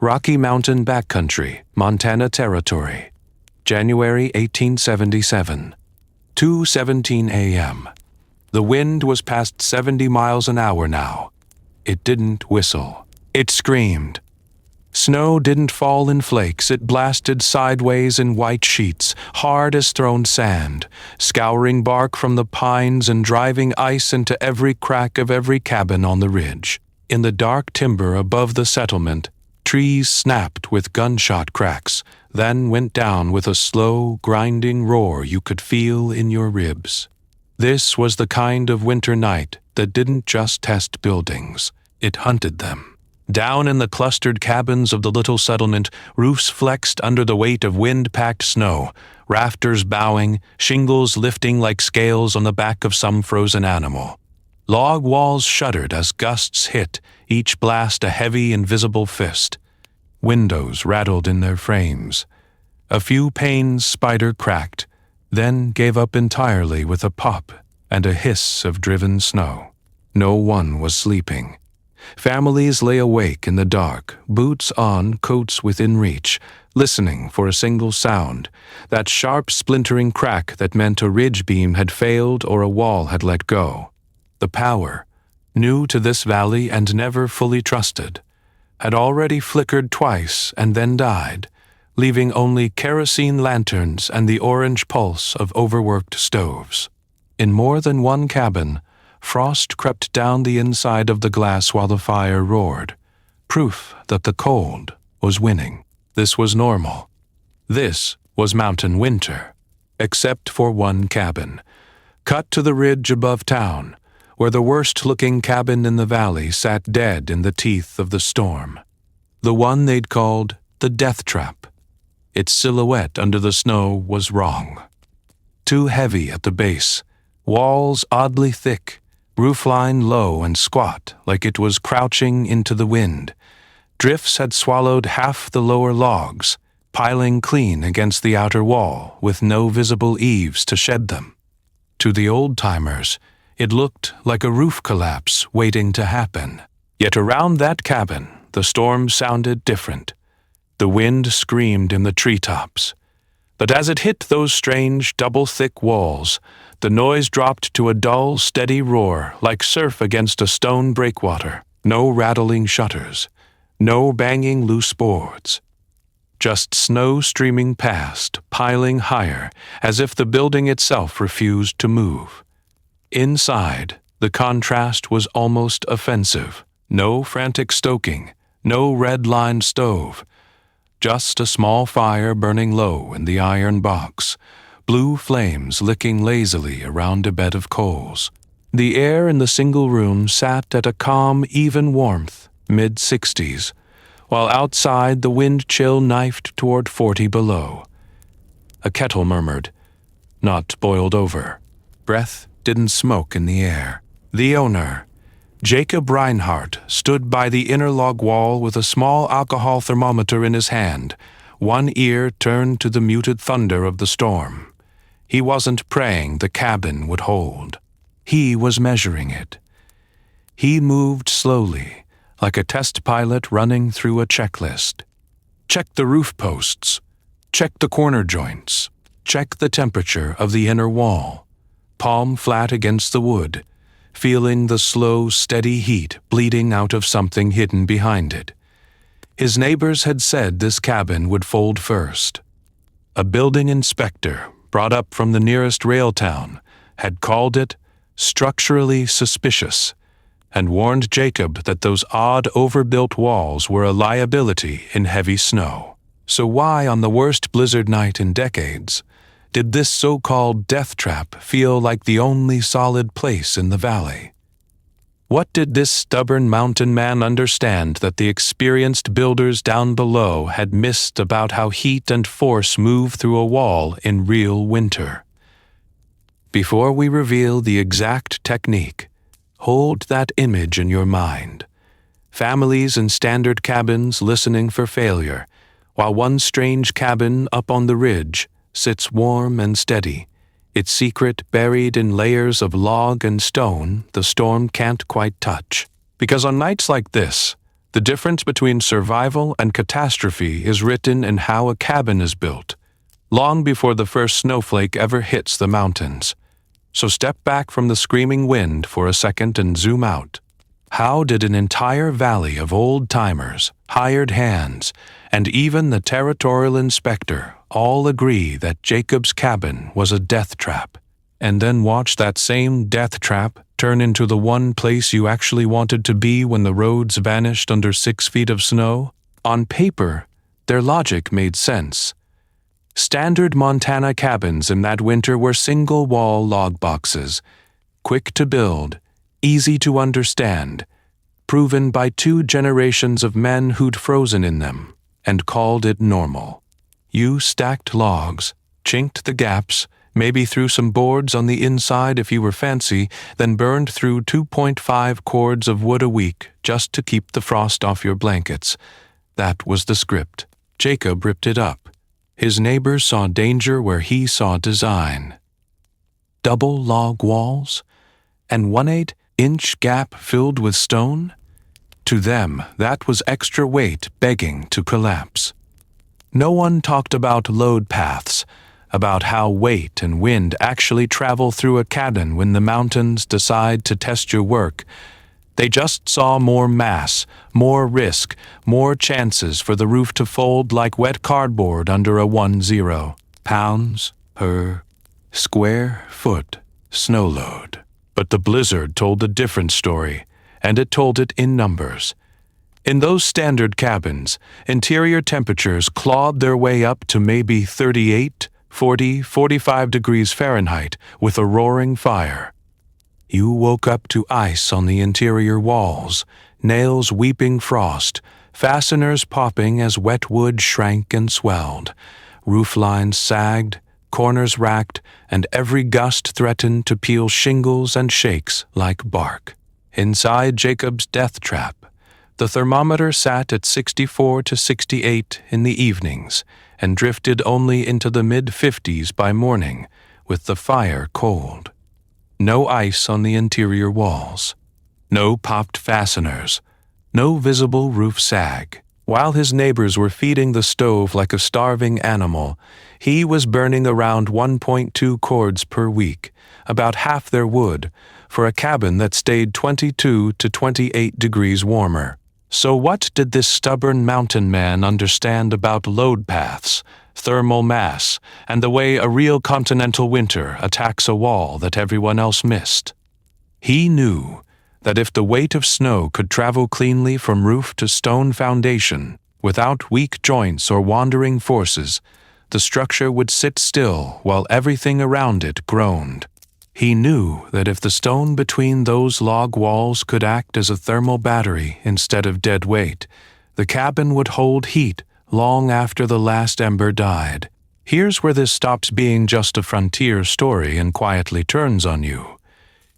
Rocky Mountain Backcountry, Montana Territory. January 1877. 2:17 a.m. The wind was past 70 miles an hour now. It didn't whistle. It screamed. Snow didn't fall in flakes. It blasted sideways in white sheets, hard as thrown sand, scouring bark from the pines and driving ice into every crack of every cabin on the ridge. In the dark timber above the settlement, trees snapped with gunshot cracks, then went down with a slow, grinding roar you could feel in your ribs. This was the kind of winter night that didn't just test buildings, it hunted them. Down in the clustered cabins of the little settlement, roofs flexed under the weight of wind-packed snow, rafters bowing, shingles lifting like scales on the back of some frozen animal. Log walls shuddered as gusts hit, each blast a heavy, invisible fist. Windows rattled in their frames. A few panes spider-cracked, then gave up entirely with a pop and a hiss of driven snow. No one was sleeping. Families lay awake in the dark, boots on, coats within reach, listening for a single sound, that sharp splintering crack that meant a ridge beam had failed or a wall had let go. The power, new to this valley and never fully trusted, had already flickered twice and then died, leaving only kerosene lanterns and the orange pulse of overworked stoves. In more than one cabin, frost crept down the inside of the glass while the fire roared, proof that the cold was winning. This was normal. This was mountain winter, except for one cabin, cut to the ridge above town, where the worst-looking cabin in the valley sat dead in the teeth of the storm. The one they'd called the Death Trap. Its silhouette under the snow was wrong. Too heavy at the base, walls oddly thick, roofline low and squat like it was crouching into the wind. Drifts had swallowed half the lower logs, piling clean against the outer wall with no visible eaves to shed them. To the old-timers, it looked like a roof collapse waiting to happen. Yet around that cabin, the storm sounded different. The wind screamed in the treetops. But as it hit those strange, double-thick walls, the noise dropped to a dull, steady roar like surf against a stone breakwater. No rattling shutters, no banging loose boards. Just snow streaming past, piling higher, as if the building itself refused to move. Inside, the contrast was almost offensive. No frantic stoking, no red-lined stove. Just a small fire burning low in the iron box, blue flames licking lazily around a bed of coals. The air in the single room sat at a calm, even warmth, mid-60s, while outside the wind chill knifed toward 40 below. A kettle murmured, "Not boiled over." Breath didn't smoke in the air. The owner, Jacob Reinhardt, stood by the inner log wall with a small alcohol thermometer in his hand, one ear turned to the muted thunder of the storm. He wasn't praying the cabin would hold. He was measuring it. He moved slowly, like a test pilot running through a checklist. Check the roof posts. Check the corner joints. Check the temperature of the inner wall. Palm flat against the wood, feeling the slow, steady heat bleeding out of something hidden behind it. His neighbors had said this cabin would fold first. A building inspector, brought up from the nearest rail town, had called it structurally suspicious and warned Jacob that those odd overbuilt walls were a liability in heavy snow. So why, on the worst blizzard night in decades, did this so-called death trap feel like the only solid place in the valley? What did this stubborn mountain man understand that the experienced builders down below had missed about how heat and force move through a wall in real winter? Before we reveal the exact technique, hold that image in your mind. Families in standard cabins listening for failure, while one strange cabin up on the ridge sits warm and steady, its secret buried in layers of log and stone the storm can't quite touch. Because on nights like this, The difference between survival and catastrophe is written in how a cabin is built, long before the first snowflake ever hits the mountains. So step back from the screaming wind for a second and zoom out. How did an entire valley of old-timers, hired hands, and even the territorial inspector all agree that Jacob's cabin was a death trap, and then watch that same death trap turn into the one place you actually wanted to be when the roads vanished under 6 feet of snow? On paper, their logic made sense. Standard Montana cabins in that winter were single-wall log boxes, quick to build, easy to understand, proven by 2 generations of men who'd frozen in them and called it normal. You stacked logs, chinked the gaps, maybe threw some boards on the inside if you were fancy, then burned through 2.5 cords of wood a week just to keep the frost off your blankets. That was the script. Jacob ripped it up. His neighbors saw danger where he saw design. Double log walls? And 1/8-inch gap filled with stone? To them, that was extra weight begging to collapse. No one talked about load paths, about how weight and wind actually travel through a cabin when the mountains decide to test your work. They just saw more mass, more risk, more chances for the roof to fold like wet cardboard under a 10 pounds per square foot snow load. But the blizzard told a different story, and it told it in numbers. In those standard cabins, interior temperatures clawed their way up to maybe 38, 40, 45 degrees Fahrenheit with a roaring fire. You woke up to ice on the interior walls, nails weeping frost, fasteners popping as wet wood shrank and swelled. Roof lines sagged, corners racked, and every gust threatened to peel shingles and shakes like bark. Inside Jacob's death trap, the thermometer sat at 64 to 68 in the evenings and drifted only into the mid-50s by morning, with the fire cold. No ice on the interior walls. No popped fasteners. No visible roof sag. While his neighbors were feeding the stove like a starving animal, he was burning around 1.2 cords per week, about half their wood, for a cabin that stayed 22 to 28 degrees warmer. So what did this stubborn mountain man understand about load paths, thermal mass, and the way a real continental winter attacks a wall that everyone else missed? He knew that if the weight of snow could travel cleanly from roof to stone foundation, without weak joints or wandering forces, the structure would sit still while everything around it groaned. He knew that if the stone between those log walls could act as a thermal battery instead of dead weight, the cabin would hold heat long after the last ember died. Here's where this stops being just a frontier story and quietly turns on you.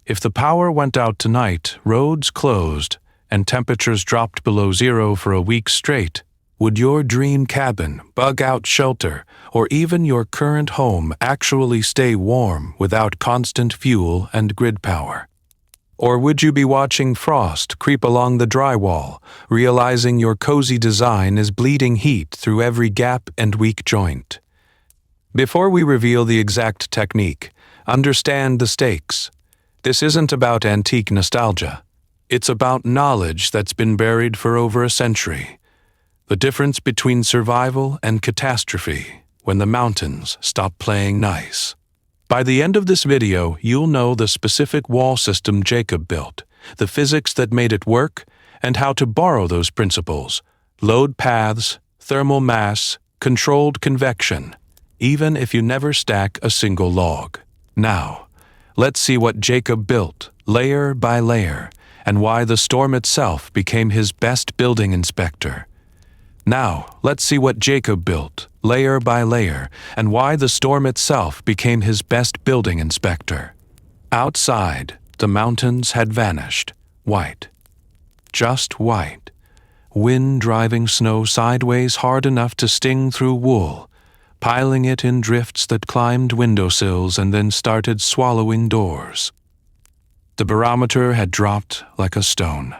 If the power went out tonight, roads closed, and temperatures dropped below 0 for a week straight, would your dream cabin, bug-out shelter, or even your current home actually stay warm without constant fuel and grid power? Or would you be watching frost creep along the drywall, realizing your cozy design is bleeding heat through every gap and weak joint? Before we reveal the exact technique, understand the stakes. This isn't about antique nostalgia. It's about knowledge that's been buried for over a century. The difference between survival and catastrophe when the mountains stop playing nice. By the end of this video, you'll know the specific wall system Jacob built, the physics that made it work, and how to borrow those principles: load paths, thermal mass, controlled convection, even if you never stack a single log. Now, let's see what Jacob built, layer by layer, and why the storm itself became his best building inspector. Now, let's see what Jacob built, layer by layer, and why the storm itself became his best building inspector. Outside, the mountains had vanished, white. Just white. Wind driving snow sideways hard enough to sting through wool, piling it in drifts that climbed windowsills and then started swallowing doors. The barometer had dropped like a stone.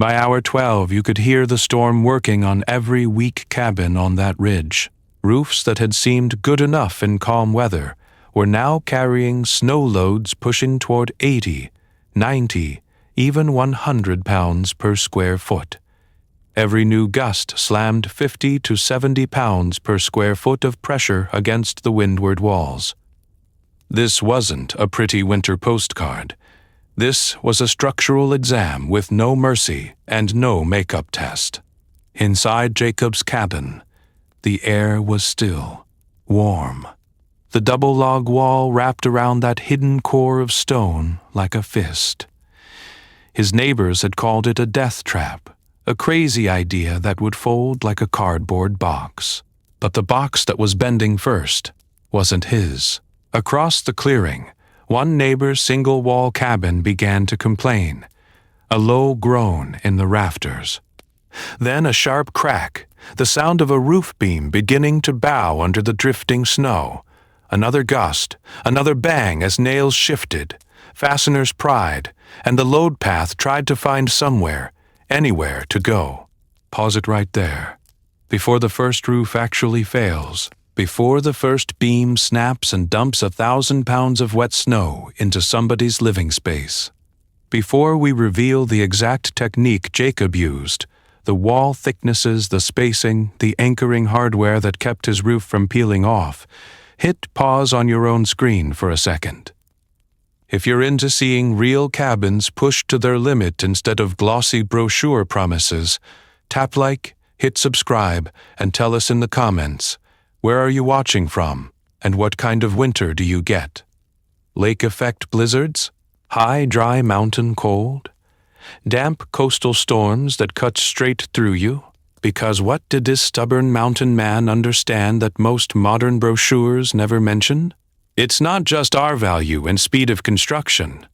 By hour 12, you could hear the storm working on every weak cabin on that ridge. Roofs that had seemed good enough in calm weather were now carrying snow loads pushing toward 80, 90, even 100 pounds per square foot. Every new gust slammed 50 to 70 pounds per square foot of pressure against the windward walls. This wasn't a pretty winter postcard. This was a structural exam with no mercy and no makeup test. Inside Jacob's cabin, the air was still, warm. The double log wall wrapped around that hidden core of stone like a fist. His neighbors had called it a death trap, a crazy idea that would fold like a cardboard box. But the box that was bending first wasn't his. Across the clearing, one neighbor's single-wall cabin began to complain, a low groan in the rafters. Then a sharp crack, the sound of a roof beam beginning to bow under the drifting snow. Another gust, another bang as nails shifted, fasteners pried, and the load path tried to find somewhere, anywhere to go. Pause it right there. Before the first roof actually fails, before the first beam snaps and dumps 1,000 pounds of wet snow into somebody's living space. Before we reveal the exact technique Jacob used, the wall thicknesses, the spacing, the anchoring hardware that kept his roof from peeling off, hit pause on your own screen for a second. If you're into seeing real cabins pushed to their limit instead of glossy brochure promises, tap like, hit subscribe, and tell us in the comments, where are you watching from, and what kind of winter do you get? Lake effect blizzards? High, dry mountain cold? Damp coastal storms that cut straight through you? Because what did this stubborn mountain man understand that most modern brochures never mentioned? It's not just R value and speed of construction.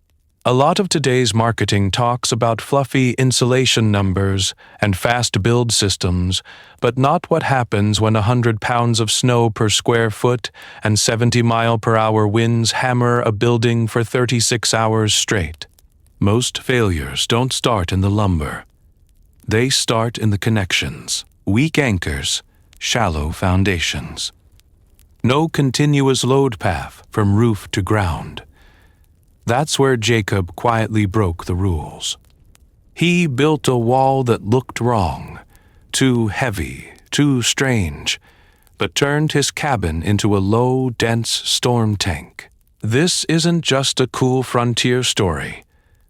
A lot of today's marketing talks about fluffy insulation numbers and fast build systems, but not what happens when 100 pounds of snow per square foot and 70-mile-per-hour winds hammer a building for 36 hours straight. Most failures don't start in the lumber. They start in the connections, weak anchors, shallow foundations. No continuous load path from roof to ground. That's where Jacob quietly broke the rules. He built a wall that looked wrong, too heavy, too strange, but turned his cabin into a low, dense storm tank. This isn't just a cool frontier story.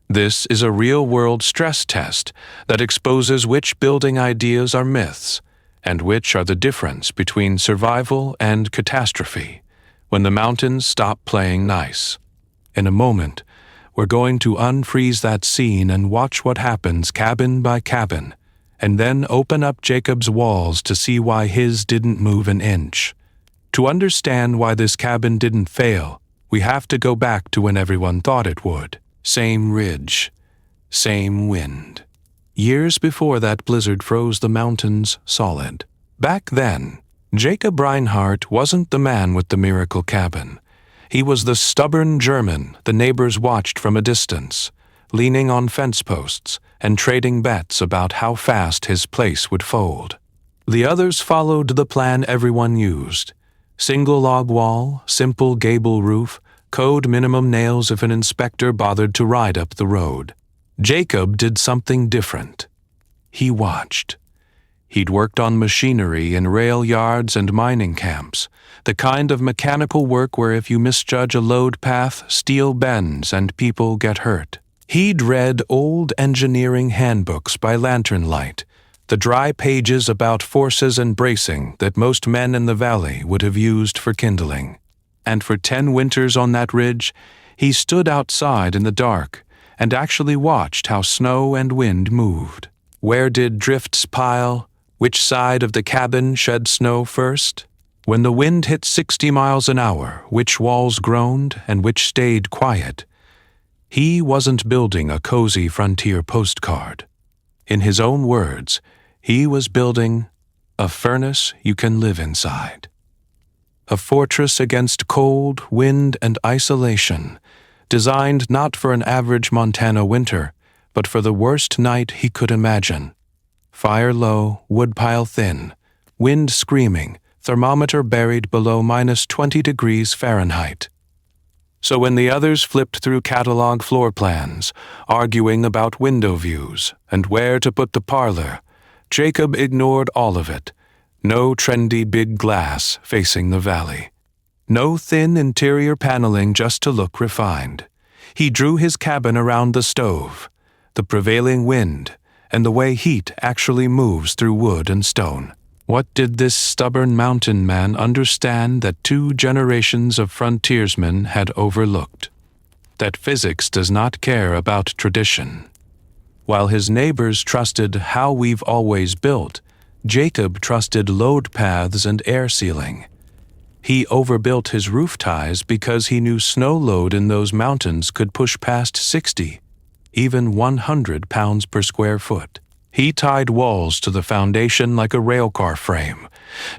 This is a real-world stress test that exposes which building ideas are myths and which are the difference between survival and catastrophe when the mountains stop playing nice. In a moment, we're going to unfreeze that scene and watch what happens cabin by cabin, and then open up Jacob's walls to see why his didn't move an inch. To understand why this cabin didn't fail, we have to go back to when everyone thought it would. Same ridge, same wind. Years before that blizzard froze the mountains solid. Back then, Jacob Reinhardt wasn't the man with the miracle cabin. He was the stubborn German the neighbors watched from a distance, leaning on fence posts and trading bets about how fast his place would fold. The others followed the plan everyone used. Single log wall, simple gable roof, code minimum nails if an inspector bothered to ride up the road. Jacob did something different. He watched. He'd worked on machinery in rail yards and mining camps, the kind of mechanical work where if you misjudge a load path, steel bends and people get hurt. He'd read old engineering handbooks by lantern light, the dry pages about forces and bracing that most men in the valley would have used for kindling. And for 10 winters on that ridge, he stood outside in the dark and actually watched how snow and wind moved. Where did drifts pile? Which side of the cabin shed snow first? When the wind hit 60 miles an hour, which walls groaned and which stayed quiet? He wasn't building a cozy frontier postcard. In his own words, he was building a furnace you can live inside. A fortress against cold, wind, and isolation, designed not for an average Montana winter, but for the worst night he could imagine. Fire low, woodpile thin, wind screaming, thermometer buried below -20 degrees Fahrenheit. So when the others flipped through catalog floor plans, arguing about window views and where to put the parlor, Jacob ignored all of it. No trendy big glass facing the valley. No thin interior paneling just to look refined. He drew his cabin around the stove, the prevailing wind, and the way heat actually moves through wood and stone. What did this stubborn mountain man understand that 2 generations of frontiersmen had overlooked? That physics does not care about tradition. While his neighbors trusted how we've always built, Jacob trusted load paths and air sealing. He overbuilt his roof ties because he knew snow load in those mountains could push past 60, even 100 pounds per square foot. He tied walls to the foundation like a railcar frame,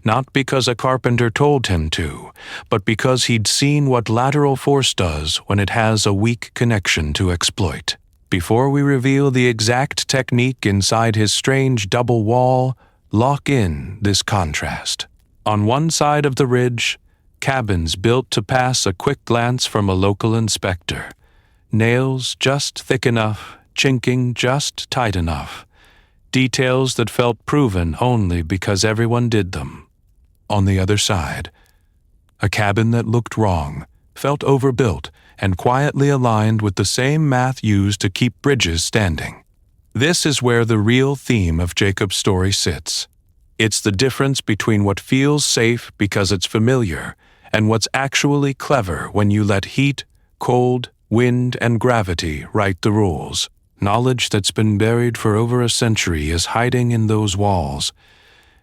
not because a carpenter told him to, but because he'd seen what lateral force does when it has a weak connection to exploit. Before we reveal the exact technique inside his strange double wall, lock in this contrast. On one side of the ridge, cabins built to pass a quick glance from a local inspector. Nails just thick enough, chinking just tight enough. Details that felt proven only because everyone did them. On the other side, a cabin that looked wrong, felt overbuilt, and quietly aligned with the same math used to keep bridges standing. This is where the real theme of Jacob's story sits. It's the difference between what feels safe because it's familiar and what's actually clever when you let heat, cold, wind, and gravity write the rules. Knowledge that's been buried for over a century is hiding in those walls,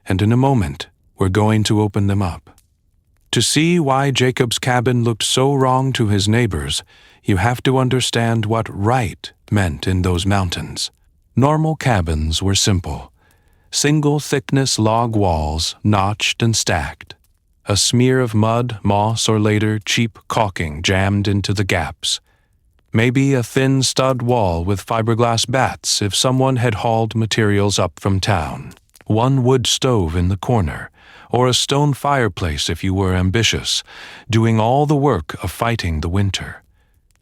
and in a moment, we're going to open them up. To see why Jacob's cabin looked so wrong to his neighbors, you have to understand what right meant in those mountains. Normal cabins were simple. Single-thickness log walls, notched and stacked. A smear of mud, moss, or later cheap caulking jammed into the gaps. Maybe a thin stud wall with fiberglass bats if someone had hauled materials up from town. One wood stove in the corner, or a stone fireplace if you were ambitious, doing all the work of fighting the winter.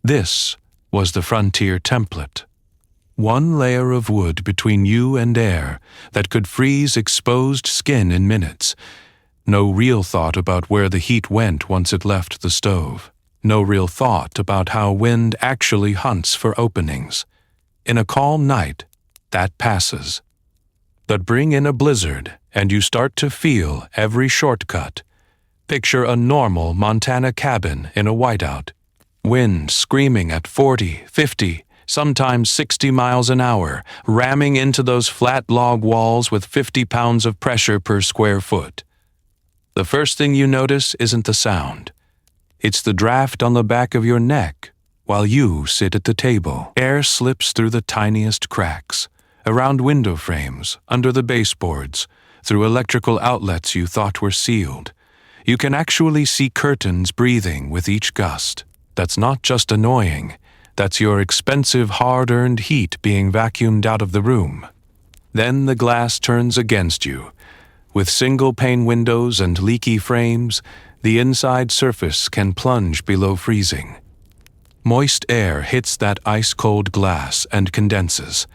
This was the frontier template. One layer of wood between you and air that could freeze exposed skin in minutes. No real thought about where the heat went once it left the stove. No real thought about how wind actually hunts for openings. In a calm night, that passes. But bring in a blizzard, and you start to feel every shortcut. Picture a normal Montana cabin in a whiteout. Wind screaming at 40, 50, sometimes 60 miles an hour, ramming into those flat log walls with 50 pounds of pressure per square foot. The first thing you notice isn't the sound. It's the draft on the back of your neck while you sit at the table. Air slips through the tiniest cracks, around window frames, under the baseboards, through electrical outlets you thought were sealed. You can actually see curtains breathing with each gust. That's not just annoying. That's your expensive, hard-earned heat being vacuumed out of the room. Then the glass turns against you. With single-pane windows and leaky frames, the inside surface can plunge below freezing. Moist air hits that ice-cold glass and condenses.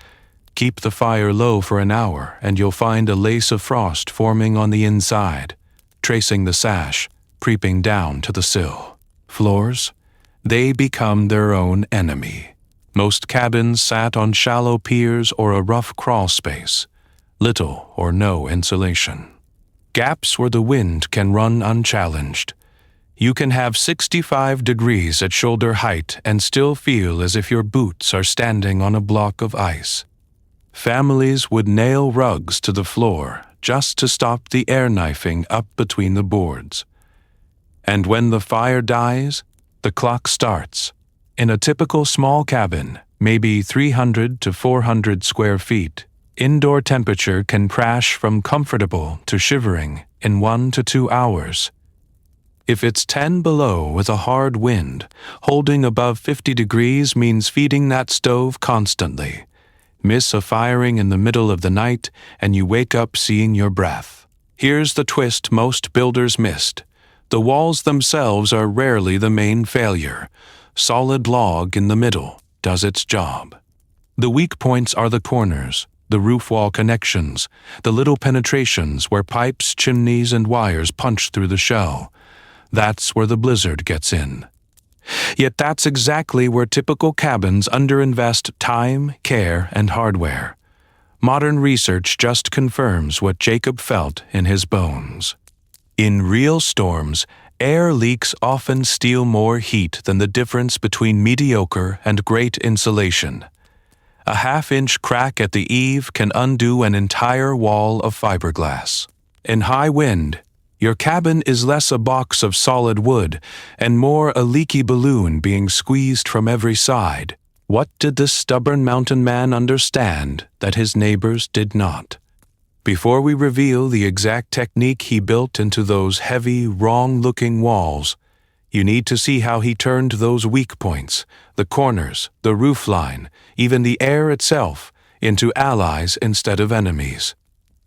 Keep the fire low for an hour and you'll find a lace of frost forming on the inside, tracing the sash, creeping down to the sill. Floors? They become their own enemy. Most cabins sat on shallow piers or a rough crawl space. Little or no insulation. Gaps where the wind can run unchallenged. You can have 65 degrees at shoulder height and still feel as if your boots are standing on a block of ice. Families would nail rugs to the floor just to stop the air knifing up between the boards. And when the fire dies, the clock starts. In a typical small cabin, maybe 300 to 400 square feet, indoor temperature can crash from comfortable to shivering in 1 to 2 hours. If it's 10 below with a hard wind, holding above 50 degrees means feeding that stove constantly. Miss a firing in the middle of the night, and you wake up seeing your breath. Here's the twist most builders missed. The walls themselves are rarely the main failure. Solid log in the middle does its job. The weak points are the corners, the roof wall connections, the little penetrations where pipes, chimneys, and wires punch through the shell. That's where the blizzard gets in. Yet that's exactly where typical cabins underinvest time, care, and hardware. Modern research just confirms what Jacob felt in his bones. In real storms, air leaks often steal more heat than the difference between mediocre and great insulation. A half-inch crack at the eave can undo an entire wall of fiberglass. In high wind, your cabin is less a box of solid wood and more a leaky balloon being squeezed from every side. What did this stubborn mountain man understand that his neighbors did not? Before we reveal the exact technique he built into those heavy, wrong-looking walls, you need to see how he turned those weak points, the corners, the roofline, even the air itself, into allies instead of enemies.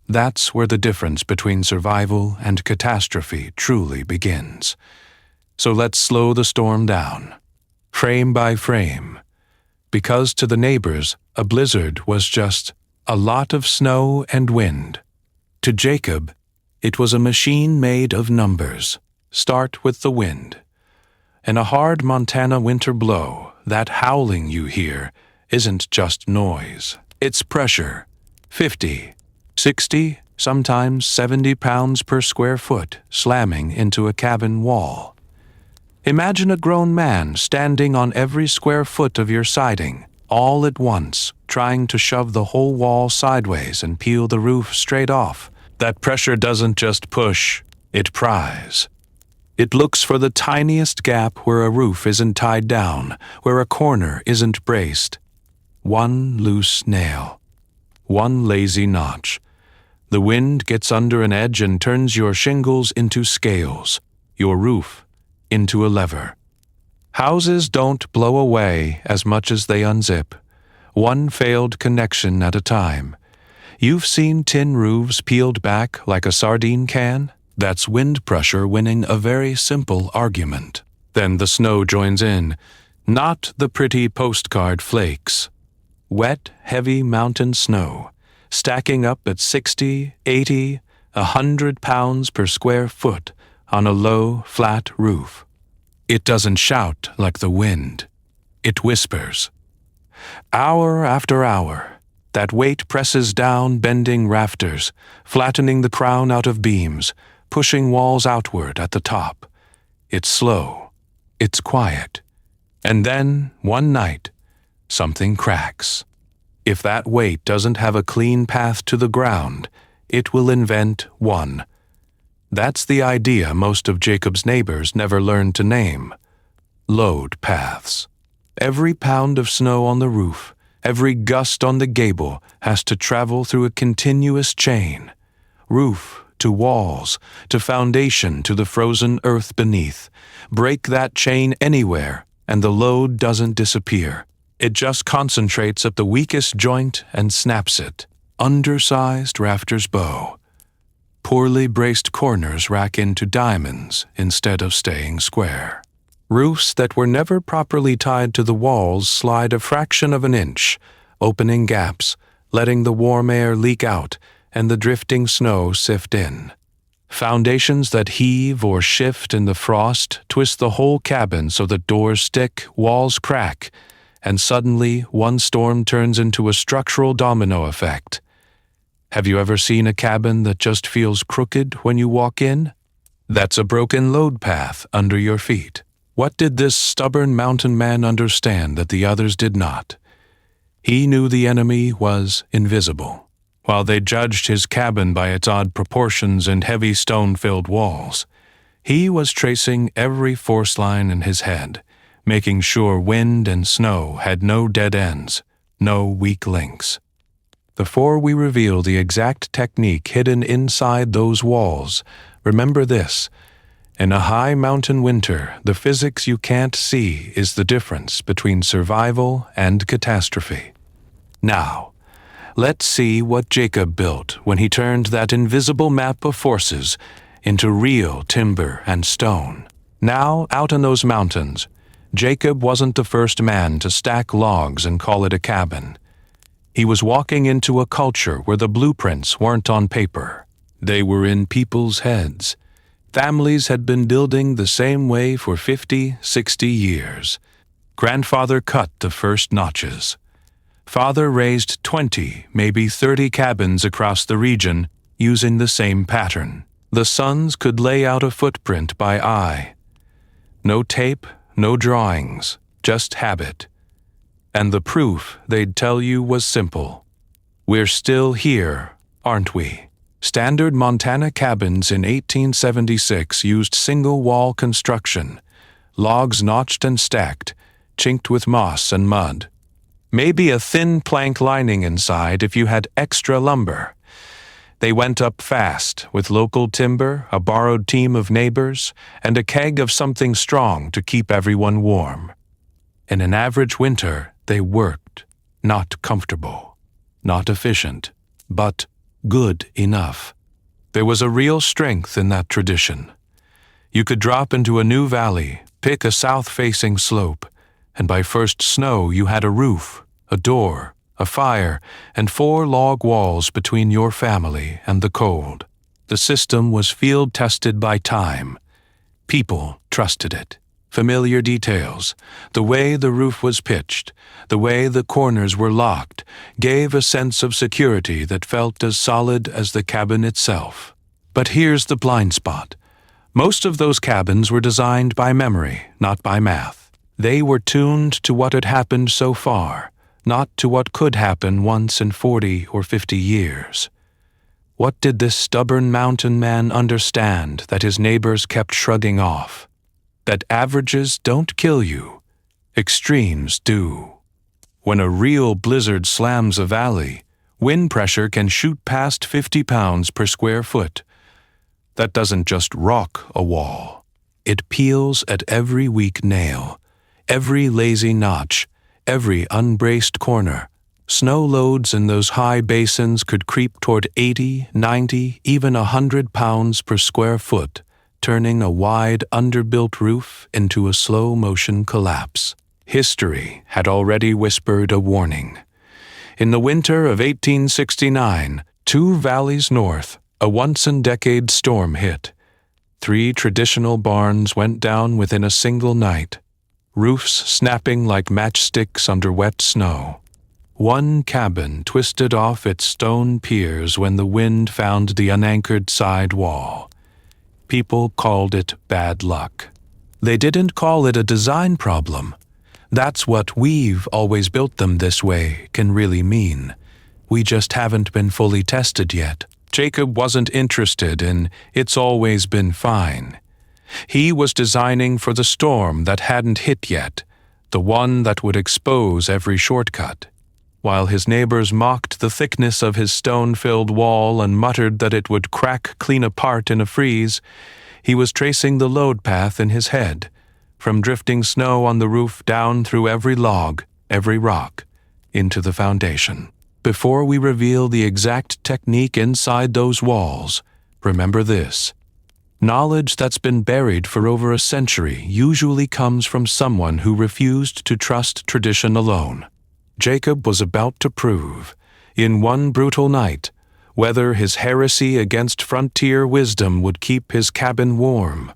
That's where the difference between survival and catastrophe truly begins. So let's slow the storm down, frame by frame, because to the neighbors, a blizzard was just a lot of snow and wind. To Jacob, it was a machine made of numbers. Start with the wind. In a hard Montana winter blow, that howling you hear isn't just noise. It's pressure. 50, 60, sometimes 70 pounds per square foot slamming into a cabin wall. Imagine a grown man standing on every square foot of your siding, all at once, trying to shove the whole wall sideways and peel the roof straight off. That pressure doesn't just push, it pries. It looks for the tiniest gap where a roof isn't tied down, where a corner isn't braced. One loose nail, one lazy notch. The wind gets under an edge and turns your shingles into scales, your roof into a lever. Houses don't blow away as much as they unzip, one failed connection at a time. You've seen tin roofs peeled back like a sardine can? That's wind pressure winning a very simple argument. Then the snow joins in, not the pretty postcard flakes. Wet, heavy mountain snow, stacking up at 60, 80, 100 pounds per square foot on a low, flat roof. It doesn't shout like the wind. It whispers. Hour after hour, that weight presses down bending rafters, flattening the crown out of beams, pushing walls outward at the top. It's slow. It's quiet. And then, one night, something cracks. If that weight doesn't have a clean path to the ground, it will invent one. That's the idea most of Jacob's neighbors never learned to name. Load paths. Every pound of snow on the roof, every gust on the gable has to travel through a continuous chain. Roof to walls, to foundation, to the frozen earth beneath. Break that chain anywhere, and the load doesn't disappear. It just concentrates at the weakest joint and snaps it. Undersized rafters bow. Poorly braced corners rack into diamonds instead of staying square. Roofs that were never properly tied to the walls slide a fraction of an inch, opening gaps, letting the warm air leak out and the drifting snow sift in. Foundations that heave or shift in the frost twist the whole cabin so that doors stick, walls crack, and suddenly one storm turns into a structural domino effect. Have you ever seen a cabin that just feels crooked when you walk in? That's a broken load path under your feet. What did this stubborn mountain man understand that the others did not? He knew the enemy was invisible. While they judged his cabin by its odd proportions and heavy stone-filled walls, he was tracing every force line in his head, making sure wind and snow had no dead ends, no weak links. Before we reveal the exact technique hidden inside those walls, remember this. In a high mountain winter, the physics you can't see is the difference between survival and catastrophe. Now, Let's see what Jacob built when he turned that invisible map of forces into real timber and stone. Now, out in those mountains, Jacob wasn't the first man to stack logs and call it a cabin. He was walking into a culture where the blueprints weren't on paper. They were in people's heads. Families had been building the same way for 50, 60 years. Grandfather cut the first notches. Father raised 20, maybe 30 cabins across the region using the same pattern. The sons could lay out a footprint by eye. No tape, no drawings, just habit. And the proof, they'd tell you, was simple. We're still here, aren't we? Standard Montana cabins in 1876 used single-wall construction, logs notched and stacked, chinked with moss and mud. Maybe a thin plank lining inside if you had extra lumber. They went up fast, with local timber, a borrowed team of neighbors, and a keg of something strong to keep everyone warm. In an average winter, they worked, not comfortable, not efficient, but good enough. There was a real strength in that tradition. You could drop into a new valley, pick a south-facing slope, and by first snow you had a roof, a door, a fire, and 4 log walls between your family and the cold. The system was field-tested by time. People trusted it. Familiar details, the way the roof was pitched, the way the corners were locked, gave a sense of security that felt as solid as the cabin itself. But here's the blind spot. Most of those cabins were designed by memory, not by math. They were tuned to what had happened so far, not to what could happen once in 40 or 50 years. What did this stubborn mountain man understand that his neighbors kept shrugging off? That averages don't kill you, extremes do. When a real blizzard slams a valley, wind pressure can shoot past 50 pounds per square foot. That doesn't just rock a wall. It peels at every weak nail, every lazy notch, every unbraced corner. Snow loads in those high basins could creep toward 80, 90, even 100 pounds per square foot, turning a wide, underbuilt roof into a slow-motion collapse. History had already whispered a warning. In the winter of 1869, 2 valleys north, a once-in-decade storm hit. 3 traditional barns went down within a single night, roofs snapping like matchsticks under wet snow. 1 cabin twisted off its stone piers when the wind found the unanchored side wall. People called it bad luck. They didn't call it a design problem. That's what "we've always built them this way" can really mean. We just haven't been fully tested yet. Jacob wasn't interested in "it's always been fine." He was designing for the storm that hadn't hit yet, the one that would expose every shortcut. While his neighbors mocked the thickness of his stone-filled wall and muttered that it would crack clean apart in a freeze, he was tracing the load path in his head, from drifting snow on the roof down through every log, every rock, into the foundation. Before we reveal the exact technique inside those walls, remember this. Knowledge that's been buried for over a century usually comes from someone who refused to trust tradition alone. Jacob was about to prove, in one brutal night, whether his heresy against frontier wisdom would keep his cabin warm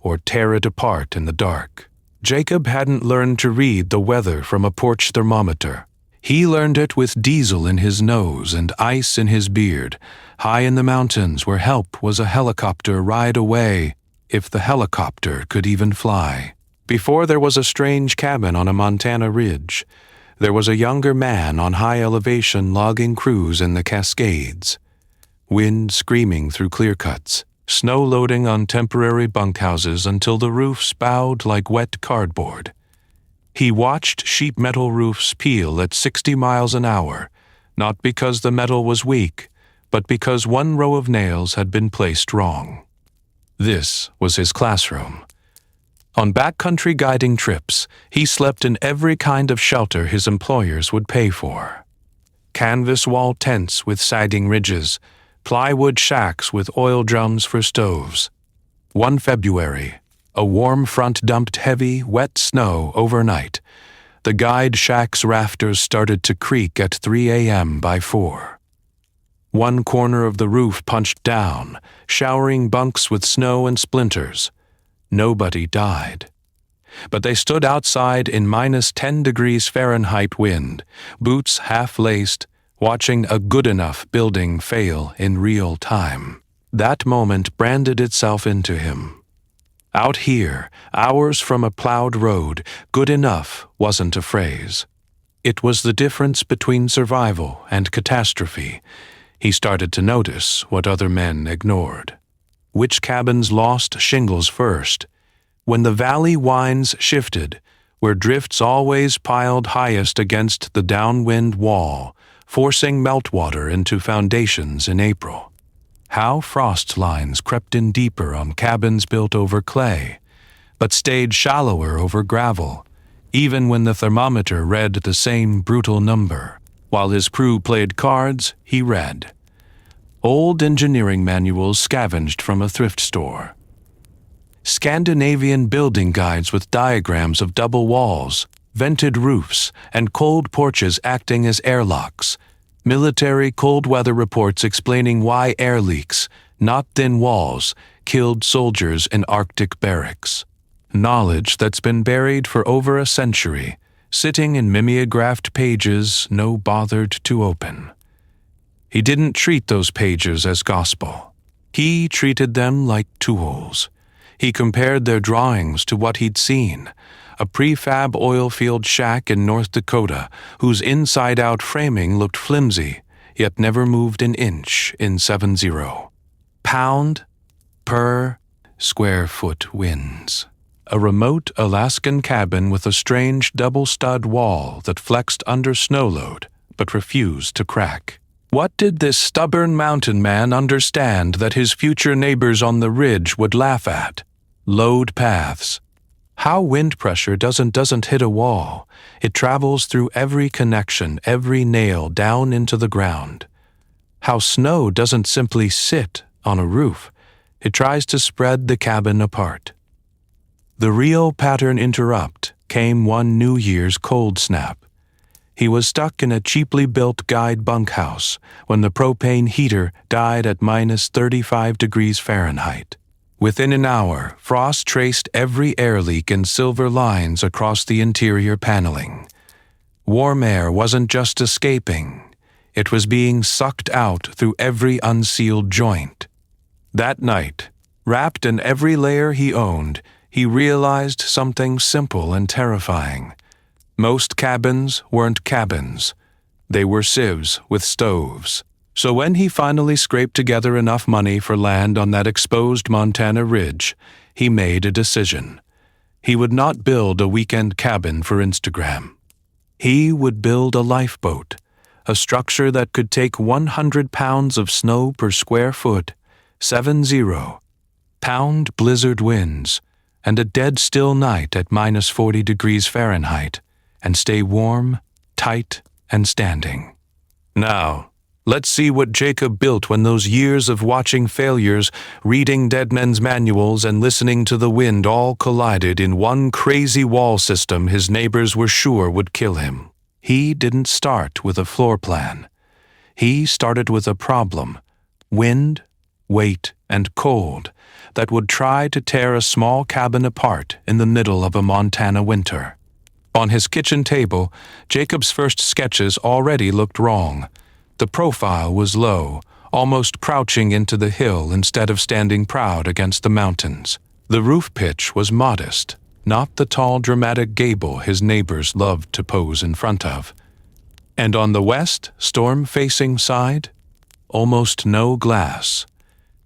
or tear it apart in the dark. Jacob hadn't learned to read the weather from a porch thermometer. He learned it with diesel in his nose and ice in his beard, high in the mountains where help was a helicopter ride away, if the helicopter could even fly. Before there was a strange cabin on a Montana ridge, there was a younger man on high elevation logging crews in the Cascades. Wind screaming through clear cuts, snow loading on temporary bunkhouses until the roofs bowed like wet cardboard. He watched sheet metal roofs peel at 60 miles an hour, not because the metal was weak, but because one row of nails had been placed wrong. This was his classroom. On backcountry guiding trips, he slept in every kind of shelter his employers would pay for. canvas wall tents with sagging ridges, plywood shacks with oil drums for stoves. One February, a warm front dumped heavy, wet snow overnight. The guide shack's rafters started to creak at 3 a.m. by 4. One corner of the roof punched down, showering bunks with snow and splinters. Nobody died. But they stood outside in -10 degrees Fahrenheit wind, boots half-laced, watching a good-enough building fail in real time. That moment branded itself into him. Out here, hours from a plowed road, good enough wasn't a phrase. It was the difference between survival and catastrophe. He started to notice what other men ignored. Which cabins lost shingles first? When the valley winds shifted, where drifts always piled highest against the downwind wall, forcing meltwater into foundations in April. How frost lines crept in deeper on cabins built over clay, but stayed shallower over gravel, even when the thermometer read the same brutal number. While his crew played cards, he read old engineering manuals scavenged from a thrift store, Scandinavian building guides with diagrams of double walls, vented roofs, and cold porches acting as airlocks, military cold weather reports explaining why air leaks, not thin walls, killed soldiers in Arctic barracks. Knowledge that's been buried for over a century, sitting in mimeographed pages no bothered to open. He didn't treat those pages as gospel. He treated them like tools. He compared their drawings to what he'd seen, a prefab oil field shack in North Dakota whose inside-out framing looked flimsy, yet never moved an inch in 7-0. Pound per square foot winds. A remote Alaskan cabin with a strange double-stud wall that flexed under snow load but refused to crack. What did this stubborn mountain man understand that his future neighbors on the ridge would laugh at? Load paths. How wind pressure doesn't hit a wall. It travels through every connection, every nail down into the ground. How snow doesn't simply sit on a roof. It tries to spread the cabin apart. The real pattern interrupt came one New Year's cold snap. He was stuck in a cheaply built guide bunkhouse when the propane heater died at -35 degrees Fahrenheit. Within an hour, frost traced every air leak in silver lines across the interior paneling. Warm air wasn't just escaping, it was being sucked out through every unsealed joint. That night, wrapped in every layer he owned, he realized something simple and terrifying. Most cabins weren't cabins. They were sieves with stoves. So when he finally scraped together enough money for land on that exposed Montana ridge, he made a decision. He would not build a weekend cabin for Instagram. He would build a lifeboat, a structure that could take 100 pounds of snow per square foot, 7-0, pound blizzard winds, and a dead still night at -40 degrees Fahrenheit, and stay warm, tight, and standing. Now, let's see what Jacob built when those years of watching failures, reading dead men's manuals, and listening to the wind all collided in one crazy wall system his neighbors were sure would kill him. He didn't start with a floor plan. He started with a problem: wind, weight, and cold that would try to tear a small cabin apart in the middle of a Montana winter. On his kitchen table, Jacob's first sketches already looked wrong. The profile was low, almost crouching into the hill instead of standing proud against the mountains. The roof pitch was modest, not the tall, dramatic gable his neighbors loved to pose in front of. And on the west, storm-facing side, almost no glass,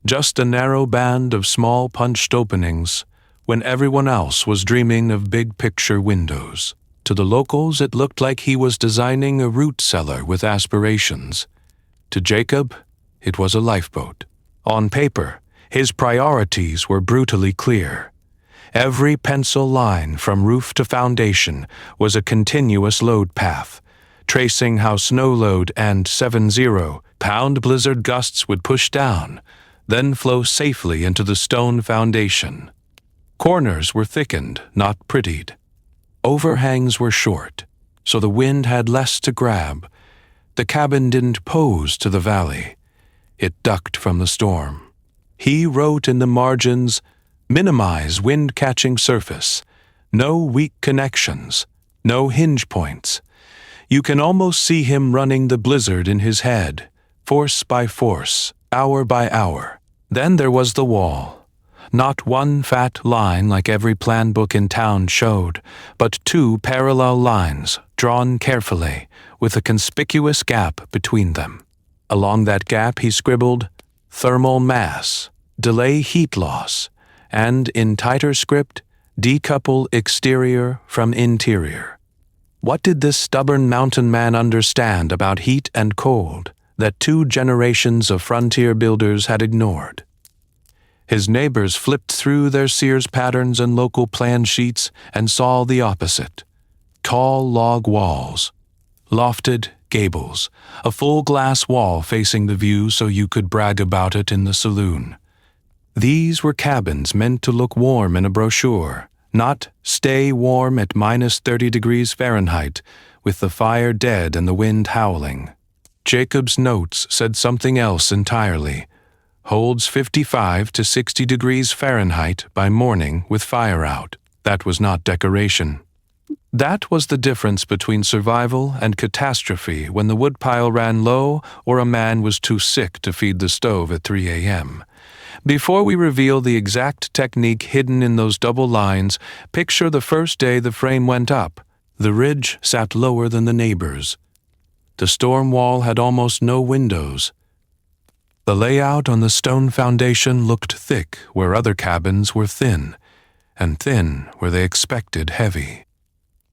just a narrow band of small punched openings when everyone else was dreaming of big-picture windows. To the locals, it looked like he was designing a root cellar with aspirations. To Jacob, it was a lifeboat. On paper, his priorities were brutally clear. Every pencil line from roof to foundation was a continuous load path, tracing how snow load and 70-pound blizzard gusts would push down, then flow safely into the stone foundation. Corners were thickened, not prettied. Overhangs were short, so the wind had less to grab. The cabin didn't pose to the valley. It ducked from the storm. He wrote in the margins, "Minimize wind-catching surface. No weak connections. No hinge points." You can almost see him running the blizzard in his head, force by force, hour by hour. Then there was the wall. Not one fat line like every plan book in town showed, but two parallel lines, drawn carefully, with a conspicuous gap between them. Along that gap he scribbled, "Thermal mass, delay heat loss," and, in tighter script, "Decouple exterior from interior." What did this stubborn mountain man understand about heat and cold that 2 generations of frontier builders had ignored? His neighbors flipped through their Sears patterns and local plan sheets and saw the opposite. Tall log walls, lofted gables, a full glass wall facing the view so you could brag about it in the saloon. These were cabins meant to look warm in a brochure, not "stay warm at -30 degrees Fahrenheit, with the fire dead and the wind howling." Jacob's notes said something else entirely. "Holds 55 to 60 degrees Fahrenheit by morning with fire out." That was not decoration. That was the difference between survival and catastrophe when the woodpile ran low or a man was too sick to feed the stove at 3 a.m. Before we reveal the exact technique hidden in those double lines, picture the first day the frame went up. The ridge sat lower than the neighbors. The storm wall had almost no windows. The layout on the stone foundation looked thick where other cabins were thin, and thin where they expected heavy.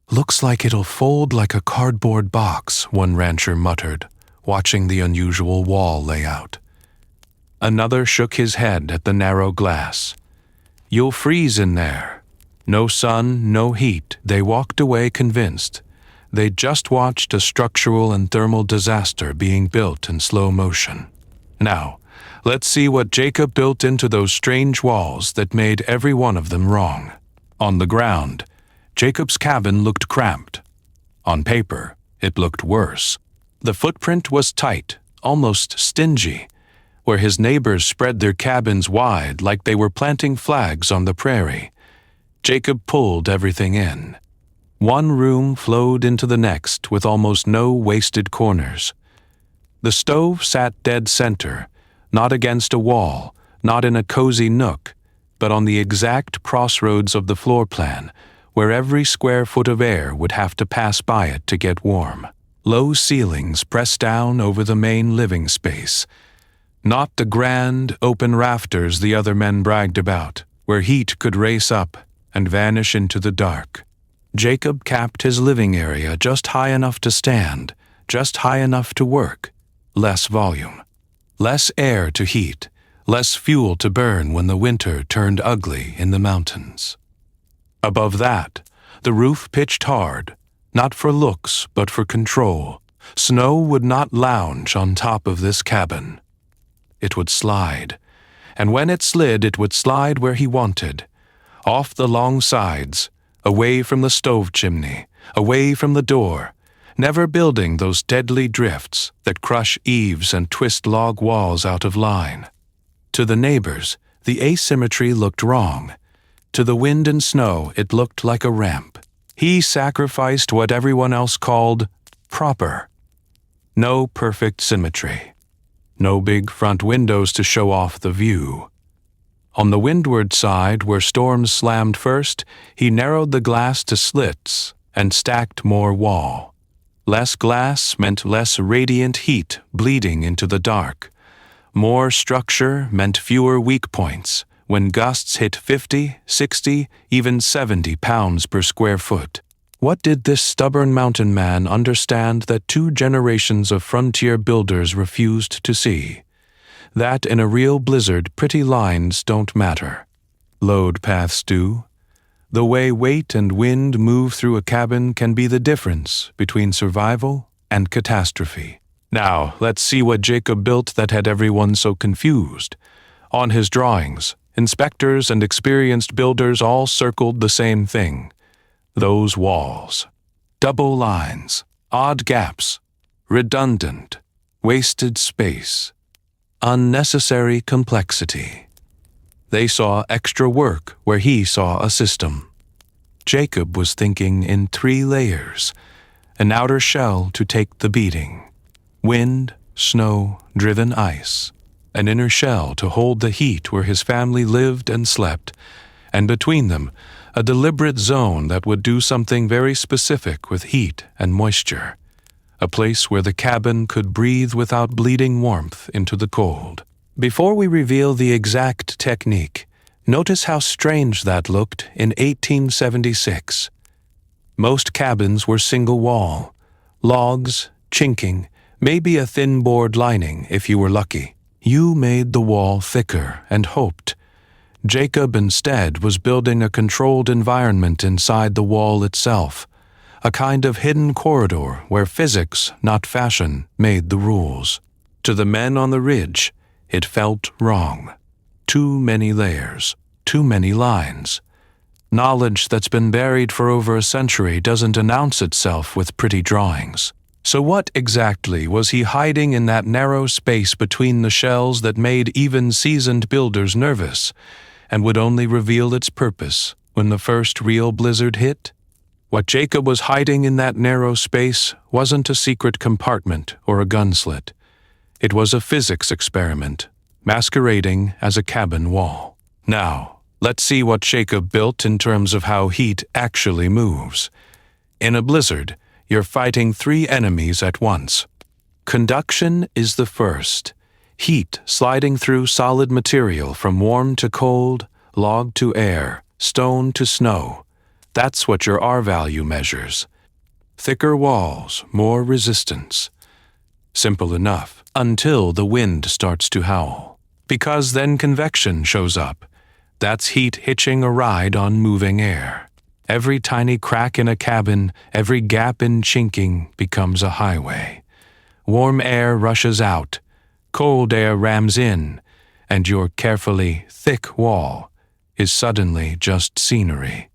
"Looks like it'll fold like a cardboard box," one rancher muttered, watching the unusual wall layout. Another shook his head at the narrow glass. "You'll freeze in there." No sun, no heat. They walked away convinced. They'd just watched a structural and thermal disaster being built in slow motion. Now, let's see what Jacob built into those strange walls that made every one of them wrong. On the ground, Jacob's cabin looked cramped. On paper, it looked worse. The footprint was tight, almost stingy, where his neighbors spread their cabins wide like they were planting flags on the prairie. Jacob pulled everything in. One room flowed into the next with almost no wasted corners. The stove sat dead center, not against a wall, not in a cozy nook, but on the exact crossroads of the floor plan, where every square foot of air would have to pass by it to get warm. Low ceilings pressed down over the main living space. Not the grand, open rafters the other men bragged about, where heat could race up and vanish into the dark. Jacob capped his living area just high enough to stand, just high enough to work. Less volume. Less air to heat, less fuel to burn when the winter turned ugly in the mountains. Above that, the roof pitched hard, not for looks but for control. Snow would not lounge on top of this cabin. It would slide, and when it slid, it would slide where he wanted, off the long sides, away from the stove chimney, away from the door, never building those deadly drifts that crush eaves and twist log walls out of line. To the neighbors, the asymmetry looked wrong. To the wind and snow, it looked like a ramp. He sacrificed what everyone else called proper. No perfect symmetry. No big front windows to show off the view. On the windward side, where storms slammed first, he narrowed the glass to slits and stacked more wall. Less glass meant less radiant heat bleeding into the dark. More structure meant fewer weak points when gusts hit 50, 60, even 70 pounds per square foot. What did this stubborn mountain man understand that 2 generations of frontier builders refused to see? That in a real blizzard, pretty lines don't matter. Load paths do. The way weight and wind move through a cabin can be the difference between survival and catastrophe. Now, let's see what Jacob built that had everyone so confused. On his drawings, inspectors and experienced builders all circled the same thing: those walls. Double lines, odd gaps, redundant, wasted space, unnecessary complexity. They saw extra work where he saw a system. Jacob was thinking in 3 layers: an outer shell to take the beating, wind, snow, driven ice; an inner shell to hold the heat where his family lived and slept, and between them, a deliberate zone that would do something very specific with heat and moisture, a place where the cabin could breathe without bleeding warmth into the cold. Before we reveal the exact technique, notice how strange that looked in 1876. Most cabins were single wall, logs, chinking, maybe a thin board lining if you were lucky. You made the wall thicker and hoped. Jacob instead was building a controlled environment inside the wall itself, a kind of hidden corridor where physics, not fashion, made the rules. To the men on the ridge, it felt wrong. Too many layers, too many lines. Knowledge that's been buried for over a century doesn't announce itself with pretty drawings. So what exactly was he hiding in that narrow space between the shells that made even seasoned builders nervous, and would only reveal its purpose when the first real blizzard hit? What Jacob was hiding in that narrow space wasn't a secret compartment or a gun slit. It was a physics experiment, masquerading as a cabin wall. Now, let's see what Jacob built in terms of how heat actually moves. In a blizzard, you're fighting 3 enemies at once. Conduction is the first. Heat sliding through solid material from warm to cold, log to air, stone to snow. That's what your R value measures. Thicker walls, more resistance. Simple enough, until the wind starts to howl. Because then convection shows up. That's heat hitching a ride on moving air. Every tiny crack in a cabin, every gap in chinking becomes a highway. Warm air rushes out, cold air rams in, and your carefully thick wall is suddenly just scenery.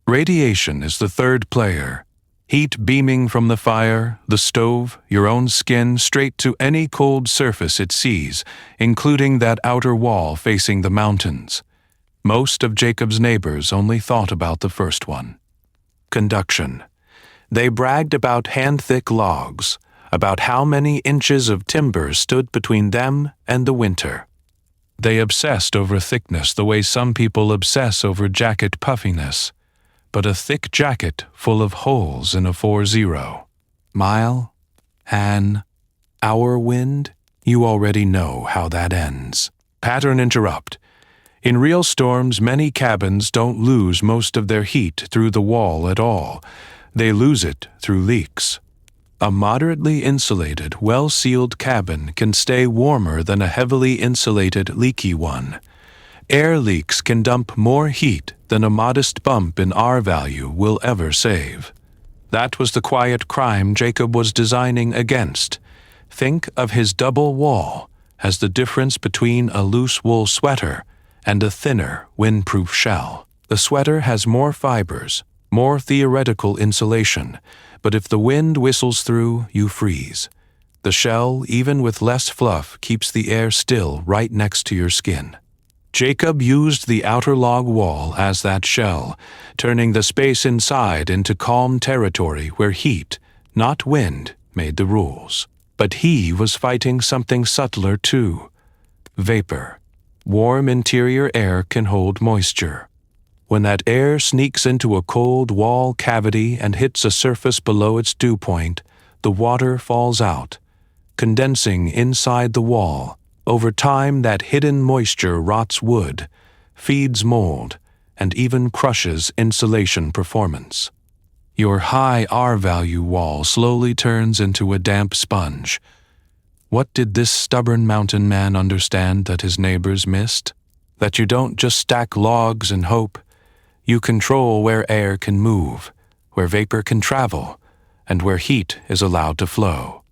Radiation is the third player. Heat beaming from the fire, the stove, your own skin, straight to any cold surface it sees, including that outer wall facing the mountains. Most of Jacob's neighbors only thought about the first one. Conduction. They bragged about hand-thick logs, about how many inches of timber stood between them and the winter. They obsessed over thickness the way some people obsess over jacket puffiness. But a thick jacket full of holes in a 4-0. Mile, an, hour wind, you already know how that ends. Pattern interrupt. In real storms, many cabins don't lose most of their heat through the wall at all. They lose it through leaks. A moderately insulated, well-sealed cabin can stay warmer than a heavily insulated, leaky one. Air leaks can dump more heat than a modest bump in R value will ever save. That was the quiet crime Jacob was designing against. Think of his double wall as the difference between a loose wool sweater and a thinner, windproof shell. The sweater has more fibers, more theoretical insulation, but if the wind whistles through, you freeze. The shell, even with less fluff, keeps the air still right next to your skin. Jacob used the outer log wall as that shell, turning the space inside into calm territory where heat, not wind, made the rules. But he was fighting something subtler too. Vapor. Warm interior air can hold moisture. When that air sneaks into a cold wall cavity and hits a surface below its dew point, the water falls out, condensing inside the wall. Over time, that hidden moisture rots wood, feeds mold, and even crushes insulation performance. Your high R-value wall slowly turns into a damp sponge. What did this stubborn mountain man understand that his neighbors missed? That you don't just stack logs and hope. You control where air can move, where vapor can travel, and where heat is allowed to flow.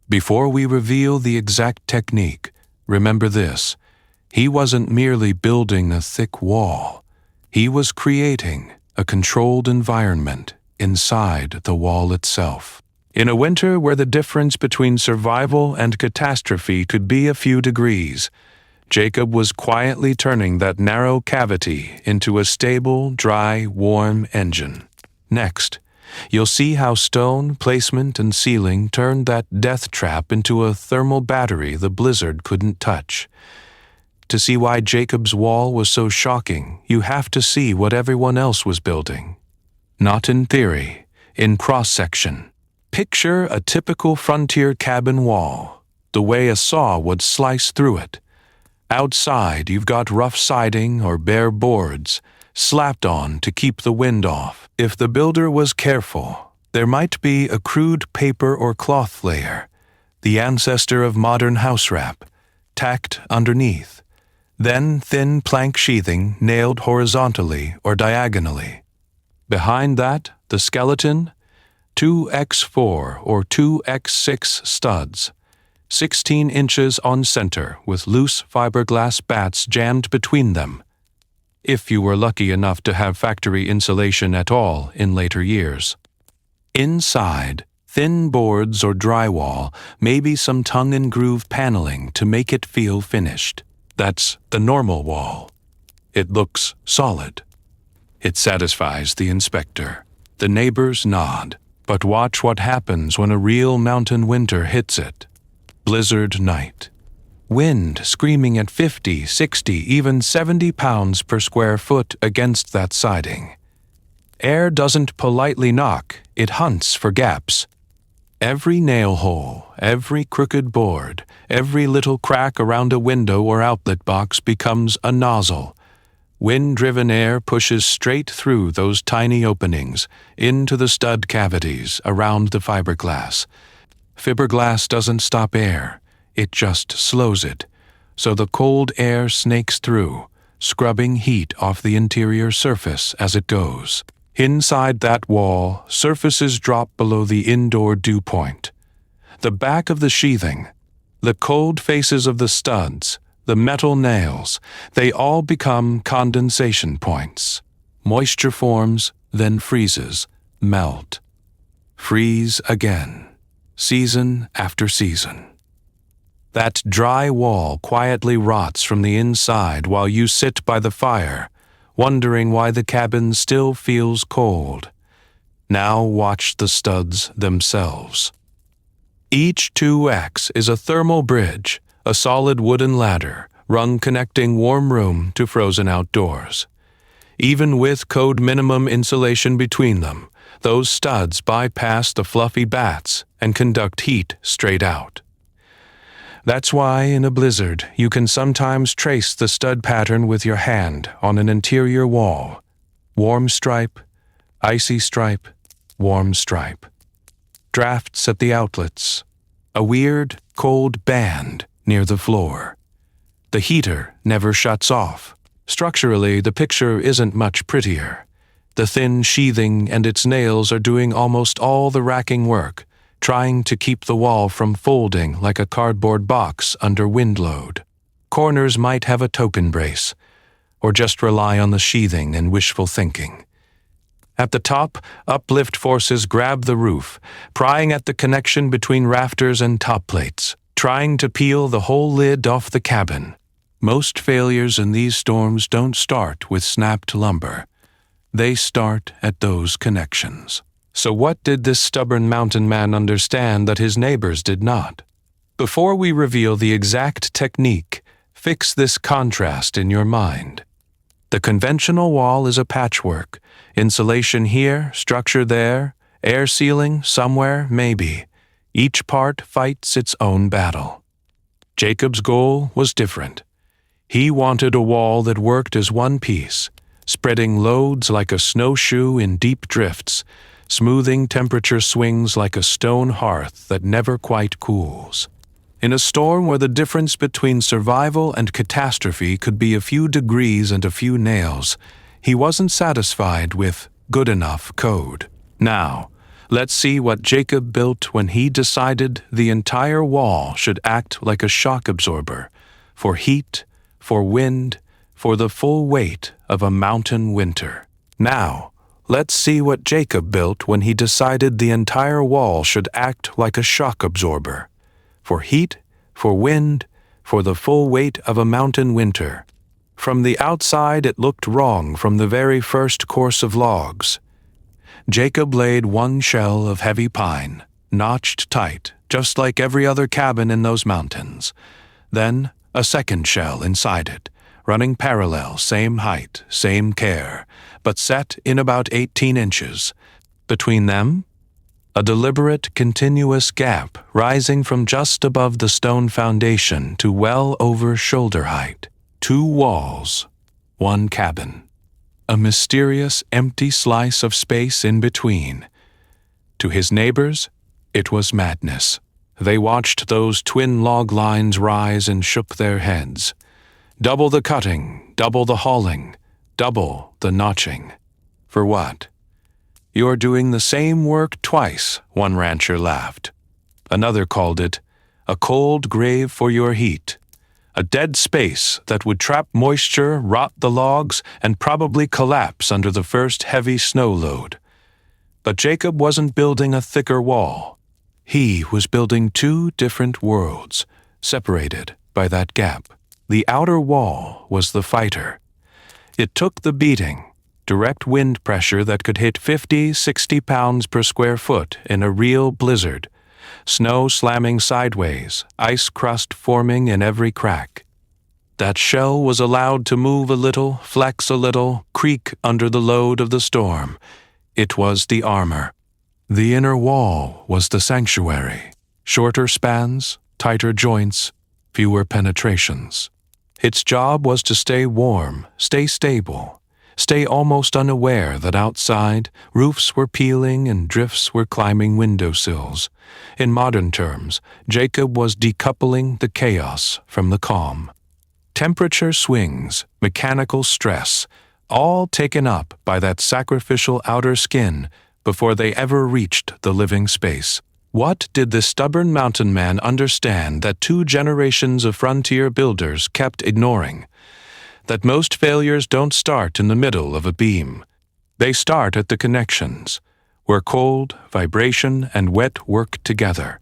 Before we reveal the exact technique, remember this: he wasn't merely building a thick wall. He was creating a controlled environment inside the wall itself. In a winter where the difference between survival and catastrophe could be a few degrees, Jacob was quietly turning that narrow cavity into a stable, dry, warm engine. Next, you'll see how stone, placement, and ceiling turned that death trap into a thermal battery the blizzard couldn't touch. To see why Jacob's wall was so shocking, you have to see what everyone else was building. Not in theory, in cross-section. Picture a typical frontier cabin wall, the way a saw would slice through it. Outside, you've got rough siding or bare boards slapped on to keep the wind off. If the builder was careful, there might be a crude paper or cloth layer, the ancestor of modern house wrap, tacked underneath. Then thin plank sheathing nailed horizontally or diagonally. Behind that, the skeleton, 2x4 or 2x6 studs, 16 inches on center with loose fiberglass bats jammed between them, if you were lucky enough to have factory insulation at all in later years. Inside, thin boards or drywall, maybe some tongue-and-groove paneling to make it feel finished. That's the normal wall. It looks solid. It satisfies the inspector. The neighbors nod. But watch what happens when a real mountain winter hits it. Blizzard night. Wind screaming at 50, 60, even 70 pounds per square foot against that siding. Air doesn't politely knock, it hunts for gaps. Every nail hole, every crooked board, every little crack around a window or outlet box becomes a nozzle. Wind-driven air pushes straight through those tiny openings, into the stud cavities around the fiberglass. Fiberglass doesn't stop air, it just slows it, so the cold air snakes through, scrubbing heat off the interior surface as it goes. Inside that wall, surfaces drop below the indoor dew point. The back of the sheathing, the cold faces of the studs, the metal nails, they all become condensation points. Moisture forms, then freezes, melt. Freeze again, season after season. That dry wall quietly rots from the inside while you sit by the fire, wondering why the cabin still feels cold. Now watch the studs themselves. Each 2X is a thermal bridge, a solid wooden ladder, rung connecting warm room to frozen outdoors. Even with code minimum insulation between them, those studs bypass the fluffy bats and conduct heat straight out. That's why in a blizzard you can sometimes trace the stud pattern with your hand on an interior wall. Warm stripe, icy stripe, warm stripe. Drafts at the outlets. A weird, cold band near the floor. The heater never shuts off. Structurally, the picture isn't much prettier. The thin sheathing and its nails are doing almost all the racking work, trying to keep the wall from folding like a cardboard box under wind load. Corners might have a token brace, or just rely on the sheathing and wishful thinking. At the top, uplift forces grab the roof, prying at the connection between rafters and top plates, trying to peel the whole lid off the cabin. Most failures in these storms don't start with snapped lumber. They start at those connections. So what did this stubborn mountain man understand that his neighbors did not? Before we reveal the exact technique, fix this contrast in your mind. The conventional wall is a patchwork. Insulation here, structure there, air sealing somewhere, maybe. Each part fights its own battle. Jacob's goal was different. He wanted a wall that worked as one piece, spreading loads like a snowshoe in deep drifts, smoothing temperature swings like a stone hearth that never quite cools. In a storm where the difference between survival and catastrophe could be a few degrees and a few nails, he wasn't satisfied with good enough code. Now, Let's see what Jacob built when he decided the entire wall should act like a shock absorber, for heat, for wind, for the full weight of a mountain winter. Now, let's see what Jacob built when he decided the entire wall should act like a shock absorber, for heat, for wind, for the full weight of a mountain winter. From the outside it looked wrong from the very first course of logs. Jacob laid one shell of heavy pine, notched tight, just like every other cabin in those mountains. Then a second shell inside it, running parallel, same height, same care, but set in about 18 inches. Between them, a deliberate, continuous gap rising from just above the stone foundation to well over shoulder height. 2 walls, 1 cabin. A mysterious, empty slice of space in between. To his neighbors, it was madness. They watched those twin log lines rise and shook their heads. Double the cutting, double the hauling, double the notching. For what? You're doing the same work twice, one rancher laughed. Another called it a cold grave for your heat. A dead space that would trap moisture, rot the logs, and probably collapse under the first heavy snow load. But Jacob wasn't building a thicker wall. He was building 2 different worlds, separated by that gap. The outer wall was the fighter. It took the beating, direct wind pressure that could hit 50, 60 pounds per square foot in a real blizzard. Snow slamming sideways, ice crust forming in every crack. That shell was allowed to move a little, flex a little, creak under the load of the storm. It was the armor. The inner wall was the sanctuary. Shorter spans, tighter joints, fewer penetrations. Its job was to stay warm, stay stable, stay almost unaware that outside, roofs were peeling and drifts were climbing windowsills. In modern terms, Jacob was decoupling the chaos from the calm. Temperature swings, mechanical stress, all taken up by that sacrificial outer skin before they ever reached the living space. What did the stubborn mountain man understand that 2 generations of frontier builders kept ignoring? That most failures don't start in the middle of a beam. They start at the connections, where cold, vibration, and wet work together.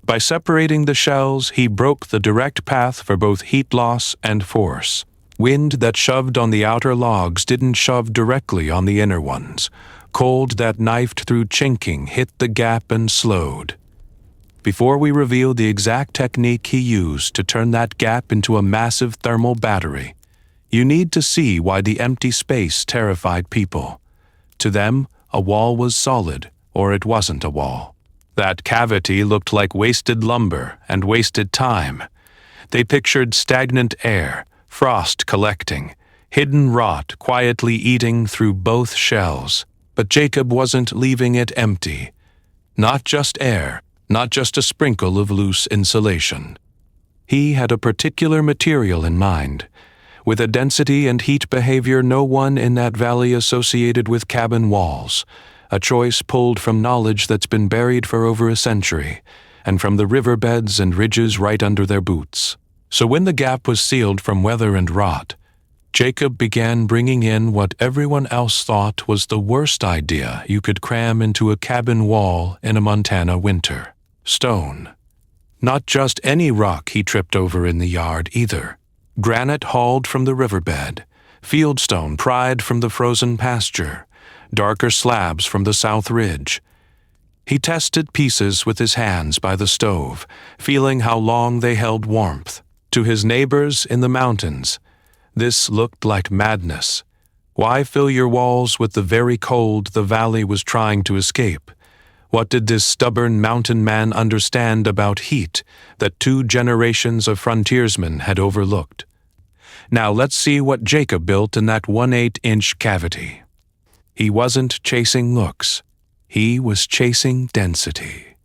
By separating the shells, he broke the direct path for both heat loss and force. Wind that shoved on the outer logs didn't shove directly on the inner ones. Cold that knifed through chinking hit the gap and slowed. Before we reveal the exact technique he used to turn that gap into a massive thermal battery, you need to see why the empty space terrified people. To them, a wall was solid, or it wasn't a wall. That cavity looked like wasted lumber and wasted time. They pictured stagnant air, frost collecting, hidden rot quietly eating through both shells. But Jacob wasn't leaving it empty. Not just air, not just a sprinkle of loose insulation. He had a particular material in mind, with a density and heat behavior no one in that valley associated with cabin walls, a choice pulled from knowledge that's been buried for over a century, and from the riverbeds and ridges right under their boots. So when the gap was sealed from weather and rot, Jacob began bringing in what everyone else thought was the worst idea you could cram into a cabin wall in a Montana winter: stone. Not just any rock he tripped over in the yard either. Granite hauled from the riverbed, fieldstone pried from the frozen pasture, darker slabs from the south ridge. He tested pieces with his hands by the stove, feeling how long they held warmth. To his neighbors in the mountains, this looked like madness. Why fill your walls with the very cold the valley was trying to escape? What did this stubborn mountain man understand about heat that 2 generations of frontiersmen had overlooked? Now let's see what Jacob built in that 1/8-inch cavity. He wasn't chasing looks. He was chasing density.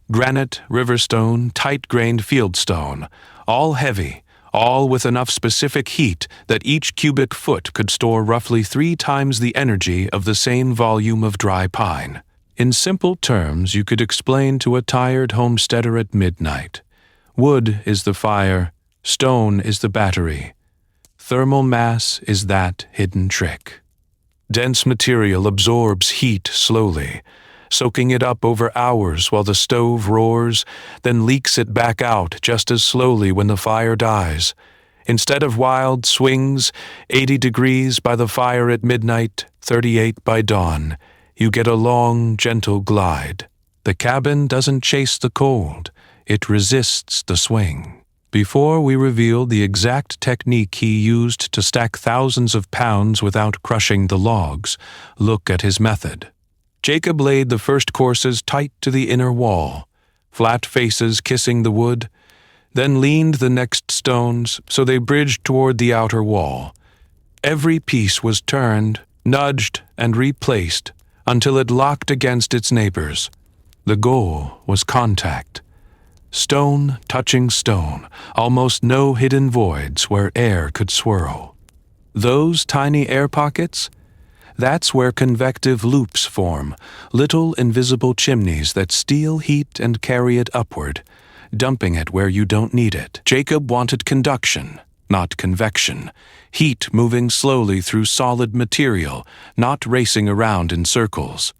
Granite, riverstone, tight-grained fieldstone, all heavy, all with enough specific heat that each cubic foot could store roughly 3 times the energy of the same volume of dry pine. In simple terms, you could explain to a tired homesteader at midnight: wood is the fire, stone is the battery. Thermal mass is that hidden trick. Dense material absorbs heat slowly, soaking it up over hours while the stove roars, then leaks it back out just as slowly when the fire dies. Instead of wild swings, 80 degrees by the fire at midnight, 38 by dawn, you get a long, gentle glide. The cabin doesn't chase the cold, it resists the swing. Before we reveal the exact technique he used to stack thousands of pounds without crushing the logs, look at his method. Jacob laid the first courses tight to the inner wall, flat faces kissing the wood, then leaned the next stones so they bridged toward the outer wall. Every piece was turned, nudged, and replaced until it locked against its neighbors. The goal was contact. Stone touching stone, almost no hidden voids where air could swirl. Those tiny air pockets? That's where convective loops form, little invisible chimneys that steal heat and carry it upward, dumping it where you don't need it. Jacob wanted conduction, not convection, heat moving slowly through solid material, not racing around in circles.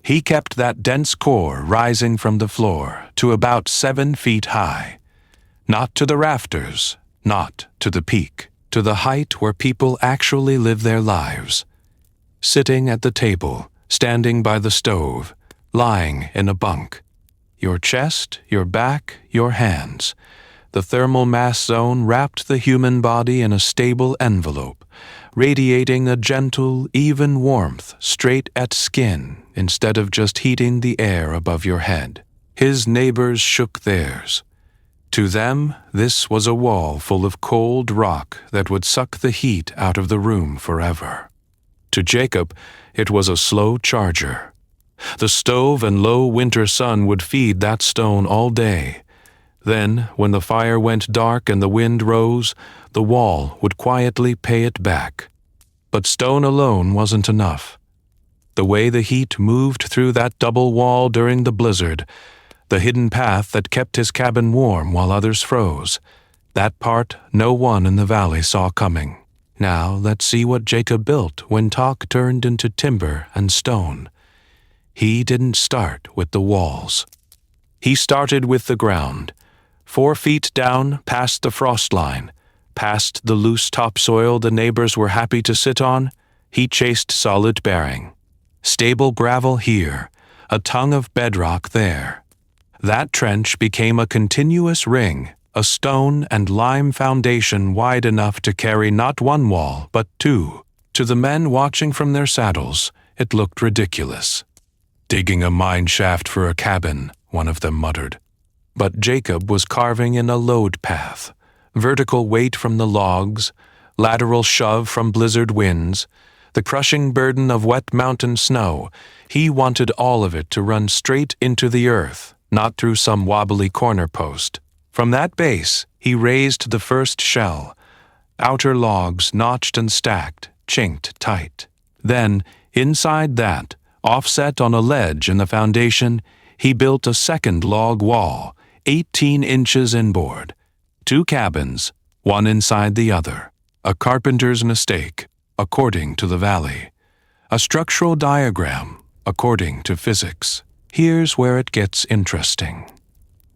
He kept that dense core rising from the floor to about 7 feet high. Not to the rafters, not to the peak, to the height where people actually live their lives. Sitting at the table, standing by the stove, lying in a bunk. Your chest, your back, your hands. The thermal mass zone wrapped the human body in a stable envelope, radiating a gentle, even warmth straight at skin instead of just heating the air above your head. His neighbors shook theirs. To them, this was a wall full of cold rock that would suck the heat out of the room forever. To Jacob, it was a slow charger. The stove and low winter sun would feed that stone all day. Then, when the fire went dark and the wind rose, the wall would quietly pay it back. But stone alone wasn't enough. The way the heat moved through that double wall during the blizzard, the hidden path that kept his cabin warm while others froze, that part no one in the valley saw coming. Now let's see what Jacob built when talk turned into timber and stone. He didn't start with the walls. He started with the ground. 4 feet down, past the frost line, past the loose topsoil the neighbors were happy to sit on, he chased solid bearing. Stable gravel here, a tongue of bedrock there. That trench became a continuous ring, a stone and lime foundation wide enough to carry not one wall, but 2. To the men watching from their saddles, it looked ridiculous. "Digging a mine shaft for a cabin," one of them muttered. But Jacob was carving in a load path, vertical weight from the logs, lateral shove from blizzard winds, the crushing burden of wet mountain snow. He wanted all of it to run straight into the earth, not through some wobbly corner post. From that base, he raised the first shell, outer logs notched and stacked, chinked tight. Then, inside that, offset on a ledge in the foundation, he built a second log wall, 18 inches inboard. 2 cabins, one inside the other. A carpenter's mistake, according to the valley. A structural diagram, according to physics. Here's where it gets interesting.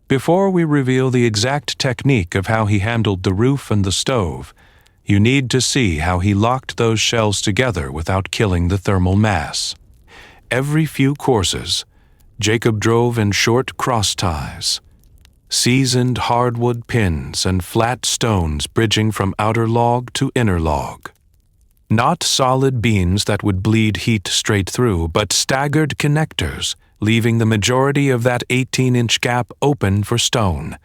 Before we reveal the exact technique of how he handled the roof and the stove, you need to see how he locked those shells together without killing the thermal mass. Every few courses, Jacob drove in short cross ties. Seasoned hardwood pins and flat stones bridging from outer log to inner log. Not solid beams that would bleed heat straight through, but staggered connectors, leaving the majority of that 18-inch gap open for stone.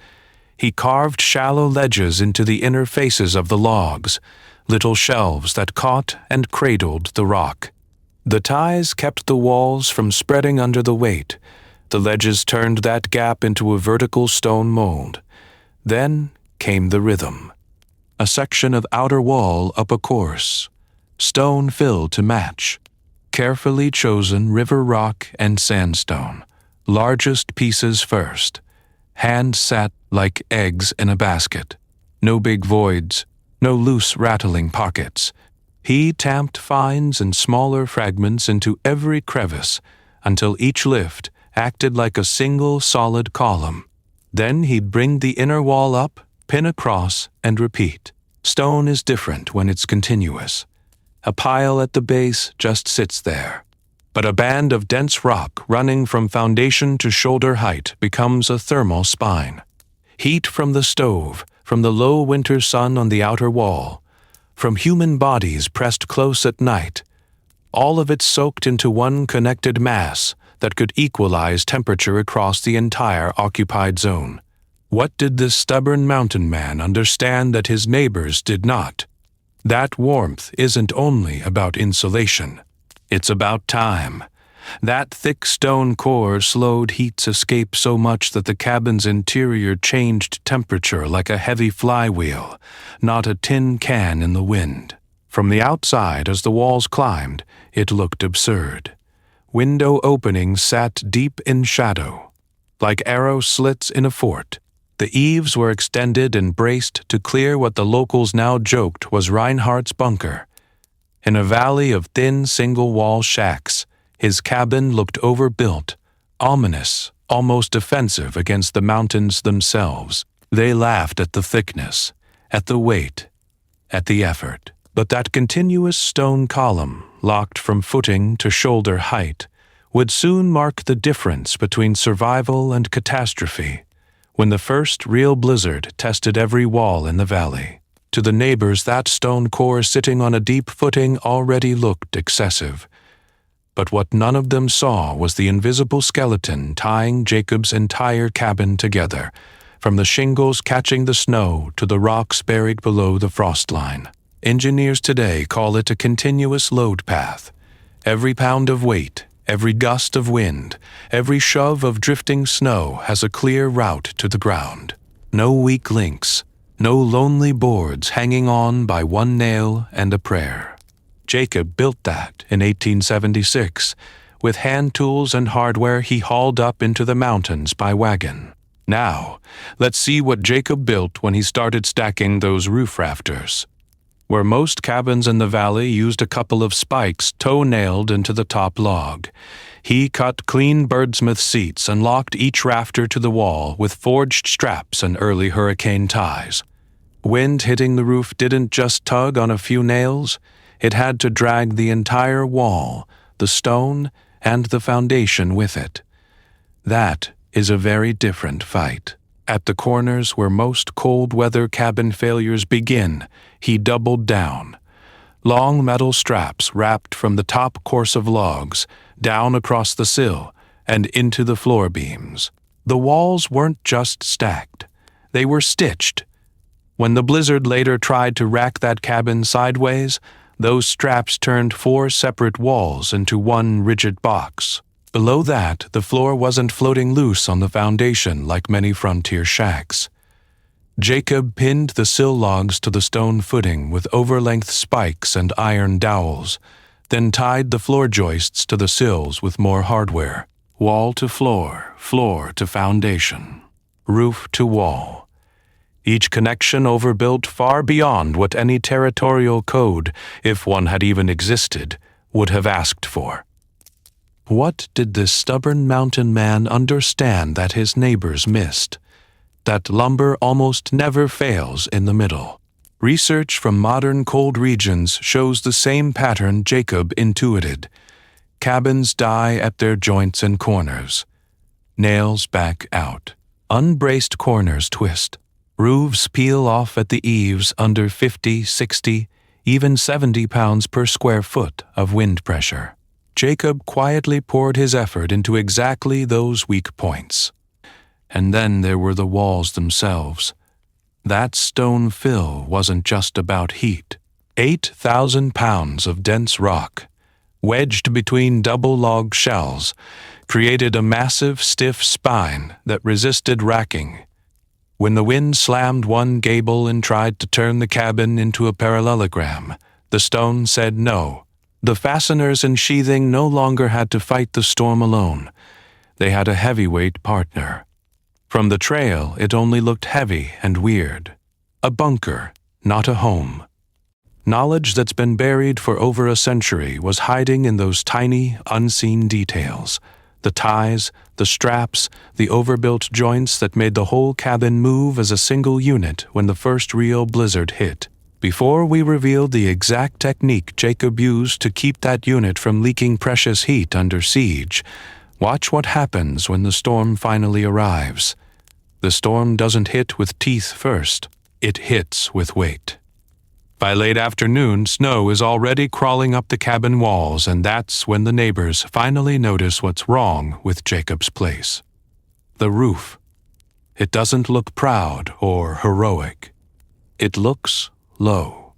He carved shallow ledges into the inner faces of the logs, little shelves that caught and cradled the rock. The ties kept the walls from spreading under the weight. The ledges turned that gap into a vertical stone mold. Then came the rhythm. A section of outer wall up a course, stone filled to match. Carefully chosen river rock and sandstone, largest pieces first, hand set like eggs in a basket. No big voids, no loose rattling pockets. He tamped fines and smaller fragments into every crevice until each lift acted like a single solid column. Then he'd bring the inner wall up, pin across, and repeat. Stone is different when it's continuous. A pile at the base just sits there. But a band of dense rock running from foundation to shoulder height becomes a thermal spine. Heat from the stove, from the low winter sun on the outer wall, from human bodies pressed close at night, all of it soaked into one connected mass that could equalize temperature across the entire occupied zone. What did this stubborn mountain man understand that his neighbors did not? That warmth isn't only about insulation. It's about time. That thick stone core slowed heat's escape so much that the cabin's interior changed temperature like a heavy flywheel, not a tin can in the wind. From the outside, as the walls climbed, it looked absurd. Window openings sat deep in shadow, like arrow slits in a fort. The eaves were extended and braced to clear what the locals now joked was Reinhardt's bunker. In a valley of thin single-wall shacks, his cabin looked overbuilt, ominous, almost defensive against the mountains themselves. They laughed at the thickness, at the weight, at the effort. But that continuous stone column, locked from footing to shoulder height, would soon mark the difference between survival and catastrophe, when the first real blizzard tested every wall in the valley. To the neighbors, that stone core sitting on a deep footing already looked excessive. But what none of them saw was the invisible skeleton tying Jacob's entire cabin together, from the shingles catching the snow to the rocks buried below the frost line. Engineers today call it a continuous load path. Every pound of weight, every gust of wind, every shove of drifting snow has a clear route to the ground. No weak links, no lonely boards hanging on by one nail and a prayer. Jacob built that in 1876. With hand tools and hardware he hauled up into the mountains by wagon. Now, let's see what Jacob built when he started stacking those roof rafters. Where most cabins in the valley used a couple of spikes toe-nailed into the top log, he cut clean birdsmith seats and locked each rafter to the wall with forged straps and early hurricane ties. Wind hitting the roof didn't just tug on a few nails, it had to drag the entire wall, the stone, and the foundation with it. That is a very different fight. At the corners where most cold-weather cabin failures begin, he doubled down. Long metal straps wrapped from the top course of logs, down across the sill, and into the floor beams. The walls weren't just stacked. They were stitched. When the blizzard later tried to rack that cabin sideways, those straps turned 4 separate walls into one rigid box. Below that, the floor wasn't floating loose on the foundation like many frontier shacks. Jacob pinned the sill logs to the stone footing with overlength spikes and iron dowels, then tied the floor joists to the sills with more hardware. Wall to floor, floor to foundation, roof to wall. Each connection overbuilt far beyond what any territorial code, if one had even existed, would have asked for. What did this stubborn mountain man understand that his neighbors missed? That lumber almost never fails in the middle. Research from modern cold regions shows the same pattern Jacob intuited. Cabins die at their joints and corners. Nails back out. Unbraced corners twist. Roofs peel off at the eaves under 50, 60, even 70 pounds per square foot of wind pressure. Jacob quietly poured his effort into exactly those weak points. And then there were the walls themselves. That stone fill wasn't just about heat. 8,000 pounds of dense rock, wedged between double log shells, created a massive, stiff spine that resisted racking. When the wind slammed one gable and tried to turn the cabin into a parallelogram, the stone said no. The fasteners and sheathing no longer had to fight the storm alone. They had a heavyweight partner. From the trail, it only looked heavy and weird. A bunker, not a home. Knowledge that's been buried for over a century was hiding in those tiny, unseen details. The ties, the straps, the overbuilt joints that made the whole cabin move as a single unit when the first real blizzard hit. Before we revealed the exact technique Jacob used to keep that unit from leaking precious heat under siege, watch what happens when the storm finally arrives. The storm doesn't hit with teeth first, it hits with weight. By late afternoon, snow is already crawling up the cabin walls, and that's when the neighbors finally notice what's wrong with Jacob's place. The roof. It doesn't look proud or heroic. It looks low.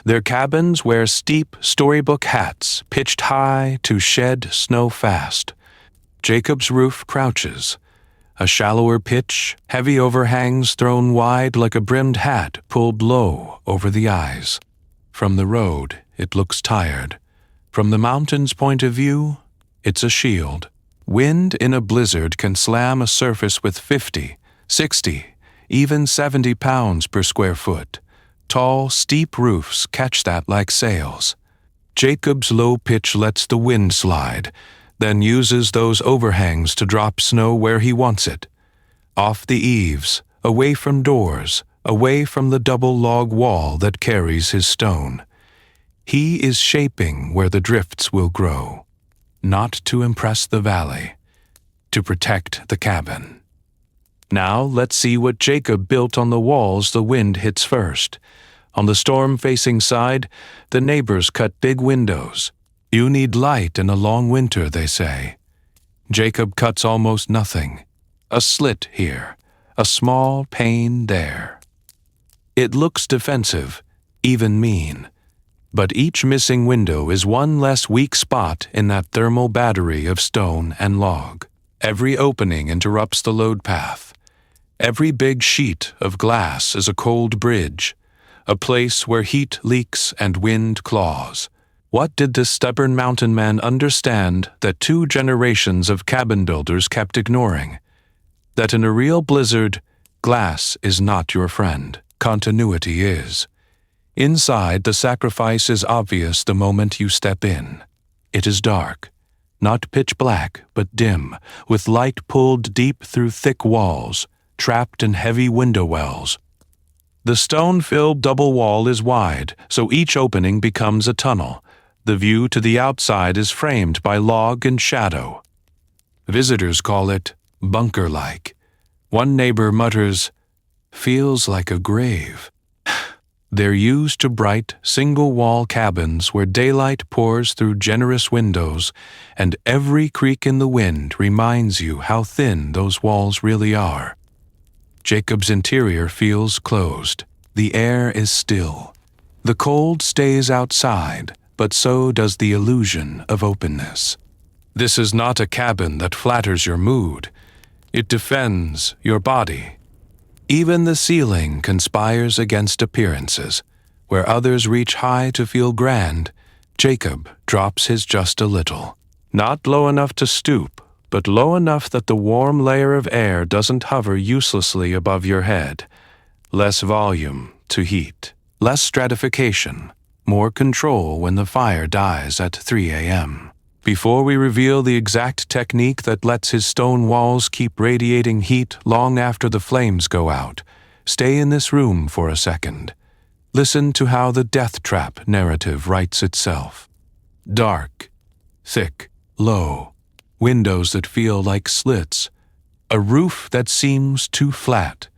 Their cabins wear steep storybook hats, pitched high to shed snow fast. Jacob's roof crouches. A shallower pitch, heavy overhangs thrown wide like a brimmed hat pulled low over the eyes. From the road, it looks tired. From the mountain's point of view, it's a shield. Wind in a blizzard can slam a surface with 50, 60, even 70 pounds per square foot. Tall, steep roofs catch that like sails. Jacob's low pitch lets the wind slide, then uses those overhangs to drop snow where he wants it. Off the eaves, away from doors, away from the double log wall that carries his stone. He is shaping where the drifts will grow, not to impress the valley, to protect the cabin. Now let's see what Jacob built on the walls the wind hits first. On the storm-facing side, the neighbors cut big windows. You need light in a long winter, they say. Jacob cuts almost nothing. A slit here, a small pane there. It looks defensive, even mean. But each missing window is one less weak spot in that thermal battery of stone and log. Every opening interrupts the load path. Every big sheet of glass is a cold bridge, a place where heat leaks and wind claws. What did this stubborn mountain man understand that 2 generations of cabin builders kept ignoring? That in a real blizzard, glass is not your friend. Continuity is. Inside, the sacrifice is obvious the moment you step in. It is dark, not pitch black, but dim, with light pulled deep through thick walls, trapped in heavy window wells. The stone-filled double wall is wide, so each opening becomes a tunnel. The view to the outside is framed by log and shadow. Visitors call it bunker-like. One neighbor mutters, "Feels like a grave." They're used to bright, single-wall cabins where daylight pours through generous windows, and every creak in the wind reminds you how thin those walls really are. Jacob's interior feels closed. The air is still. The cold stays outside, but so does the illusion of openness. This is not a cabin that flatters your mood. It defends your body. Even the ceiling conspires against appearances. Where others reach high to feel grand, Jacob drops his just a little. Not low enough to stoop, but low enough that the warm layer of air doesn't hover uselessly above your head. Less volume to heat, less stratification, more control when the fire dies at 3 a.m. Before we reveal the exact technique that lets his stone walls keep radiating heat long after the flames go out, stay in this room for a second. Listen to how the death trap narrative writes itself. Dark, thick, low. Windows that feel like slits, a roof that seems too flat.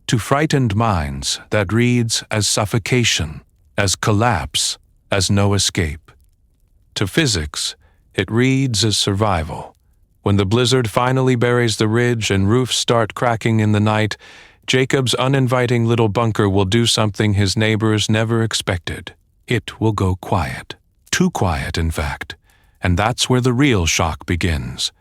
To frightened minds, that reads as suffocation, as collapse, as no escape. To physics, it reads as survival. When the blizzard finally buries the ridge and roofs start cracking in the night, Jacob's uninviting little bunker will do something his neighbors never expected. It will go quiet. Too quiet, in fact. And that's where the real shock begins.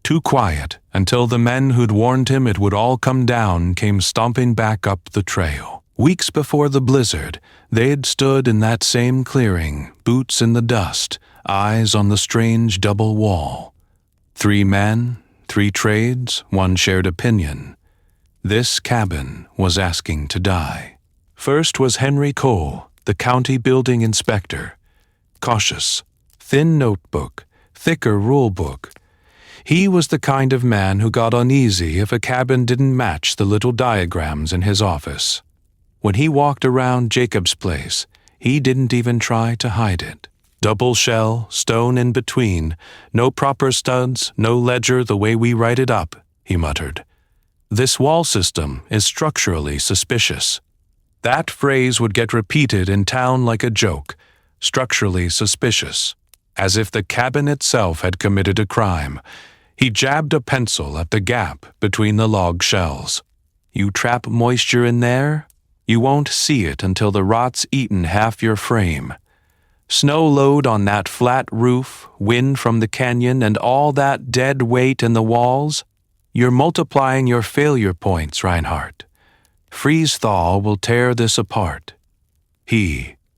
Too quiet until the men who'd warned him it would all come down came stomping back up the trail. Weeks before the blizzard, they had stood in that same clearing, boots in the dust, eyes on the strange double wall. 3 men, 3 trades, 1 shared opinion. This cabin was asking to die. First was Henry Cole, the county building inspector. Cautious, thin notebook, thicker rule book. He was the kind of man who got uneasy if a cabin didn't match the little diagrams in his office. When he walked around Jacob's place, he didn't even try to hide it. Double shell, stone in between, no proper studs, no ledger the way we write it up, he muttered. This wall system is structurally suspicious. That phrase would get repeated in town like a joke, structurally suspicious, as if the cabin itself had committed a crime. He jabbed a pencil at the gap between the log shells. You trap moisture in there? You won't see it until the rot's eaten half your frame. Snow load on that flat roof, wind from the canyon, and all that dead weight in the walls? You're multiplying your failure points, Reinhardt. Freeze-thaw will tear this apart.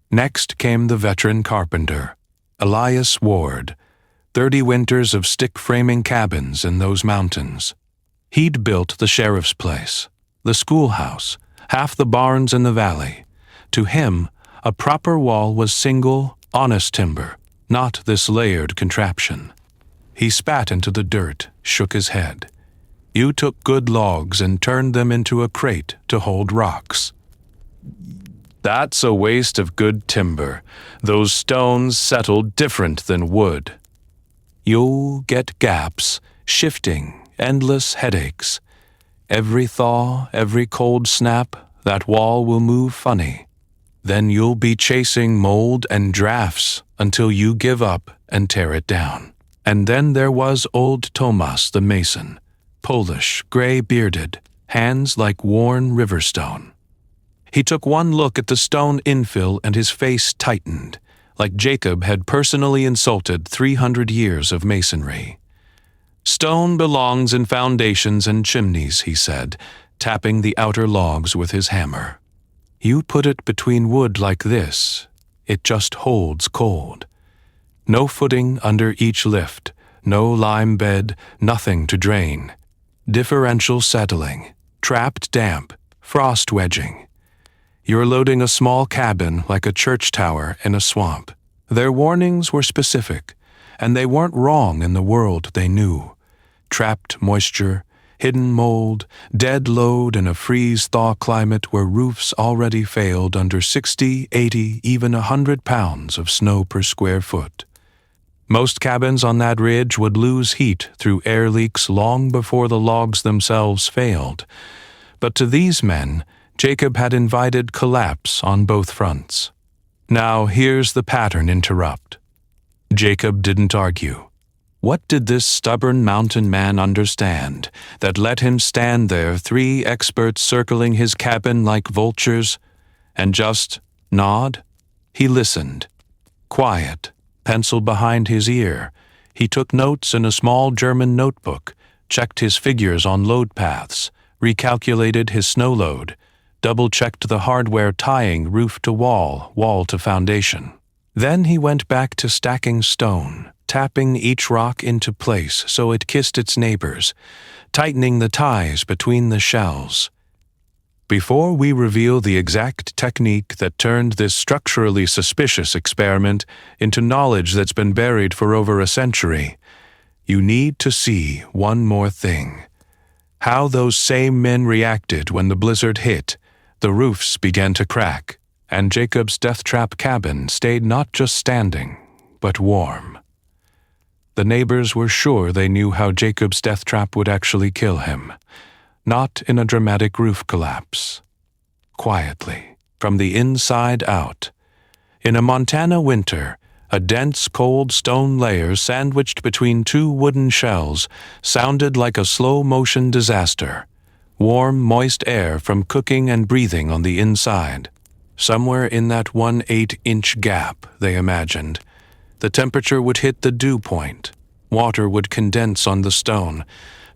Next came the veteran carpenter, Elias Ward, 30 winters of stick-framing cabins in those mountains. He'd built the sheriff's place, the schoolhouse, half the barns in the valley. To him, a proper wall was single, honest timber, not this layered contraption. He spat into the dirt, shook his head. You took good logs and turned them into a crate to hold rocks. That's a waste of good timber. Those stones settle different than wood. You'll get gaps, shifting, endless headaches. Every thaw, every cold snap, that wall will move funny. Then you'll be chasing mold and drafts until you give up and tear it down. And then there was old Tomas the mason, Polish, gray-bearded, hands like worn riverstone. He took one look at the stone infill and his face tightened, like Jacob had personally insulted 300 years of masonry. Stone belongs in foundations and chimneys, he said, tapping the outer logs with his hammer. You put it between wood like this, it just holds cold. No footing under each lift, no lime bed, nothing to drain. Differential settling, trapped damp, frost wedging. You're loading a small cabin like a church tower in a swamp. Their warnings were specific, and they weren't wrong in the world they knew. Trapped moisture, hidden mold, dead load in a freeze-thaw climate where roofs already failed under 60, 80, even 100 pounds of snow per square foot. Most cabins on that ridge would lose heat through air leaks long before the logs themselves failed. But to these men, Jacob had invited collapse on both fronts. Now here's the pattern interrupt. Jacob didn't argue. What did this stubborn mountain man understand that let him stand there, 3 experts circling his cabin like vultures, and just nod? He listened. Quiet, pencil behind his ear. He took notes in a small German notebook, checked his figures on load paths, recalculated his snow load, double-checked the hardware tying roof to wall, wall to foundation. Then he went back to stacking stone, tapping each rock into place so it kissed its neighbors, tightening the ties between the shells. Before we reveal the exact technique that turned this structurally suspicious experiment into knowledge that's been buried for over a century, you need to see one more thing. How those same men reacted when the blizzard hit. The roofs began to crack, and Jacob's death trap cabin stayed not just standing, but warm. The neighbors were sure they knew how Jacob's death trap would actually kill him, not in a dramatic roof collapse. Quietly, from the inside out. In a Montana winter, a dense, cold stone layer sandwiched between 2 wooden shells sounded like a slow-motion disaster. Warm, moist air from cooking and breathing on the inside. Somewhere in that 1/8-inch gap, they imagined, the temperature would hit the dew point. Water would condense on the stone,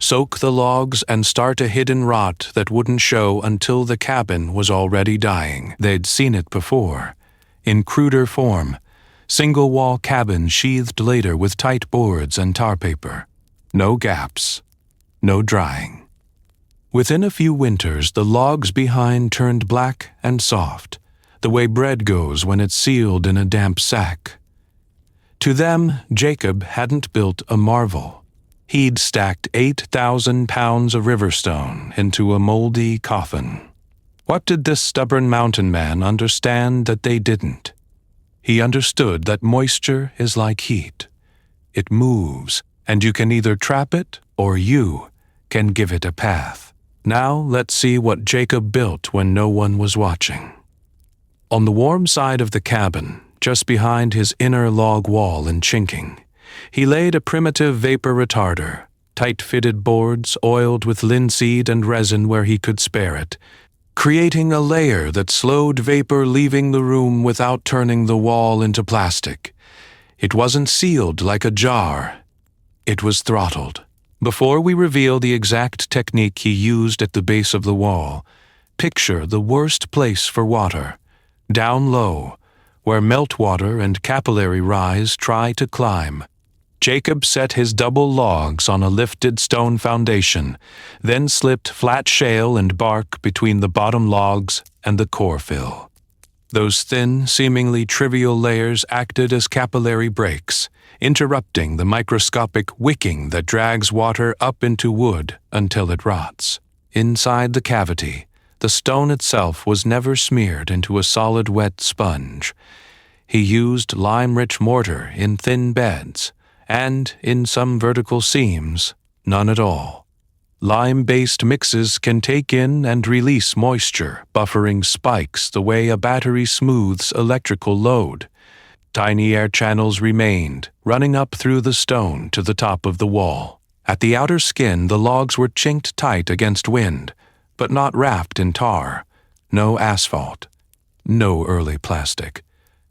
soak the logs, and start a hidden rot that wouldn't show until the cabin was already dying. They'd seen it before, in cruder form, single-wall cabins sheathed later with tight boards and tar paper. No gaps, no drying. Within a few winters, the logs behind turned black and soft, the way bread goes when it's sealed in a damp sack. To them, Jacob hadn't built a marvel. He'd stacked 8,000 pounds of riverstone into a moldy coffin. What did this stubborn mountain man understand that they didn't? He understood that moisture is like heat. It moves, and you can either trap it or you can give it a path. Now let's see what Jacob built when no one was watching. On the warm side of the cabin, just behind his inner log wall and chinking, he laid a primitive vapor retarder, tight-fitted boards oiled with linseed and resin where he could spare it, creating a layer that slowed vapor leaving the room without turning the wall into plastic. It wasn't sealed like a jar. It was throttled. Before we reveal the exact technique he used at the base of the wall, picture the worst place for water, down low, where meltwater and capillary rise try to climb. Jacob set his double logs on a lifted stone foundation, then slipped flat shale and bark between the bottom logs and the core fill. Those thin, seemingly trivial layers acted as capillary brakes, interrupting the microscopic wicking that drags water up into wood until it rots. Inside the cavity, the stone itself was never smeared into a solid wet sponge. He used lime-rich mortar in thin beds, and, in some vertical seams, none at all. Lime-based mixes can take in and release moisture, buffering spikes the way a battery smooths electrical load. Tiny air channels remained, running up through the stone to the top of the wall. At the outer skin, the logs were chinked tight against wind, but not wrapped in tar. No asphalt. No early plastic.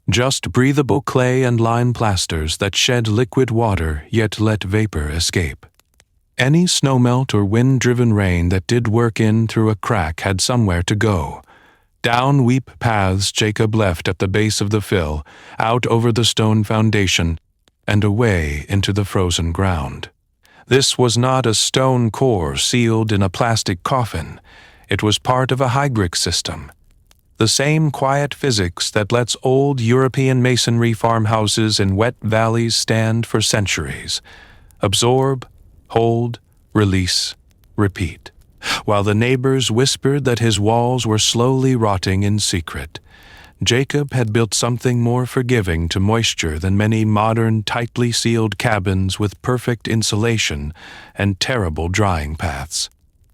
Just breathable clay and lime plasters that shed liquid water yet let vapor escape. Any snowmelt or wind-driven rain that did work in through a crack had somewhere to go. Down weep paths Jacob left at the base of the fill, out over the stone foundation, and away into the frozen ground. This was not a stone core sealed in a plastic coffin. It was part of a hygric system. The same quiet physics that lets old European masonry farmhouses in wet valleys stand for centuries. Absorb, hold, release, repeat. While the neighbors whispered that his walls were slowly rotting in secret, Jacob had built something more forgiving to moisture than many modern, tightly sealed cabins with perfect insulation and terrible drying paths.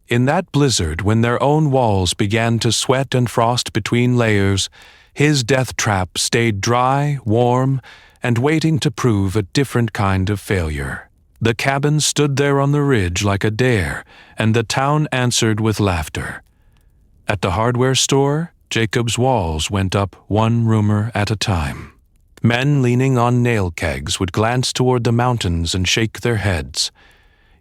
In that blizzard, when their own walls began to sweat and frost between layers, his death trap stayed dry, warm, and waiting to prove a different kind of failure. The cabin stood there on the ridge like a dare, and the town answered with laughter. At the hardware store, Jacob's walls went up one roomer at a time. Men leaning on nail kegs would glance toward the mountains and shake their heads.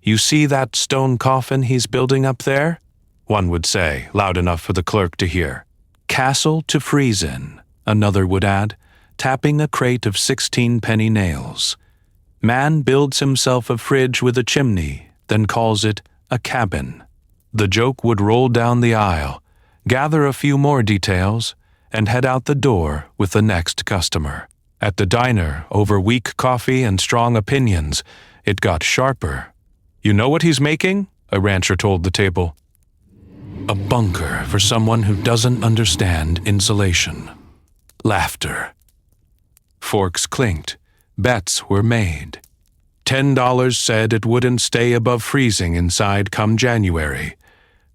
"You see that stone coffin he's building up there?" one would say, loud enough for the clerk to hear. "Castle to freeze in," another would add, tapping a crate of 16-penny nails. Man builds himself a fridge with a chimney, then calls it a cabin. The joke would roll down the aisle, gather a few more details, and head out the door with the next customer. At the diner, over weak coffee and strong opinions, it got sharper. "You know what he's making?" a rancher told the table. "A bunker for someone who doesn't understand insulation." Laughter. Forks clinked. Bets were made. $10 said it wouldn't stay above freezing inside come January.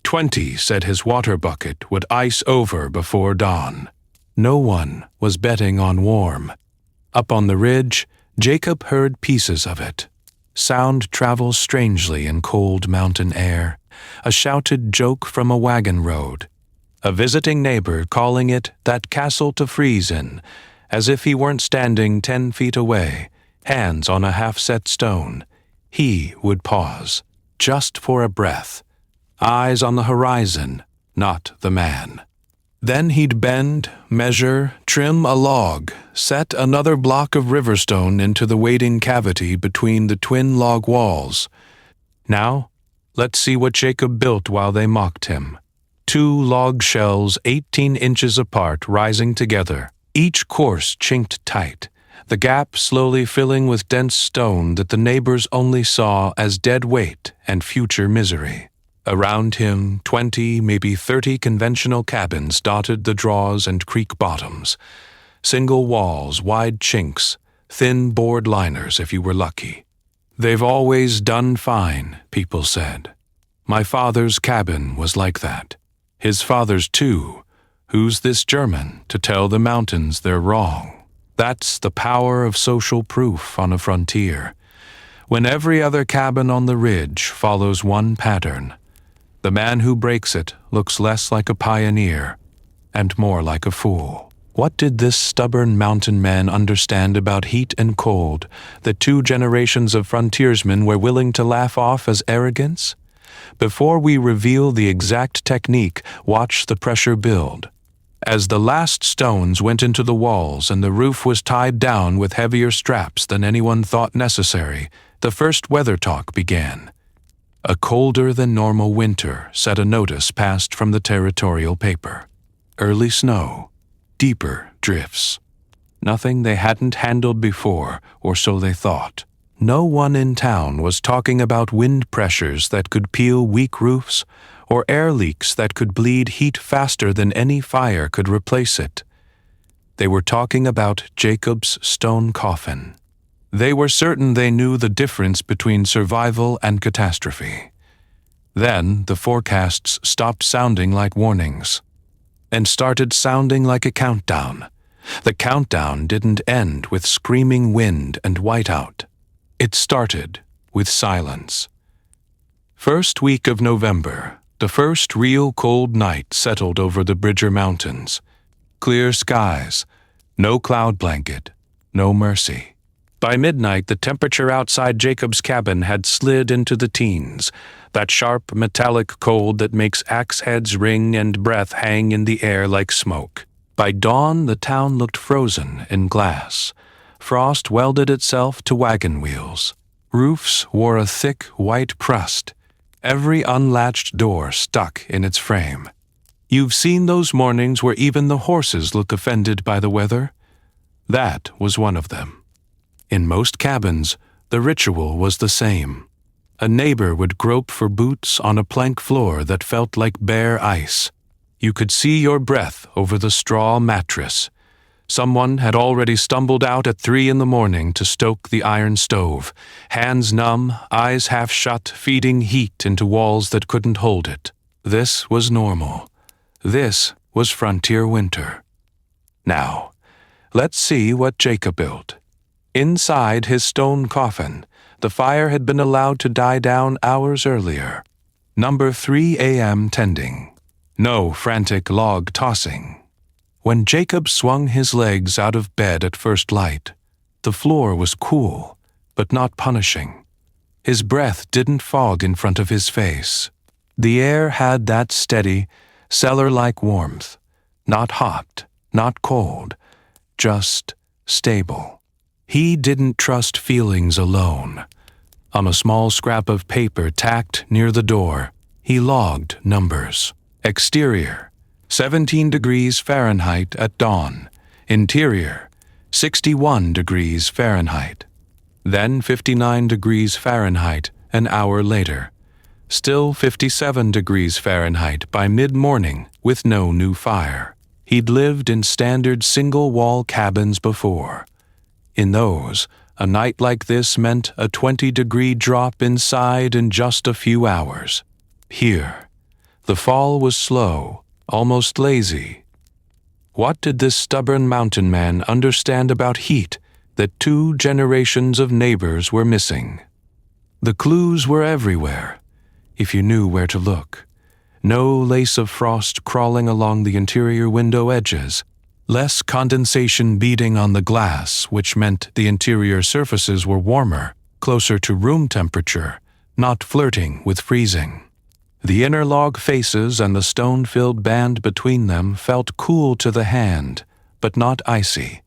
20 said his water bucket would ice over before dawn. No one was betting on warm. Up on the ridge, Jacob heard pieces of it. Sound travels strangely in cold mountain air. A shouted joke from a wagon road. A visiting neighbor calling it that castle to freeze in, as if he weren't standing 10 feet away, hands on a half-set stone. He would pause. just for a breath. Eyes on the horizon, not the man. Then he'd bend, measure, trim a log, set another block of riverstone into the waiting cavity between the twin log walls. Now, let's see what Jacob built while they mocked him. 2 log shells 18 inches apart rising together, each course chinked tight, the gap slowly filling with dense stone that the neighbors only saw as dead weight and future misery. Around him, 20, maybe 30 conventional cabins dotted the draws and creek bottoms. Single walls, wide chinks, thin board liners if you were lucky. They've always done fine, people said. My father's cabin was like that. His father's too. Who's this German to tell the mountains they're wrong? That's the power of social proof on a frontier. When every other cabin on the ridge follows one pattern, the man who breaks it looks less like a pioneer and more like a fool. What did this stubborn mountain man understand about heat and cold that 2 generations of frontiersmen were willing to laugh off as arrogance? Before we reveal the exact technique, watch the pressure build. As the last stones went into the walls and the roof was tied down with heavier straps than anyone thought necessary, the first weather talk began. A colder-than-normal winter set a notice passed from the territorial paper. Early snow, deeper drifts. Nothing they hadn't handled before, or so they thought. No one in town was talking about wind pressures that could peel weak roofs, or air leaks that could bleed heat faster than any fire could replace it. They were talking about Jacob's stone coffin. They were certain they knew the difference between survival and catastrophe. Then the forecasts stopped sounding like warnings and started sounding like a countdown. The countdown didn't end with screaming wind and whiteout. It started with silence. First week of November, the first real cold night settled over the Bridger Mountains. Clear skies, no cloud blanket, no mercy. By midnight, the temperature outside Jacob's cabin had slid into the teens, that sharp metallic cold that makes axe heads ring and breath hang in the air like smoke. By dawn, the town looked frozen in glass. Frost welded itself to wagon wheels. Roofs wore a thick white crust, every unlatched door stuck in its frame. You've seen those mornings where even the horses look offended by the weather? That was one of them. In most cabins, the ritual was the same. A neighbor would grope for boots on a plank floor that felt like bare ice. You could see your breath over the straw mattress. Someone had already stumbled out at 3 a.m. to stoke the iron stove, hands numb, eyes half shut, feeding heat into walls that couldn't hold it. This was normal. This was frontier winter. Now, let's see what Jacob built. Inside his stone coffin, the fire had been allowed to die down hours earlier. Number 3 a.m. tending. No frantic log tossing. When Jacob swung his legs out of bed at first light, the floor was cool, but not punishing. His breath didn't fog in front of his face. The air had that steady, cellar-like warmth. Not hot, not cold, just stable. He didn't trust feelings alone. On a small scrap of paper tacked near the door, he logged numbers. Exterior, 17 degrees Fahrenheit at dawn. Interior, 61 degrees Fahrenheit. Then 59 degrees Fahrenheit an hour later. Still 57 degrees Fahrenheit by mid-morning with no new fire. He'd lived in standard single-wall cabins before. In those, a night like this meant a 20-degree drop inside in just a few hours. Here, the fall was slow, almost lazy. What did this stubborn mountain man understand about heat that 2 generations of neighbors were missing? The clues were everywhere, if you knew where to look. No lace of frost crawling along the interior window edges, less condensation beating on the glass, which meant the interior surfaces were warmer, closer to room temperature, not flirting with freezing. The inner log faces and the stone-filled band between them felt cool to the hand, but not icy.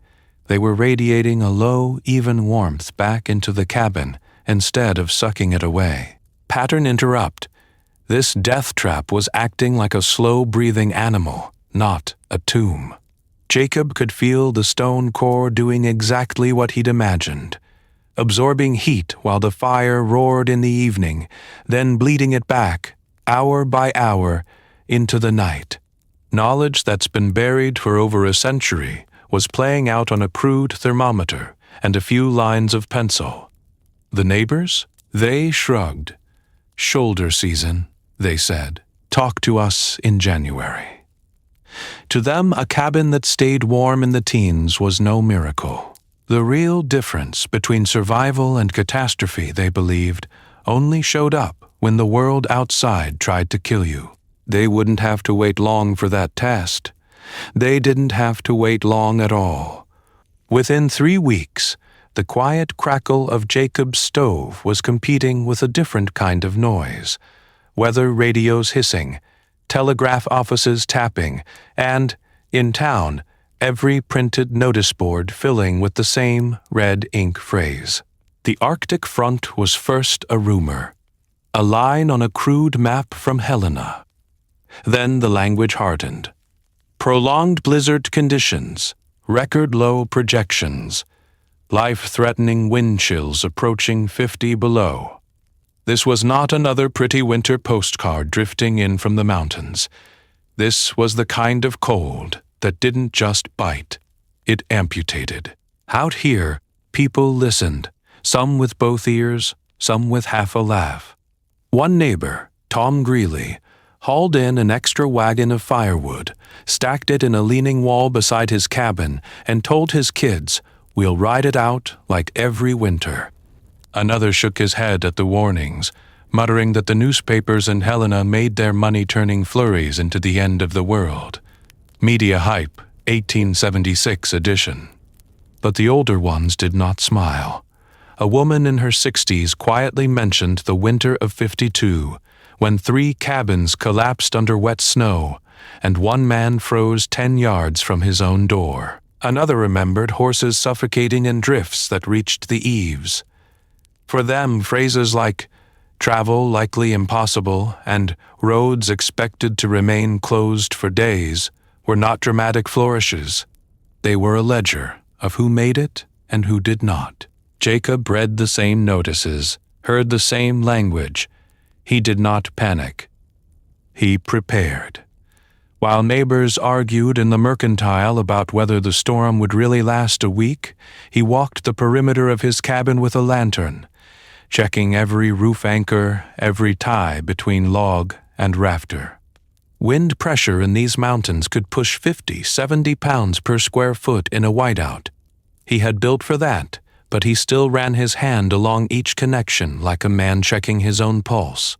They were radiating a low, even warmth back into the cabin instead of sucking it away. Pattern interrupt. This death trap was acting like a slow-breathing animal, not a tomb. Jacob could feel the stone core doing exactly what he'd imagined, absorbing heat while the fire roared in the evening, then bleeding it back, hour by hour, into the night. Knowledge that's been buried for over a century was playing out on a crude thermometer and a few lines of pencil. The neighbors? They shrugged. Shoulder season, they said. Talk to us in January. To them, a cabin that stayed warm in the teens was no miracle. The real difference between survival and catastrophe, they believed, only showed up when the world outside tried to kill you. They wouldn't have to wait long for that test. They didn't have to wait long at all. Within 3 weeks, the quiet crackle of Jacob's stove was competing with a different kind of noise. Weather radios hissing, telegraph offices tapping, and, in town, every printed notice board filling with the same red ink phrase. The Arctic front was first a rumor, a line on a crude map from Helena. Then the language hardened. Prolonged blizzard conditions, record-low projections, life-threatening wind chills approaching 50 below. This was not another pretty winter postcard drifting in from the mountains. This was the kind of cold that didn't just bite, it amputated. Out here, people listened, some with both ears, some with half a laugh. One neighbor, Tom Greeley, hauled in an extra wagon of firewood, stacked it in a leaning wall beside his cabin, and told his kids, "We'll ride it out like every winter." Another shook his head at the warnings, muttering that the newspapers in Helena made their money-turning flurries into the end of the world. Media Hype, 1876 edition. But the older ones did not smile. A woman in her 60s quietly mentioned the winter of '52, when 3 cabins collapsed under wet snow, and one man froze 10 yards from his own door. Another remembered horses suffocating in drifts that reached the eaves. For them, phrases like travel likely impossible and roads expected to remain closed for days were not dramatic flourishes. They were a ledger of who made it and who did not. Jacob read the same notices, heard the same language. He did not panic. He prepared. While neighbors argued in the mercantile about whether the storm would really last a week, he walked the perimeter of his cabin with a lantern, checking every roof anchor, every tie between log and rafter. Wind pressure in these mountains could push 50, 70 pounds per square foot in a whiteout. He had built for that, but he still ran his hand along each connection like a man checking his own pulse.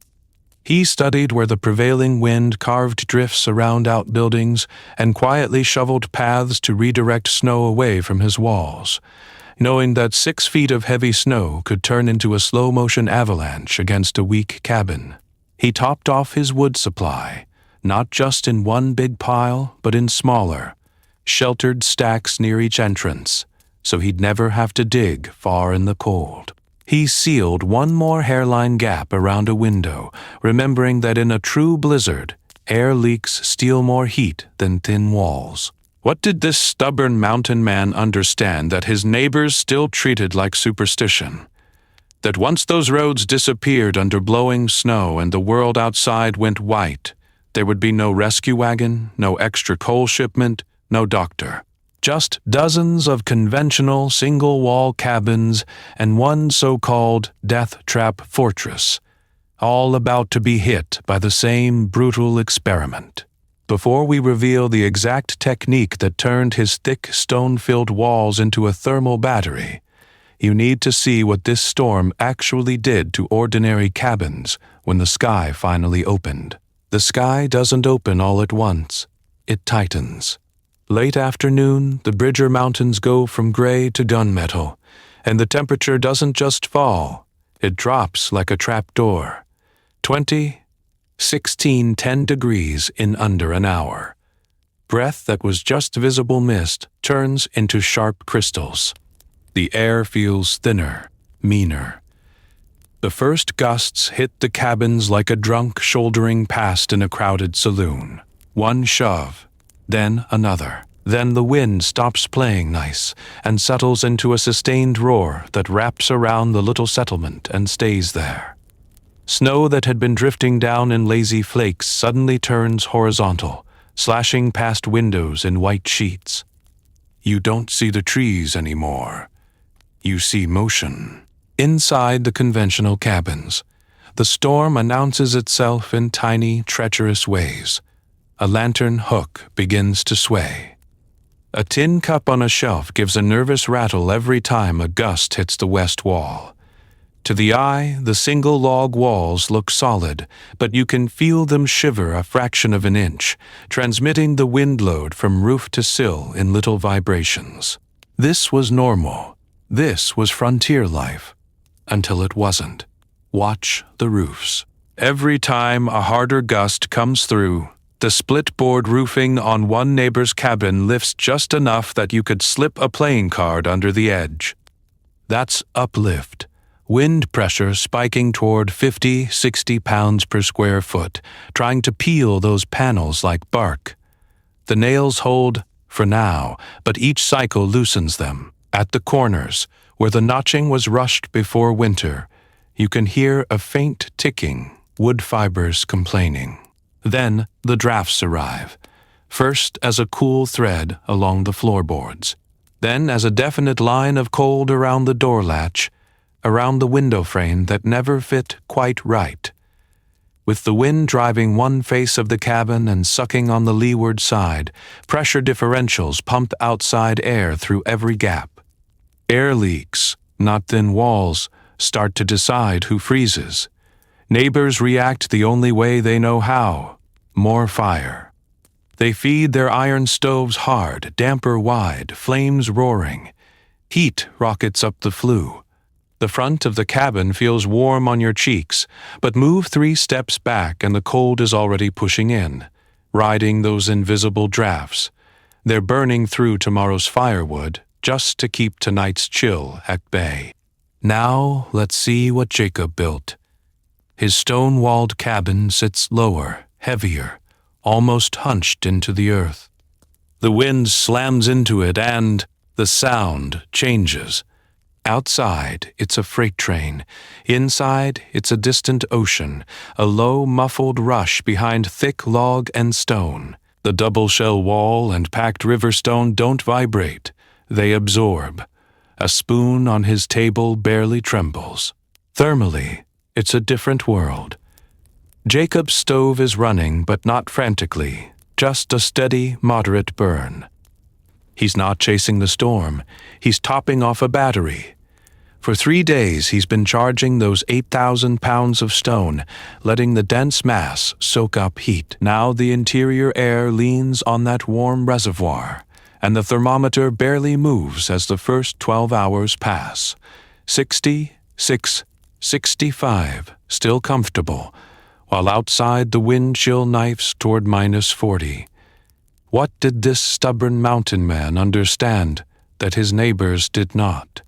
He studied where the prevailing wind carved drifts around outbuildings and quietly shoveled paths to redirect snow away from his walls, knowing that 6 feet of heavy snow could turn into a slow-motion avalanche against a weak cabin. He topped off his wood supply, not just in one big pile, but in smaller, sheltered stacks near each entrance, so he'd never have to dig far in the cold. He sealed one more hairline gap around a window, remembering that in a true blizzard, air leaks steal more heat than thin walls. What did this stubborn mountain man understand that his neighbors still treated like superstition? That once those roads disappeared under blowing snow and the world outside went white, there would be no rescue wagon, no extra coal shipment, no doctor. Just dozens of conventional single-wall cabins and one so-called death trap fortress, all about to be hit by the same brutal experiment. Before we reveal the exact technique that turned his thick stone-filled walls into a thermal battery, you need to see what this storm actually did to ordinary cabins when the sky finally opened. The sky doesn't open all at once. It tightens. Late afternoon, the Bridger Mountains go from gray to gunmetal, and the temperature doesn't just fall, It drops like a trapdoor. 20, 16, 10 degrees in under an hour. Breath that was just visible mist turns into sharp crystals. The air feels thinner, meaner. The first gusts hit the cabins like a drunk shouldering past in a crowded saloon. One shove, then another. Then the wind stops playing nice and settles into a sustained roar that wraps around the little settlement and stays there. Snow that had been drifting down in lazy flakes suddenly turns horizontal, slashing past windows in white sheets. You don't see the trees anymore. You see motion. Inside the conventional cabins, the storm announces itself in tiny, treacherous ways. A lantern hook begins to sway. A tin cup on a shelf gives a nervous rattle every time a gust hits the west wall. To the eye, the single log walls look solid, but you can feel them shiver a fraction of an inch, transmitting the wind load from roof to sill in little vibrations. This was normal. This was frontier life. Until it wasn't. Watch the roofs. Every time a harder gust comes through, the split-board roofing on one neighbor's cabin lifts just enough that you could slip a playing card under the edge. That's uplift. Wind pressure spiking toward 50, 60 pounds per square foot, trying to peel those panels like bark. The nails hold, for now, but each cycle loosens them. At the corners, where the notching was rushed before winter, you can hear a faint ticking, wood fibers complaining. Then the drafts arrive, first as a cool thread along the floorboards, then as a definite line of cold around the door latch, around the window frame that never fit quite right. With the wind driving one face of the cabin and sucking on the leeward side, pressure differentials pump outside air through every gap. Air leaks, not thin walls, start to decide who freezes. Neighbors react the only way they know how: more fire. They feed their iron stoves hard, damper wide, flames roaring. Heat rockets up the flue. The front of the cabin feels warm on your cheeks, but move 3 steps back and the cold is already pushing in, riding those invisible drafts. They're burning through tomorrow's firewood just to keep tonight's chill at bay. Now let's see what Jacob built. His stone-walled cabin sits lower, heavier, almost hunched into the earth. The wind slams into it and the sound changes. Outside, it's a freight train. Inside, it's a distant ocean, a low, muffled rush behind thick log and stone. The double-shell wall and packed river stone don't vibrate. They absorb. A spoon on his table barely trembles. Thermally, it's a different world. Jacob's stove is running, but not frantically, just a steady, moderate burn. He's not chasing the storm. He's topping off a battery. For 3 days, he's been charging those 8,000 pounds of stone, letting the dense mass soak up heat. Now the interior air leans on that warm reservoir, and the thermometer barely moves as the first 12 hours pass. 66, 65, still comfortable, while outside the wind chill knifes toward -40. What did this stubborn mountain man understand that his neighbors did not?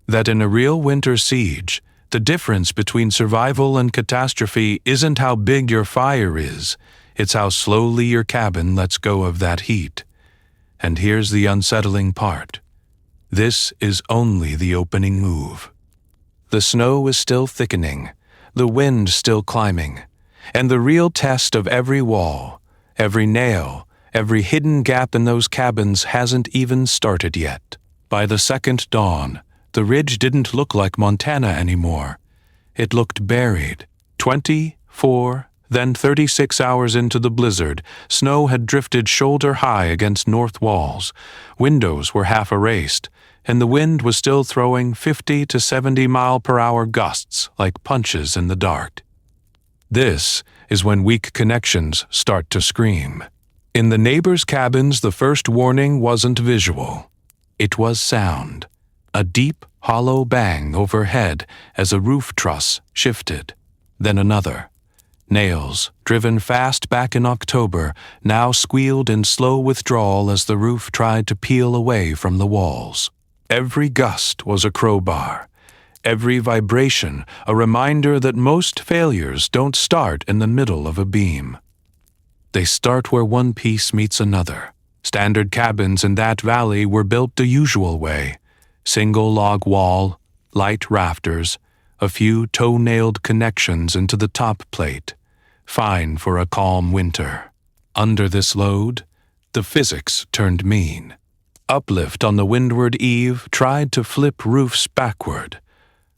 That in a real winter siege, the difference between survival and catastrophe isn't how big your fire is, it's how slowly your cabin lets go of that heat. And here's the unsettling part. This is only the opening move. The snow is still thickening, the wind still climbing, and the real test of every wall, every nail, every hidden gap in those cabins hasn't even started yet. By the second dawn, the ridge didn't look like Montana anymore. It looked buried. 24, then 36 hours into the blizzard, snow had drifted shoulder-high against north walls. Windows were half erased, and the wind was still throwing 50 to 70 mile-per-hour gusts like punches in the dark. This is when weak connections start to scream. In the neighbors' cabins, the first warning wasn't visual. It was sound. A deep, hollow bang overhead as a roof truss shifted. Then another. Nails, driven fast back in October, now squealed in slow withdrawal as the roof tried to peel away from the walls. Every gust was a crowbar. Every vibration a reminder that most failures don't start in the middle of a beam. They start where one piece meets another. Standard cabins in that valley were built the usual way. Single log wall, light rafters, a few toe-nailed connections into the top plate. Fine for a calm winter. Under this load, the physics turned mean. Uplift on the windward eave tried to flip roofs backward.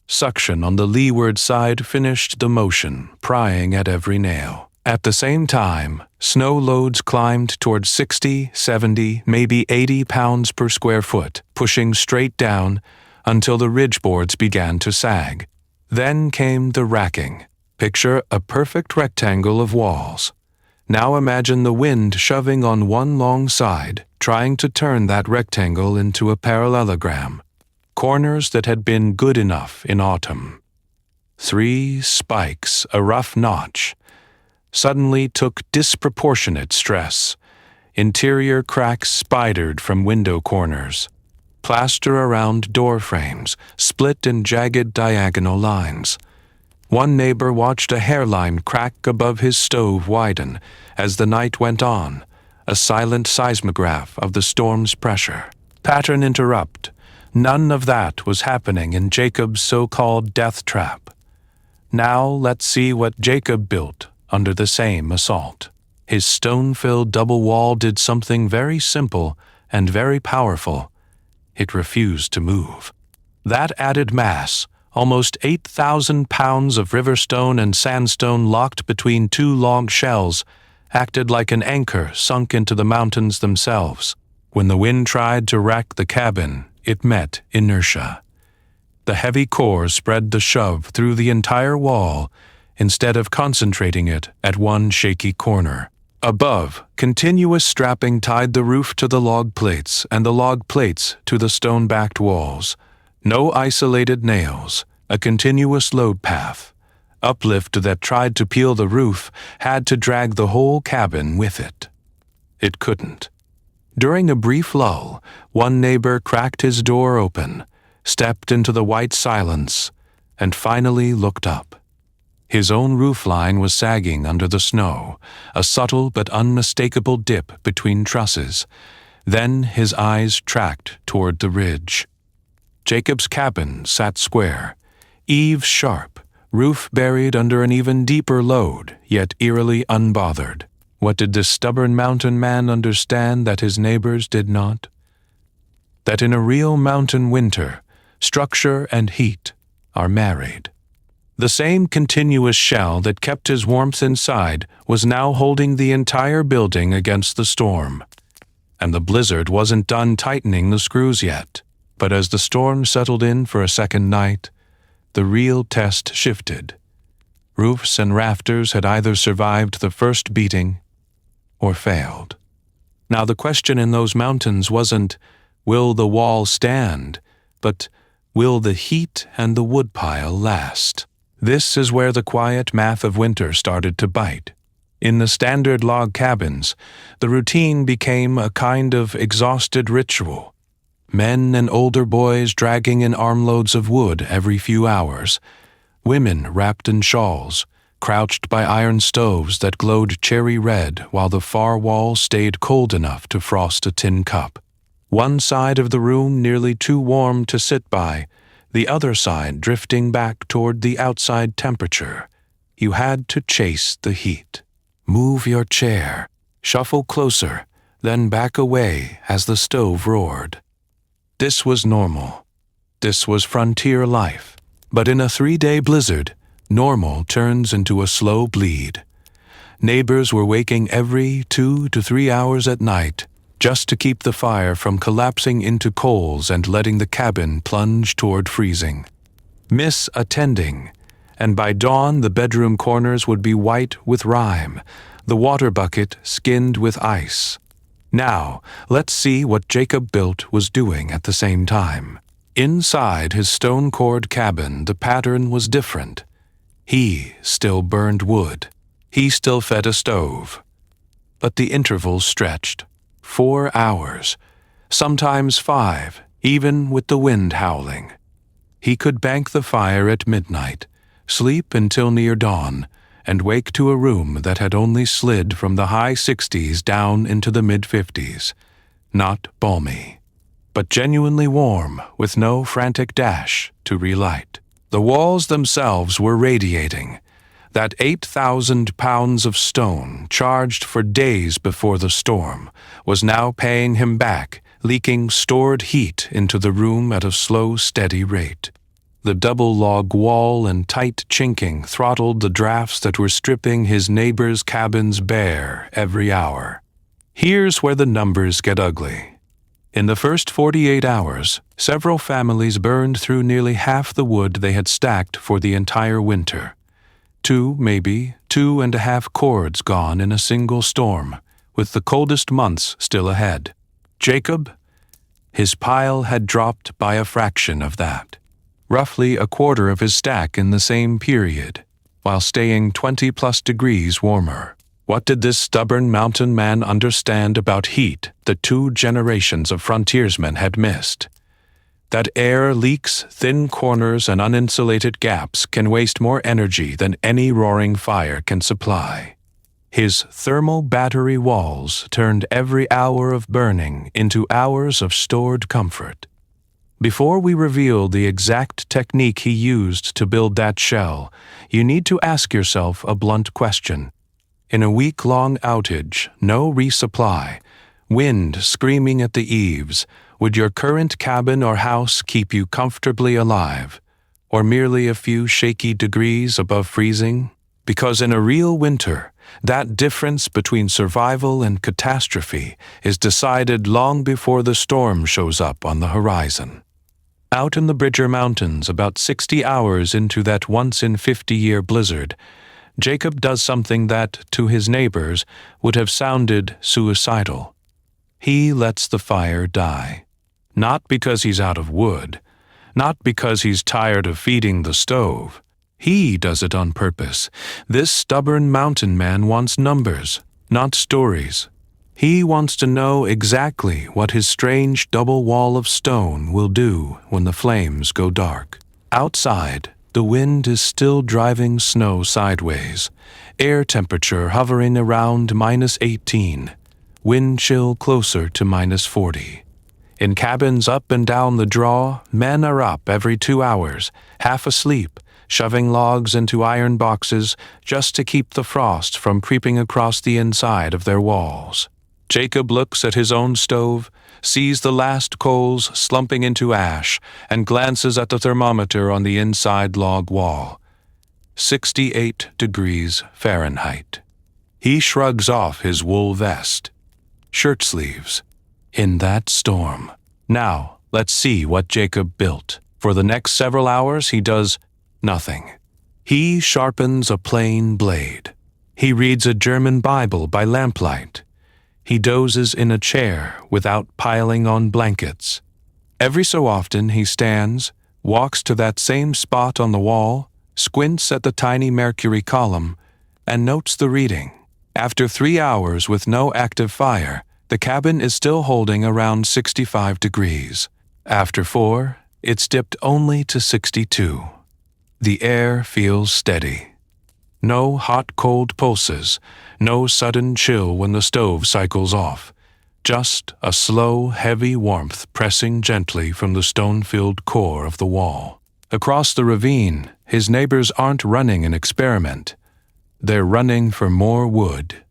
Suction on the leeward side finished the motion, prying at every nail. At the same time, snow loads climbed toward 60, 70, maybe 80 pounds per square foot, pushing straight down until the ridge boards began to sag. Then came the racking. Picture a perfect rectangle of walls. Now imagine the wind shoving on one long side, trying to turn that rectangle into a parallelogram. Corners that had been good enough in autumn. 3 spikes, a rough notch, suddenly took disproportionate stress. Interior cracks spidered from window corners. Plaster around door frames, split in jagged diagonal lines. One neighbor watched a hairline crack above his stove widen as the night went on, a silent seismograph of the storm's pressure. Pattern interrupt. None of that was happening in Jacob's so-called death trap. Now let's see what Jacob built under the same assault. His stone-filled double wall did something very simple and very powerful. It refused to move. That added mass, almost 8,000 pounds of river stone and sandstone locked between 2 log shells, acted like an anchor sunk into the mountains themselves. When the wind tried to rack the cabin, it met inertia. The heavy core spread the shove through the entire wall instead of concentrating it at one shaky corner. Above, continuous strapping tied the roof to the log plates and the log plates to the stone-backed walls. No isolated nails, a continuous load path. Uplift that tried to peel the roof had to drag the whole cabin with it. It couldn't. During a brief lull, one neighbor cracked his door open, stepped into the white silence, and finally looked up. His own roofline was sagging under the snow, a subtle but unmistakable dip between trusses. Then his eyes tracked toward the ridge. Jacob's cabin sat square, eaves sharp, roof buried under an even deeper load, yet eerily unbothered. What did this stubborn mountain man understand that his neighbors did not? That in a real mountain winter, structure and heat are married. The same continuous shell that kept his warmth inside was now holding the entire building against the storm. And the blizzard wasn't done tightening the screws yet. But as the storm settled in for a second night, the real test shifted. Roofs and rafters had either survived the first beating or failed. Now the question in those mountains wasn't, will the wall stand, but will the heat and the woodpile last? This is where the quiet math of winter started to bite. In the standard log cabins, the routine became a kind of exhausted ritual. Men and older boys dragging in armloads of wood every few hours. Women wrapped in shawls, crouched by iron stoves that glowed cherry red while the far wall stayed cold enough to frost a tin cup. One side of the room nearly too warm to sit by, the other side drifting back toward the outside temperature. You had to chase the heat. Move your chair, shuffle closer, then back away as the stove roared. This was normal. This was frontier life. But in a 3-day blizzard, normal turns into a slow bleed. Neighbors were waking every 2 to 3 hours at night just to keep the fire from collapsing into coals and letting the cabin plunge toward freezing. Miss attending, and by dawn the bedroom corners would be white with rime, the water bucket skinned with ice. Now, let's see what Jacob built was doing at the same time. Inside his stone-cored cabin, the pattern was different. He still burned wood. He still fed a stove. But the intervals stretched. 4 hours, sometimes 5, even with the wind howling. He could bank the fire at midnight, sleep until near dawn, and wake to a room that had only slid from the high 60s down into the mid-50s. Not balmy, but genuinely warm, with no frantic dash to relight. The walls themselves were radiating. That 8,000 pounds of stone, charged for days before the storm, was now paying him back, leaking stored heat into the room at a slow, steady rate. The double-log wall and tight chinking throttled the drafts that were stripping his neighbors' cabins bare every hour. Here's where the numbers get ugly. In the first 48 hours, several families burned through nearly half the wood they had stacked for the entire winter. 2, maybe 2.5 cords gone in a single storm, with the coldest months still ahead. Jacob? His pile had dropped by a fraction of that. Roughly a quarter of his stack in the same period, while staying 20+ degrees warmer. What did this stubborn mountain man understand about heat that 2 generations of frontiersmen had missed? That air leaks, thin corners, and uninsulated gaps can waste more energy than any roaring fire can supply. His thermal battery walls turned every hour of burning into hours of stored comfort. Before we reveal the exact technique he used to build that shell, you need to ask yourself a blunt question. In a week-long outage, no resupply, wind screaming at the eaves, would your current cabin or house keep you comfortably alive, or merely a few shaky degrees above freezing? Because in a real winter, that difference between survival and catastrophe is decided long before the storm shows up on the horizon. Out in the Bridger Mountains, about 60 hours into that once-in-50-year blizzard, Jacob does something that, to his neighbors, would have sounded suicidal. He lets the fire die. Not because he's out of wood, not because he's tired of feeding the stove. He does it on purpose. This stubborn mountain man wants numbers, not stories. He wants to know exactly what his strange double wall of stone will do when the flames go dark. Outside, the wind is still driving snow sideways, air temperature hovering around -18, wind chill closer to -40. In cabins up and down the draw, men are up every 2 hours, half asleep, shoving logs into iron boxes just to keep the frost from creeping across the inside of their walls. Jacob looks at his own stove, sees the last coals slumping into ash, and glances at the thermometer on the inside log wall. 68 degrees Fahrenheit. He shrugs off his wool vest. Shirt sleeves. In that storm. Now, let's see what Jacob built. For the next several hours, he does nothing. He sharpens a plain blade. He reads a German Bible by lamplight. He dozes in a chair without piling on blankets. Every so often he stands, walks to that same spot on the wall, squints at the tiny mercury column, and notes the reading. After 3 hours with no active fire, the cabin is still holding around 65 degrees. After 4, it's dipped only to 62. The air feels steady. No hot-cold pulses, no sudden chill when the stove cycles off. Just a slow, heavy warmth pressing gently from the stone-filled core of the wall. Across the ravine, his neighbors aren't running an experiment. They're running for more wood.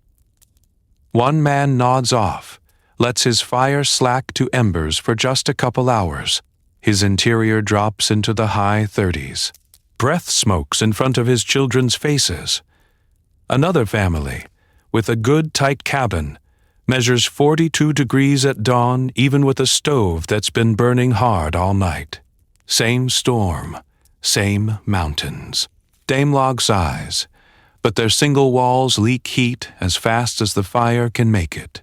One man nods off, lets his fire slack to embers for just a couple hours. His interior drops into the high 30s. Breath smokes in front of his children's faces. Another family, with a good tight cabin, measures 42 degrees at dawn even with a stove that's been burning hard all night. Same storm, same mountains, same log size, but their single walls leak heat as fast as the fire can make it.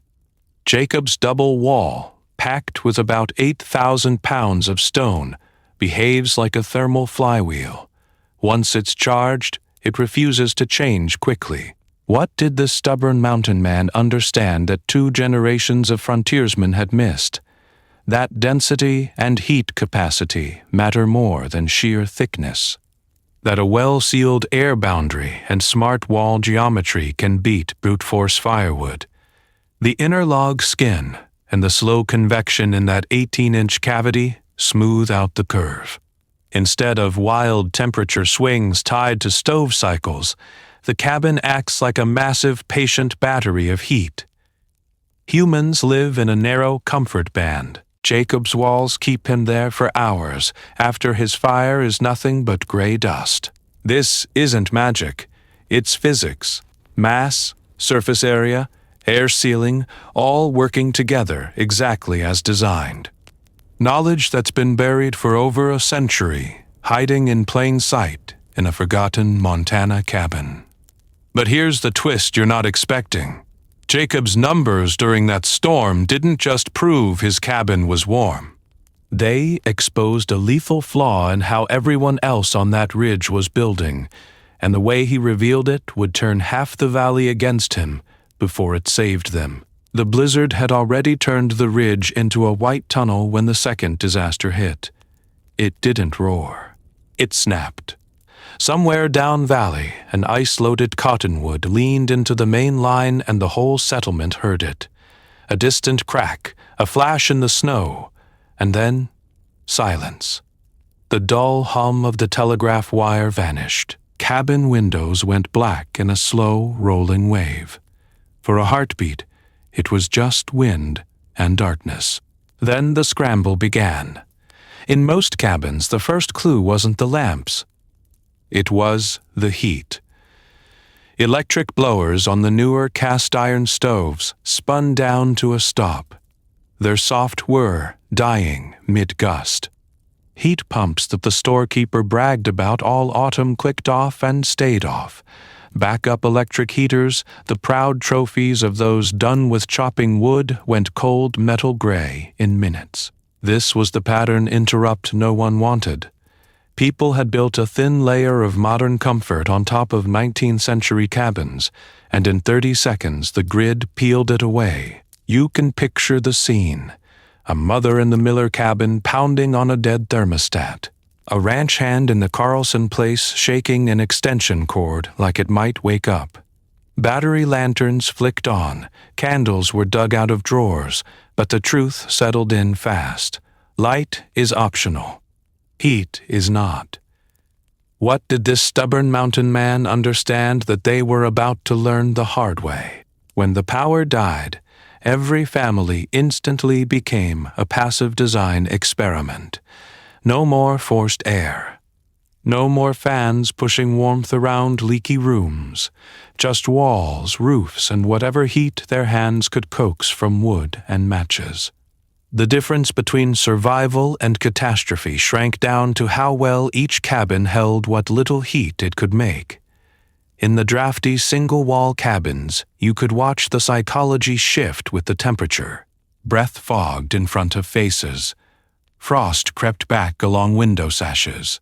Jacob's double wall, packed with about 8,000 pounds of stone, behaves like a thermal flywheel. Once it's charged, it refuses to change quickly. What did this stubborn mountain man understand that 2 generations of frontiersmen had missed? That density and heat capacity matter more than sheer thickness. That a well-sealed air boundary and smart wall geometry can beat brute force firewood. The interlog skin and the slow convection in that 18-inch cavity smooth out the curve. Instead of wild temperature swings tied to stove cycles, the cabin acts like a massive patient battery of heat. Humans live in a narrow comfort band. Jacob's walls keep him there for hours after his fire is nothing but gray dust. This isn't magic. It's physics. Mass, surface area, air sealing, all working together exactly as designed. Knowledge that's been buried for over a century, hiding in plain sight in a forgotten Montana cabin. But here's the twist you're not expecting. Jacob's numbers during that storm didn't just prove his cabin was warm. They exposed a lethal flaw in how everyone else on that ridge was building, and the way he revealed it would turn half the valley against him before it saved them. The blizzard had already turned the ridge into a white tunnel when the second disaster hit. It didn't roar. It snapped. Somewhere down valley, an ice-loaded cottonwood leaned into the main line and the whole settlement heard it. A distant crack, a flash in the snow, and then silence. The dull hum of the telegraph wire vanished. Cabin windows went black in a slow, rolling wave. For a heartbeat, it was just wind and darkness. Then the scramble began. In most cabins, the first clue wasn't the lamps. It was the heat. Electric blowers on the newer cast-iron stoves spun down to a stop, their soft whir dying mid-gust. Heat pumps that the storekeeper bragged about all autumn clicked off and stayed off. Backup electric heaters, the proud trophies of those done with chopping wood, went cold metal gray in minutes. This was the pattern interrupt no one wanted. People had built a thin layer of modern comfort on top of 19th century cabins, and in 30 seconds the grid peeled it away. You can picture the scene. A mother in the Miller cabin pounding on a dead thermostat. A ranch hand in the Carlson place shaking an extension cord like it might wake up. Battery lanterns flicked on, candles were dug out of drawers, but the truth settled in fast. Light is optional. Heat is not. What did this stubborn mountain man understand that they were about to learn the hard way? When the power died, every family instantly became a passive design experiment. No more forced air. No more fans pushing warmth around leaky rooms. Just walls, roofs, and whatever heat their hands could coax from wood and matches. The difference between survival and catastrophe shrank down to how well each cabin held what little heat it could make. In the drafty single-wall cabins, you could watch the psychology shift with the temperature. Breath fogged in front of faces. Frost crept back along window sashes.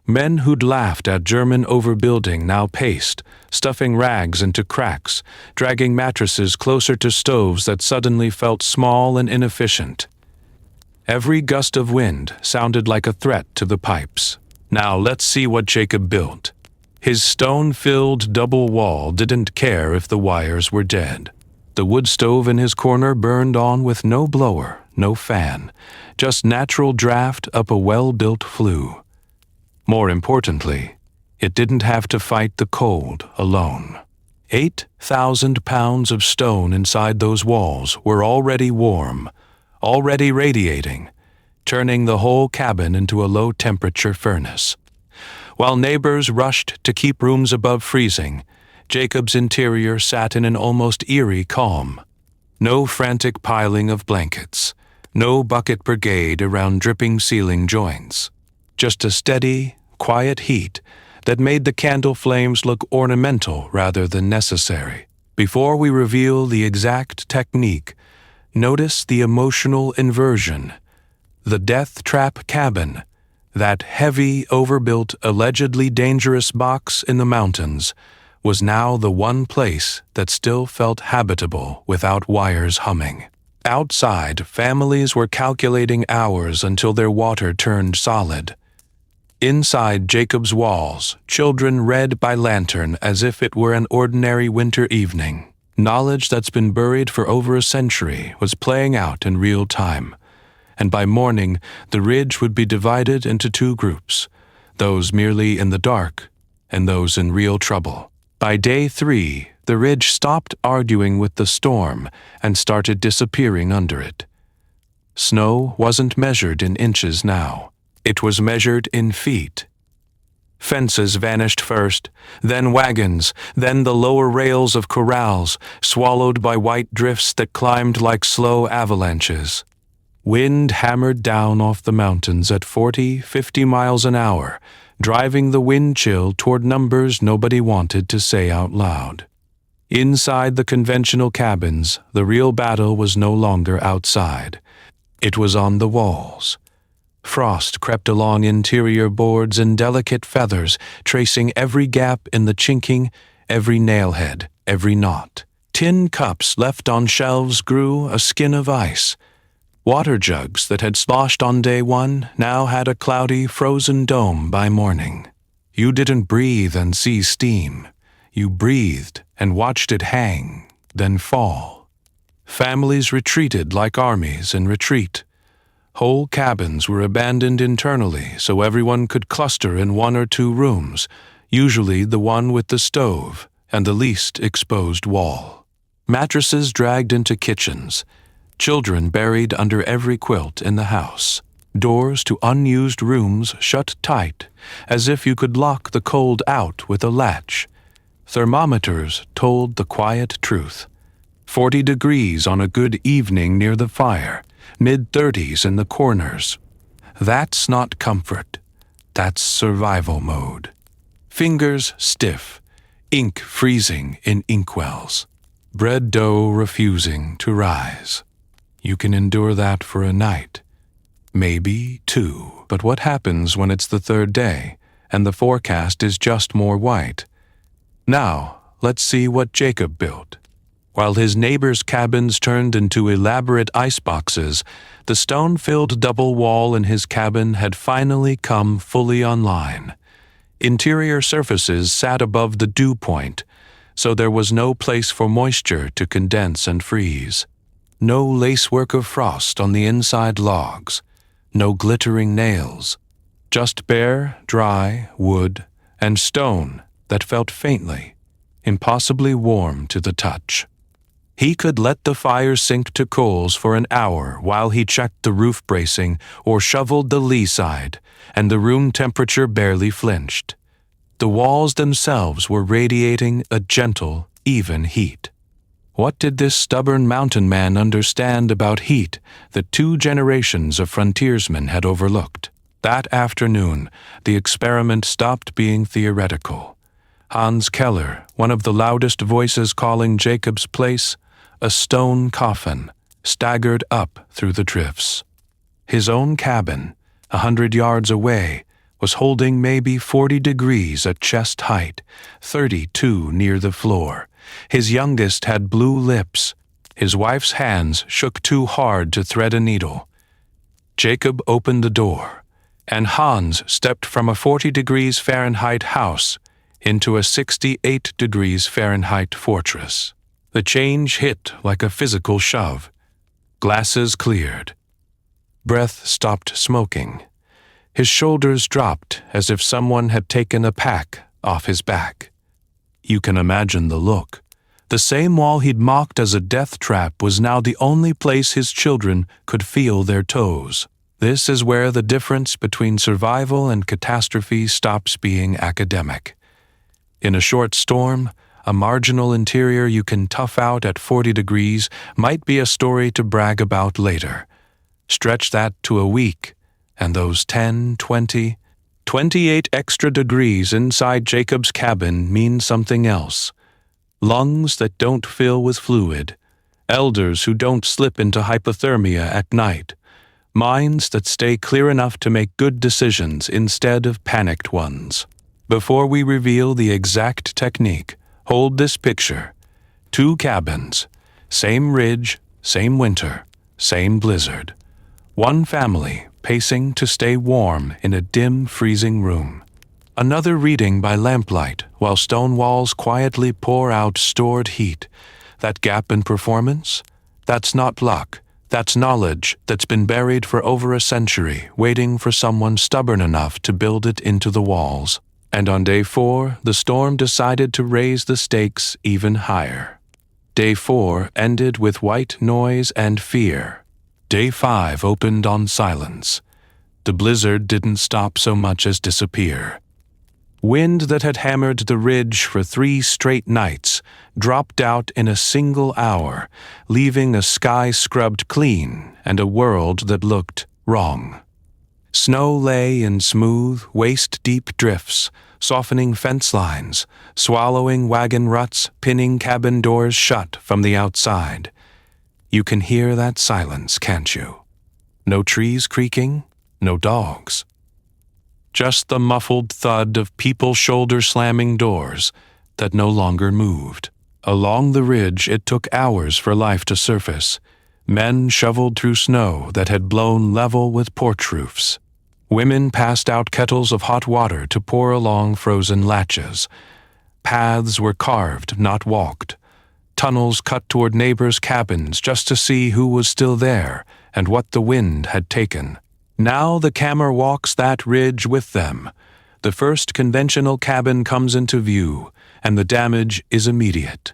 Men who'd laughed at German overbuilding now paced, stuffing rags into cracks, dragging mattresses closer to stoves that suddenly felt small and inefficient. Every gust of wind sounded like a threat to the pipes. Now let's see what Jacob built. His stone-filled double wall didn't care if the wires were dead. The wood stove in his corner burned on with no blower, no fan, just natural draft up a well-built flue. More importantly, it didn't have to fight the cold alone. 8,000 pounds of stone inside those walls were already warm, already radiating, turning the whole cabin into a low-temperature furnace. While neighbors rushed to keep rooms above freezing, Jacob's interior sat in an almost eerie calm. No frantic piling of blankets, no bucket brigade around dripping ceiling joints. Just a steady, quiet heat that made the candle flames look ornamental rather than necessary. Before we reveal the exact technique, notice the emotional inversion. The death trap cabin, That heavy, overbuilt, allegedly dangerous box in the mountains was now the one place that still felt habitable without wires humming. Outside, families were calculating hours until their water turned solid. Inside Jacob's walls, children read by lantern as if it were an ordinary winter evening. Knowledge that's been buried for over a century was playing out in real time, and by morning the ridge would be divided into two groups, those merely in the dark and those in real trouble. By day 3, the ridge stopped arguing with the storm and started disappearing under it. Snow wasn't measured in inches now. It was measured in feet. Fences vanished first, then wagons, then the lower rails of corrals, swallowed by white drifts that climbed like slow avalanches. Wind hammered down off the mountains at 40, 50 miles an hour, driving the wind chill toward numbers nobody wanted to say out loud. Inside the conventional cabins, the real battle was no longer outside. It was on the walls. Frost crept along interior boards in delicate feathers, tracing every gap in the chinking, every nailhead, every knot. Tin cups left on shelves grew a skin of ice. Water jugs that had sloshed on day 1 now had a cloudy, frozen dome by morning. You didn't breathe and see steam. You breathed and watched it hang, then fall. Families retreated like armies in retreat. Whole cabins were abandoned internally so everyone could cluster in 1 or 2 rooms, usually the one with the stove and the least exposed wall. Mattresses dragged into kitchens. Children buried under every quilt in the house. Doors to unused rooms shut tight, as if you could lock the cold out with a latch. Thermometers told the quiet truth. 40 degrees on a good evening near the fire, mid-30s in the corners. That's not comfort. That's survival mode. Fingers stiff, ink freezing in inkwells, bread dough refusing to rise. You can endure that for a night, maybe 2. But what happens when it's the 3rd day and the forecast is just more white? Now, let's see what Jacob built. While his neighbors' cabins turned into elaborate iceboxes, the stone-filled double wall in his cabin had finally come fully online. Interior surfaces sat above the dew point, so there was no place for moisture to condense and freeze. No lacework of frost on the inside logs, no glittering nails, just bare, dry wood and stone that felt faintly, impossibly warm to the touch. He could let the fire sink to coals for an hour while he checked the roof bracing or shoveled the lee side, and the room temperature barely flinched. The walls themselves were radiating a gentle, even heat. What did this stubborn mountain man understand about heat that 2 generations of frontiersmen had overlooked? That afternoon, the experiment stopped being theoretical. Hans Keller, one of the loudest voices calling Jacob's place, a stone coffin, staggered up through the drifts. His own cabin, 100 yards away, was holding maybe 40 degrees at chest height, 32 near the floor. His youngest had blue lips. His wife's hands shook too hard to thread a needle. Jacob opened the door, and Hans stepped from a 40 degrees Fahrenheit house into a 68 degrees Fahrenheit fortress. The change hit like a physical shove. Glasses cleared. Breath stopped smoking. His shoulders dropped as if someone had taken a pack off his back. You can imagine the look. The same wall he'd mocked as a death trap was now the only place his children could feel their toes. This is where the difference between survival and catastrophe stops being academic. In a short storm, a marginal interior you can tough out at 40 degrees might be a story to brag about later. Stretch that to a week, and those 10, 20, 28 extra degrees inside Jacob's cabin mean something else. Lungs that don't fill with fluid, elders who don't slip into hypothermia at night, minds that stay clear enough to make good decisions instead of panicked ones. Before we reveal the exact technique, hold this picture. 2 cabins, same ridge, same winter, same blizzard. One family pacing to stay warm in a dim, freezing room. Another reading by lamplight while stone walls quietly pour out stored heat. That gap in performance? That's not luck. That's knowledge that's been buried for over a century, waiting for someone stubborn enough to build it into the walls. And on day 4, the storm decided to raise the stakes even higher. Day 4 ended with white noise and fear. Day 5 opened on silence. The blizzard didn't stop so much as disappear. Wind that had hammered the ridge for 3 straight nights dropped out in a single hour, leaving a sky scrubbed clean and a world that looked wrong. Snow lay in smooth, waist-deep drifts, softening fence lines, swallowing wagon ruts, pinning cabin doors shut from the outside. You can hear that silence, can't you? No trees creaking, no dogs. Just the muffled thud of people shoulder-slamming doors that no longer moved. Along the ridge, it took hours for life to surface. Men shoveled through snow that had blown level with porch roofs. Women passed out kettles of hot water to pour along frozen latches. Paths were carved, not walked. Tunnels cut toward neighbors' cabins just to see who was still there and what the wind had taken. Now the camera walks that ridge with them. The first conventional cabin comes into view, and the damage is immediate.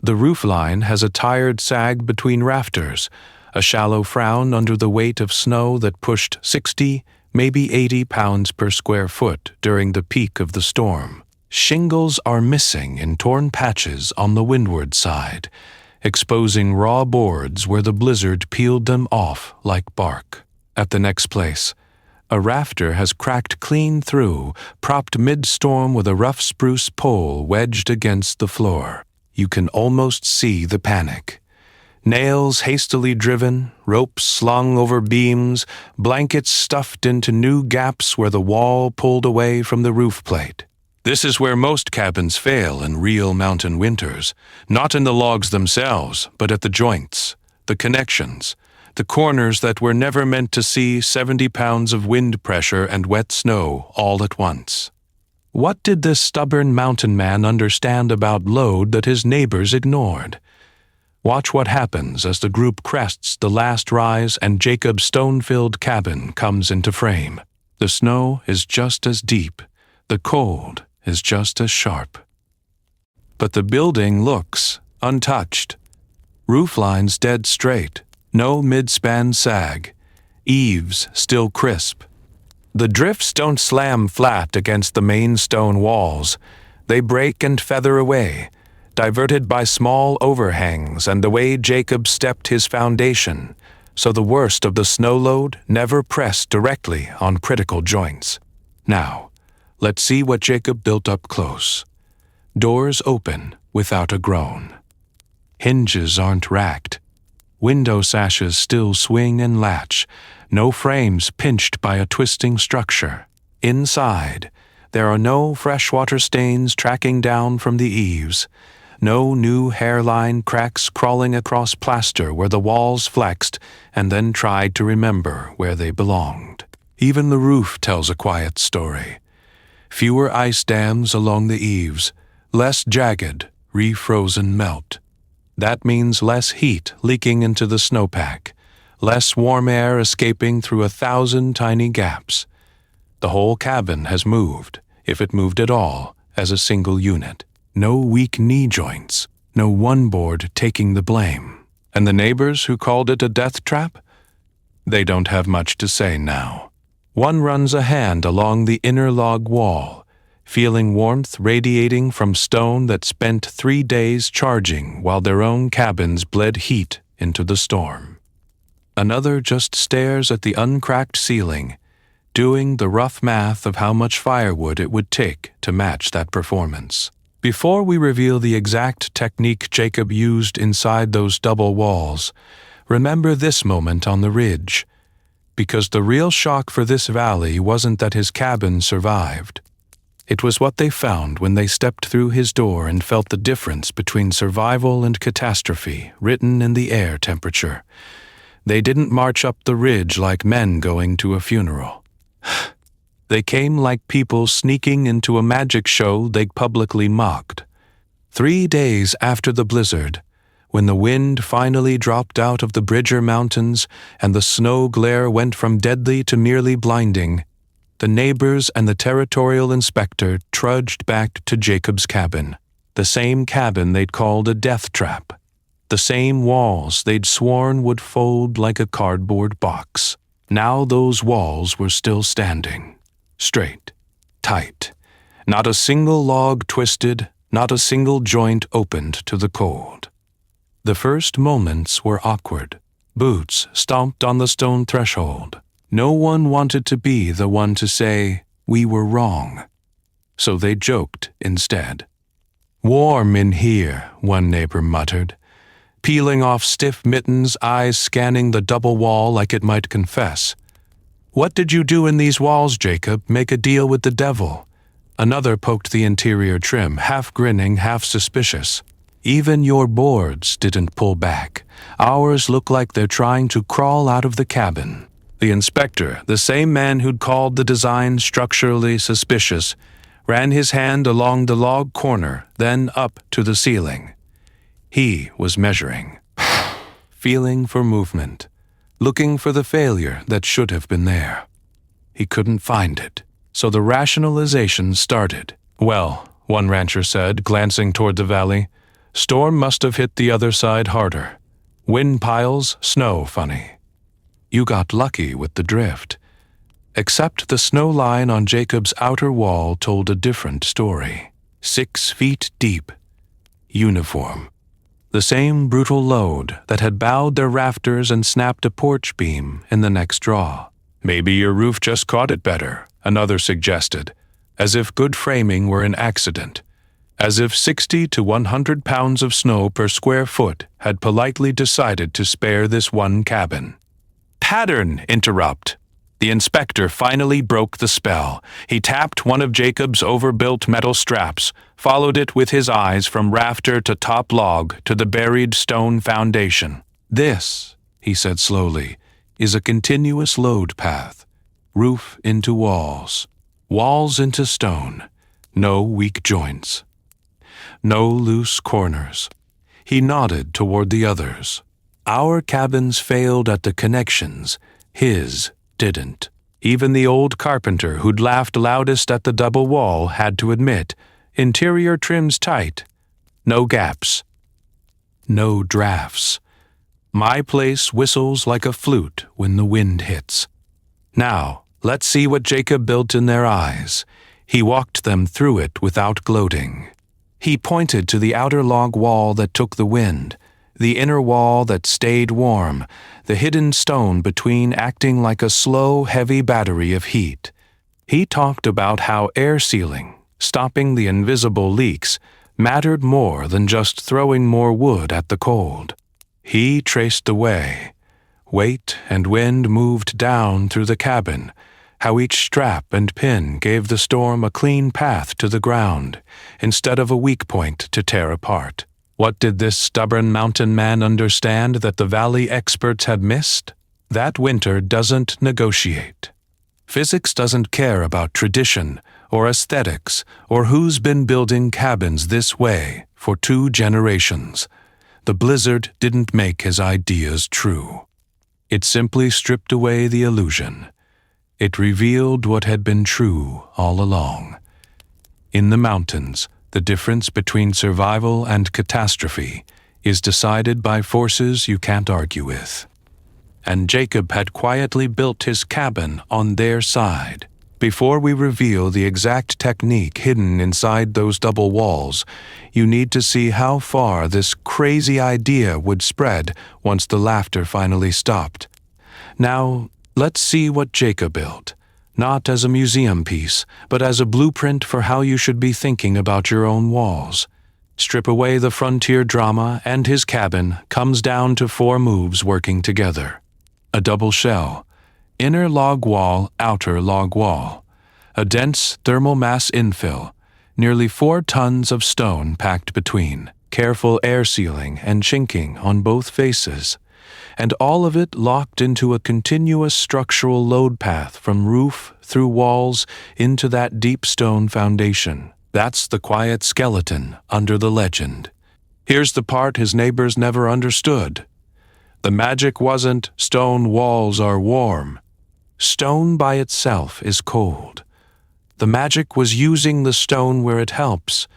The roofline has a tired sag between rafters, a shallow frown under the weight of snow that pushed 60, maybe 80 pounds per square foot during the peak of the storm. Shingles are missing in torn patches on the windward side, exposing raw boards where the blizzard peeled them off like bark. At the next place, a rafter has cracked clean through, propped mid-storm with a rough spruce pole wedged against the floor. You can almost see the panic. Nails hastily driven, ropes slung over beams, blankets stuffed into new gaps where the wall pulled away from the roof plate. This is where most cabins fail in real mountain winters, not in the logs themselves, but at the joints, the connections, the corners that were never meant to see 70 pounds of wind pressure and wet snow all at once. What did this stubborn mountain man understand about load that his neighbors ignored? Watch what happens as the group crests the last rise and Jacob's stone-filled cabin comes into frame. The snow is just as deep. The cold is just as sharp. But the building looks untouched. Roof lines dead straight. No mid-span sag. Eaves still crisp. The drifts don't slam flat against the main stone walls. They break and feather away, diverted by small overhangs and the way Jacob stepped his foundation, so the worst of the snow load never pressed directly on critical joints. Now, let's see what Jacob built up close. Doors open without a groan. Hinges aren't racked. Window sashes still swing and latch, no frames pinched by a twisting structure. Inside, there are no freshwater stains tracking down from the eaves, no new hairline cracks crawling across plaster where the walls flexed and then tried to remember where they belonged. Even the roof tells a quiet story. Fewer ice dams along the eaves, less jagged, refrozen melt. That means less heat leaking into the snowpack, less warm air escaping through 1,000 tiny gaps. The whole cabin has moved, if it moved at all, as a single unit. No weak knee joints, no one board taking the blame. And the neighbors who called it a death trap? They don't have much to say now. One runs a hand along the inner log wall, feeling warmth radiating from stone that spent 3 days charging while their own cabins bled heat into the storm. Another just stares at the uncracked ceiling, doing the rough math of how much firewood it would take to match that performance. Before we reveal the exact technique Jacob used inside those double walls, remember this moment on the ridge. because the real shock for this valley wasn't that his cabin survived. It was what they found when they stepped through his door and felt the difference between survival and catastrophe written in the air temperature. They didn't march up the ridge like men going to a funeral. They came like people sneaking into a magic show they publicly mocked. 3 days after the blizzard, when the wind finally dropped out of the Bridger Mountains and the snow glare went from deadly to merely blinding, the neighbors and the territorial inspector trudged back to Jacob's cabin, the same cabin they'd called a death trap, the same walls they'd sworn would fold like a cardboard box. Now those walls were still standing, straight, tight, not a single log twisted, not a single joint opened to the cold. The first moments were awkward. Boots stomped on the stone threshold. No one wanted to be the one to say, "We were wrong." So they joked instead. "Warm in here," one neighbor muttered, peeling off stiff mittens, eyes scanning the double wall like it might confess. "What did you do in these walls, Jacob? Make a deal with the devil?" Another poked the interior trim, half grinning, half suspicious. "Even your boards didn't pull back. Ours look like they're trying to crawl out of the cabin." The inspector, the same man who'd called the design structurally suspicious, ran his hand along the log corner, then up to the ceiling. He was measuring, feeling for movement, looking for the failure that should have been there. He couldn't find it, so the rationalization started. "Well," one rancher said, glancing toward the valley, "storm must have hit the other side harder. Wind piles, snow funny. You got lucky with the drift." Except the snow line on Jacob's outer wall told a different story. 6 feet deep. Uniform. The same brutal load that had bowed their rafters and snapped a porch beam in the next draw. "Maybe your roof just caught it better," another suggested, as if good framing were an accident. As if 60 to 100 pounds of snow per square foot had politely decided to spare this one cabin. "Pattern interrupt." The inspector finally broke the spell. He tapped one of Jacob's overbuilt metal straps, followed it with his eyes from rafter to top log to the buried stone foundation. "This," he said slowly, "is a continuous load path. Roof into walls. Walls into stone. No weak joints. No loose corners." He nodded toward the others. "Our cabins failed at the connections. His didn't." Even the old carpenter who'd laughed loudest at the double wall had to admit, interior trim's tight. No gaps. No drafts. My place whistles like a flute when the wind hits. Now, let's see what Jacob built in their eyes. He walked them through it without gloating. He pointed to the outer log wall that took the wind, the inner wall that stayed warm, the hidden stone between acting like a slow, heavy battery of heat. He talked about how air sealing, stopping the invisible leaks, mattered more than just throwing more wood at the cold. He traced the way. Weight and wind moved down through the cabin, how each strap and pin gave the storm a clean path to the ground, instead of a weak point to tear apart. What did this stubborn mountain man understand that the valley experts had missed? That winter doesn't negotiate. Physics doesn't care about tradition or aesthetics or who's been building cabins this way for 2 generations. The blizzard didn't make his ideas true. It simply stripped away the illusion. It revealed what had been true all along. In the mountains, the difference between survival and catastrophe is decided by forces you can't argue with. And Jacob had quietly built his cabin on their side. Before we reveal the exact technique hidden inside those double walls, you need to see how far this crazy idea would spread once the laughter finally stopped. Now, let's see what Jacob built. Not as a museum piece, but as a blueprint for how you should be thinking about your own walls. Strip away the frontier drama, and his cabin comes down to 4 moves working together. A double shell. Inner log wall, outer log wall. A dense thermal mass infill, nearly 4 tons of stone packed between, careful air sealing and chinking on both faces, and all of it locked into a continuous structural load path from roof through walls into that deep stone foundation. That's the quiet skeleton under the legend. Here's the part his neighbors never understood. The magic wasn't stone walls are warm. Stone by itself is cold. The magic was using the stone where it helps,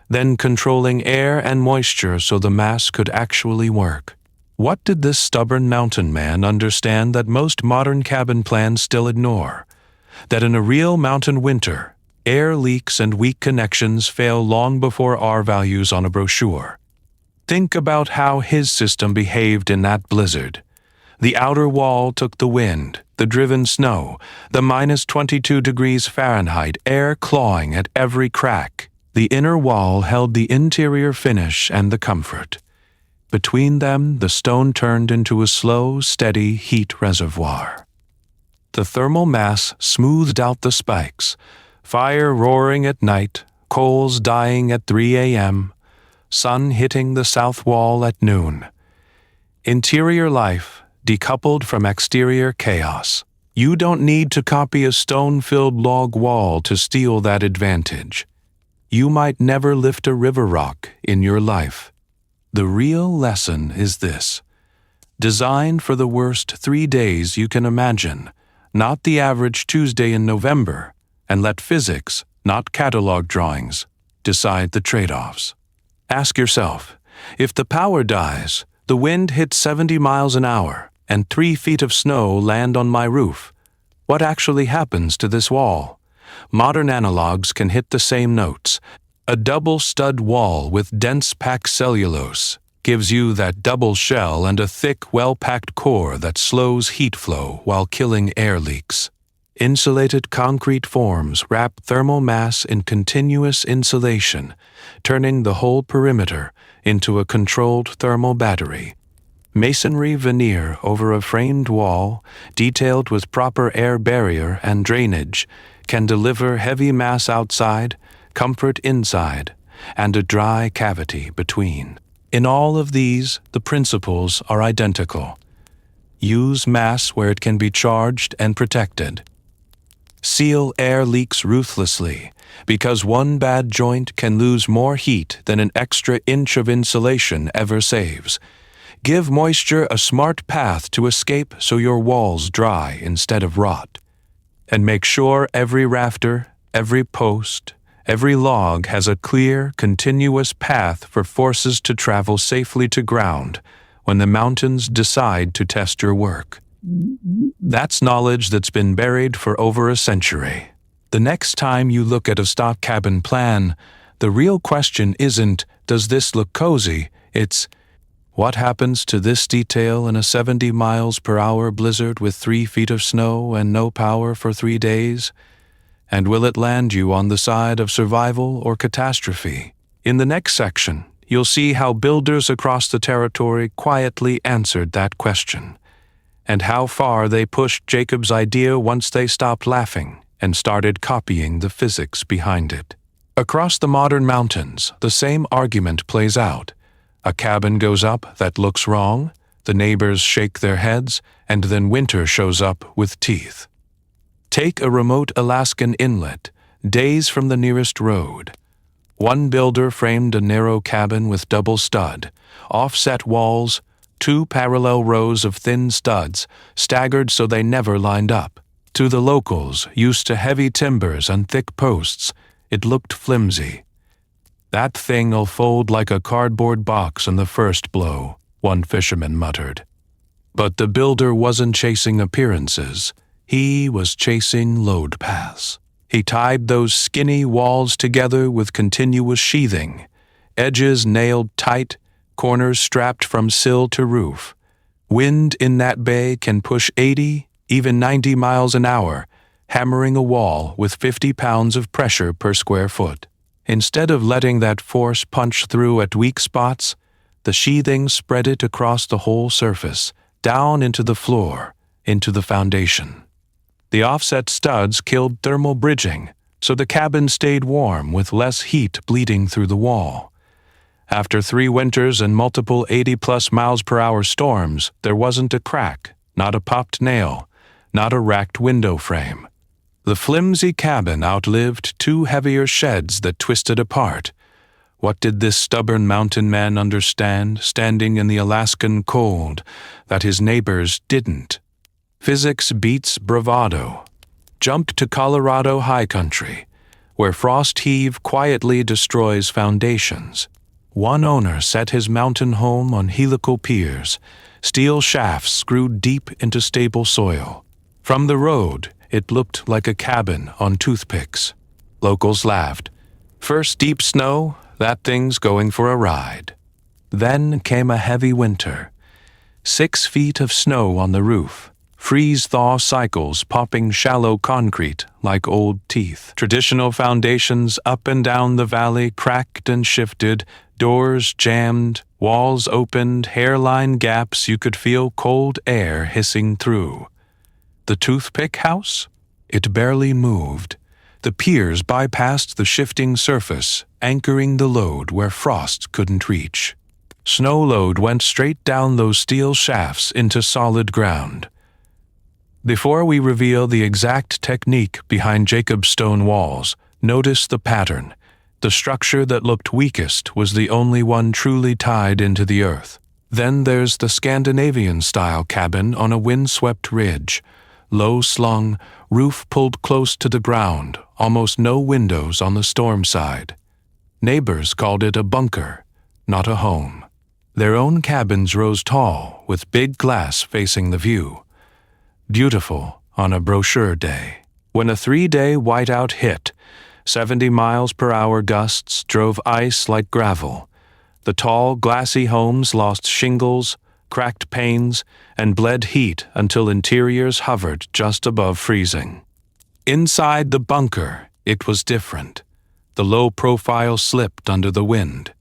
then controlling air and moisture so the mass could actually work. What did this stubborn mountain man understand that most modern cabin plans still ignore? That in a real mountain winter, air leaks and weak connections fail long before R values on a brochure. Think about how his system behaved in that blizzard. The outer wall took the wind, the driven snow, the minus 22 degrees Fahrenheit air clawing at every crack. The inner wall held the interior finish and the comfort. Between them, the stone turned into a slow, steady heat reservoir. The thermal mass smoothed out the spikes, fire roaring at night, coals dying at 3 a.m., sun hitting the south wall at noon. Interior life decoupled from exterior chaos. You don't need to copy a stone-filled log wall to steal that advantage. You might never lift a river rock in your life. The real lesson is this: design for the worst 3 days you can imagine, not the average Tuesday in November, and let physics, not catalog drawings, decide the trade-offs. Ask yourself, if the power dies, the wind hits 70 miles an hour, and 3 feet of snow land on my roof, what actually happens to this wall? Modern analogs can hit the same notes. A double stud wall with dense packed cellulose gives you that double shell and a thick, well-packed core that slows heat flow while killing air leaks. Insulated concrete forms wrap thermal mass in continuous insulation, turning the whole perimeter into a controlled thermal battery. Masonry veneer over a framed wall, detailed with proper air barrier and drainage, can deliver heavy mass outside, comfort inside, and a dry cavity between. In all of these, the principles are identical. Use mass where it can be charged and protected. Seal air leaks ruthlessly, because one bad joint can lose more heat than an extra inch of insulation ever saves. Give moisture a smart path to escape so your walls dry instead of rot. And make sure every rafter, every post, every log has a clear, continuous path for forces to travel safely to ground when the mountains decide to test your work. That's knowledge that's been buried for over a century. The next time you look at a stock cabin plan, the real question isn't, does this look cozy? It's, what happens to this detail in a 70 miles per hour blizzard with 3 feet of snow and no power for 3 days? And will it land you on the side of survival or catastrophe? In the next section, you'll see how builders across the territory quietly answered that question, and how far they pushed Jacob's idea once they stopped laughing and started copying the physics behind it. Across the modern mountains, the same argument plays out. A cabin goes up that looks wrong, the neighbors shake their heads, and then winter shows up with teeth. Take a remote Alaskan inlet, days from the nearest road. One builder framed a narrow cabin with double stud, offset walls, 2 parallel rows of thin studs, staggered so they never lined up. To the locals, used to heavy timbers and thick posts, it looked flimsy. That thing'll fold like a cardboard box in the first blow, one fisherman muttered. But the builder wasn't chasing appearances. He was chasing load paths. He tied those skinny walls together with continuous sheathing, edges nailed tight, corners strapped from sill to roof. Wind in that bay can push 80, even 90 miles an hour, hammering a wall with 50 pounds of pressure per square foot. Instead of letting that force punch through at weak spots, the sheathing spread it across the whole surface, down into the floor, into the foundation. The offset studs killed thermal bridging, so the cabin stayed warm with less heat bleeding through the wall. After 3 winters and multiple 80-plus miles per hour storms, there wasn't a crack, not a popped nail, not a racked window frame. The flimsy cabin outlived 2 heavier sheds that twisted apart. What did this stubborn mountain man understand, standing in the Alaskan cold, that his neighbors didn't? Physics beats bravado. Jump to Colorado high country, where frost heave quietly destroys foundations. One owner set his mountain home on helical piers, steel shafts screwed deep into stable soil. From the road, it looked like a cabin on toothpicks. Locals laughed. First deep snow, that thing's going for a ride. Then came a heavy winter. 6 feet of snow on the roof. Freeze-thaw cycles popping shallow concrete like old teeth. Traditional foundations up and down the valley cracked and shifted, doors jammed, walls opened, hairline gaps you could feel cold air hissing through. The toothpick house? It barely moved. The piers bypassed the shifting surface, anchoring the load where frost couldn't reach. Snow load went straight down those steel shafts into solid ground. Before we reveal the exact technique behind Jacob's stone walls, notice the pattern. The structure that looked weakest was the only one truly tied into the earth. Then there's the Scandinavian-style cabin on a windswept ridge. Low slung, roof pulled close to the ground, almost no windows on the storm side. Neighbors called it a bunker, not a home. Their own cabins rose tall, with big glass facing the view. Beautiful on a brochure day. When a 3-day whiteout hit, 70 miles per hour gusts drove ice like gravel. The tall, glassy homes lost shingles, cracked panes, and bled heat until interiors hovered just above freezing. Inside the bunker, it was different. The low profile slipped under the wind.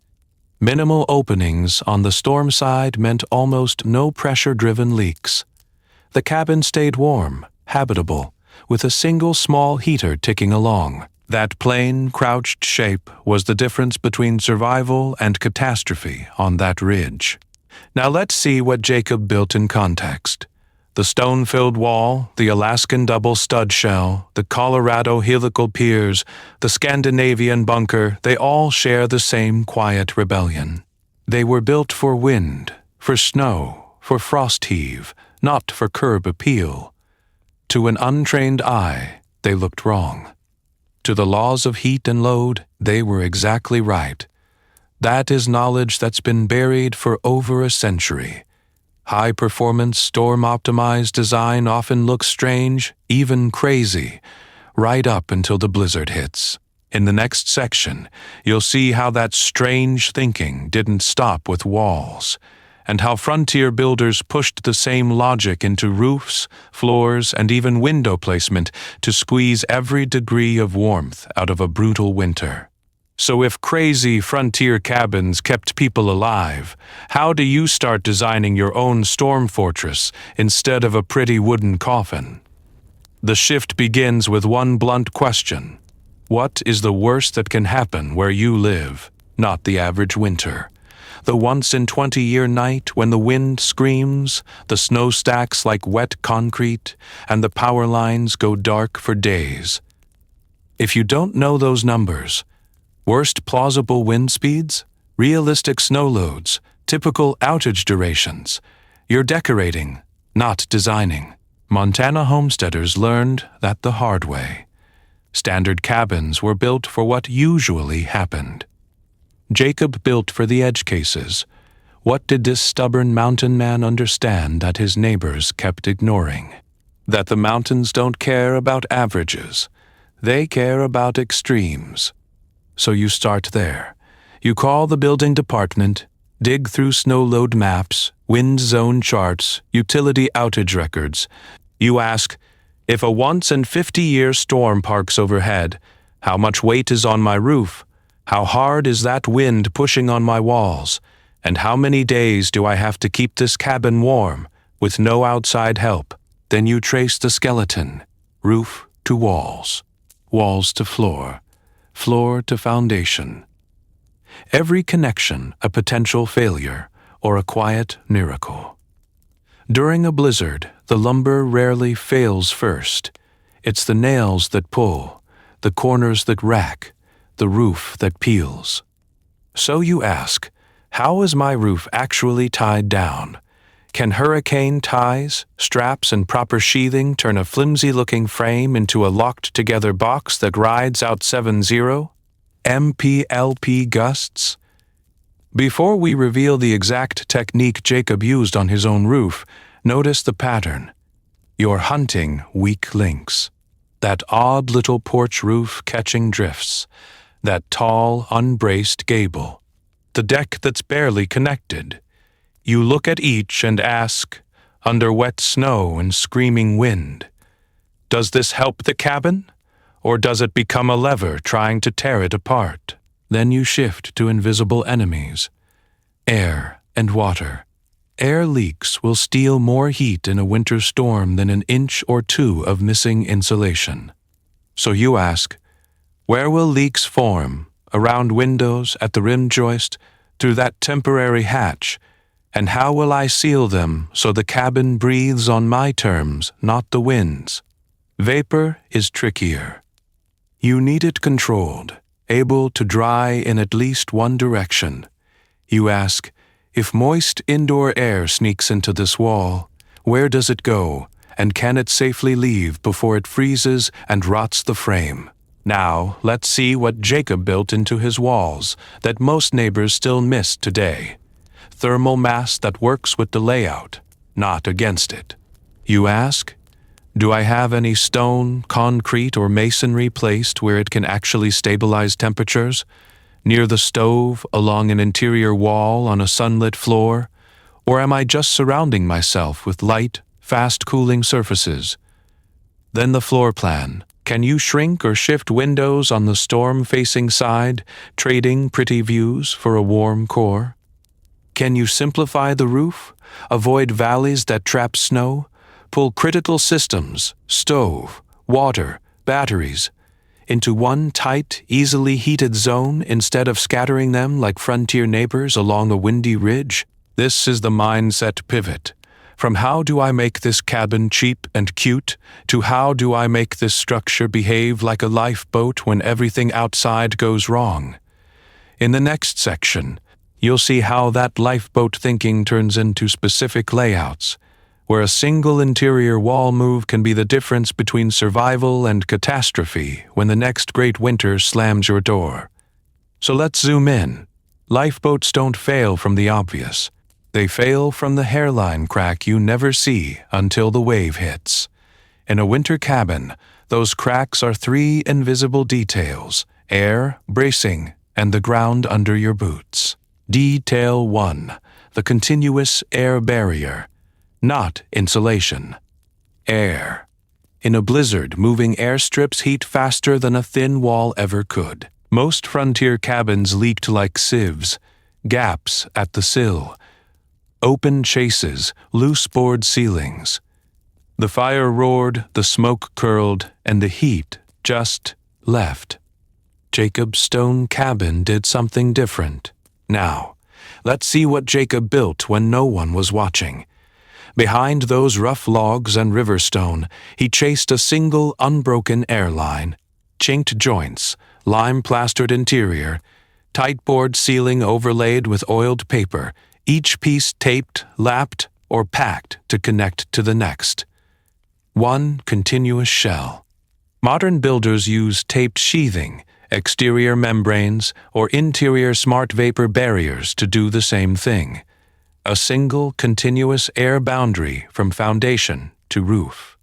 Minimal openings on the storm side meant almost no pressure-driven leaks. The cabin stayed warm, habitable, with a single small heater ticking along. That plain, crouched shape was the difference between survival and catastrophe on that ridge. Now let's see what Jacob built in context. The stone-filled wall, the Alaskan double stud shell, the Colorado helical piers, the Scandinavian bunker, they all share the same quiet rebellion. They were built for wind, for snow, for frost heave, not for curb appeal. To an untrained eye, they looked wrong. To the laws of heat and load, they were exactly right. That is knowledge that's been buried for over a century. High-performance, storm-optimized design often looks strange, even crazy, right up until the blizzard hits. In the next section, you'll see how that strange thinking didn't stop with walls, and how frontier builders pushed the same logic into roofs, floors, and even window placement to squeeze every degree of warmth out of a brutal winter. So if crazy frontier cabins kept people alive, how do you start designing your own storm fortress instead of a pretty wooden coffin? The shift begins with one blunt question. What is the worst that can happen where you live, not the average winter? The once-in-20-year night when the wind screams, the snow stacks like wet concrete, and the power lines go dark for days. If you don't know those numbers, worst plausible wind speeds, realistic snow loads, typical outage durations, you're decorating, not designing. Montana homesteaders learned that the hard way. Standard cabins were built for what usually happened. Jacob built for the edge cases. What did this stubborn mountain man understand that his neighbors kept ignoring? That the mountains don't care about averages. They care about extremes. So you start there. You call the building department, dig through snow load maps, wind zone charts, utility outage records. You ask, if a once-in-50-year storm parks overhead, how much weight is on my roof? How hard is that wind pushing on my walls? And how many days do I have to keep this cabin warm with no outside help? Then you trace the skeleton. roof to walls, walls to floor, floor to foundation. Every connection a potential failure or a quiet miracle. During a blizzard, the lumber rarely fails first. It's the nails that pull, the corners that rack, the roof that peels. So you ask, how is my roof actually tied down? Can hurricane ties, straps, and proper sheathing turn a flimsy-looking frame into a locked-together box that rides out 7-0? MPLP gusts? Before we reveal the exact technique Jacob used on his own roof, notice the pattern. You're hunting weak links. That odd little porch roof catching drifts. That tall, unbraced gable. The deck that's barely connected. You look at each and ask, under wet snow and screaming wind, does this help the cabin? Or does it become a lever trying to tear it apart? Then you shift to invisible enemies. Air and water. Air leaks will steal more heat in a winter storm than an inch or two of missing insulation. So you ask, where will leaks form? Around windows, at the rim joist, through that temporary hatch? And how will I seal them so the cabin breathes on my terms, not the wind's? Vapor is trickier. You need it controlled, able to dry in at least one direction. You ask, if moist indoor air sneaks into this wall, where does it go, and can it safely leave before it freezes and rots the frame? Now, let's see what Jacob built into his walls that most neighbors still miss today. Thermal mass that works with the layout, not against it. You ask, do I have any stone, concrete, or masonry placed where it can actually stabilize temperatures? Near the stove, along an interior wall, on a sunlit floor? Or am I just surrounding myself with light, fast-cooling surfaces? Then the floor plan. Can you shrink or shift windows on the storm-facing side, trading pretty views for a warm core? Can you simplify the roof, avoid valleys that trap snow, pull critical systems, stove, water, batteries, into one tight, easily heated zone instead of scattering them like frontier neighbors along a windy ridge? This is the mindset pivot. From how do I make this cabin cheap and cute, to how do I make this structure behave like a lifeboat when everything outside goes wrong? In the next section, you'll see how that lifeboat thinking turns into specific layouts, where a single interior wall move can be the difference between survival and catastrophe when the next great winter slams your door. So let's zoom in. Lifeboats don't fail from the obvious. They fail from the hairline crack you never see until the wave hits. In a winter cabin, those cracks are three invisible details: air, bracing, and the ground under your boots. Detail 1. The continuous air barrier. Not insulation. Air. In a blizzard, moving air strips heat faster than a thin wall ever could. Most frontier cabins leaked like sieves, gaps at the sill, open chases, loose board ceilings. The fire roared, the smoke curled, and the heat just left. Jacob's stone cabin did something different. Now, let's see what Jacob built when no one was watching. Behind those rough logs and river stone, he chased a single unbroken airline. Chinked joints, lime-plastered interior, tight board ceiling overlaid with oiled paper, each piece taped, lapped, or packed to connect to the next. One continuous shell. Modern builders use taped sheathing, exterior membranes, or interior smart vapor barriers to do the same thing. A single continuous air boundary from foundation to roof.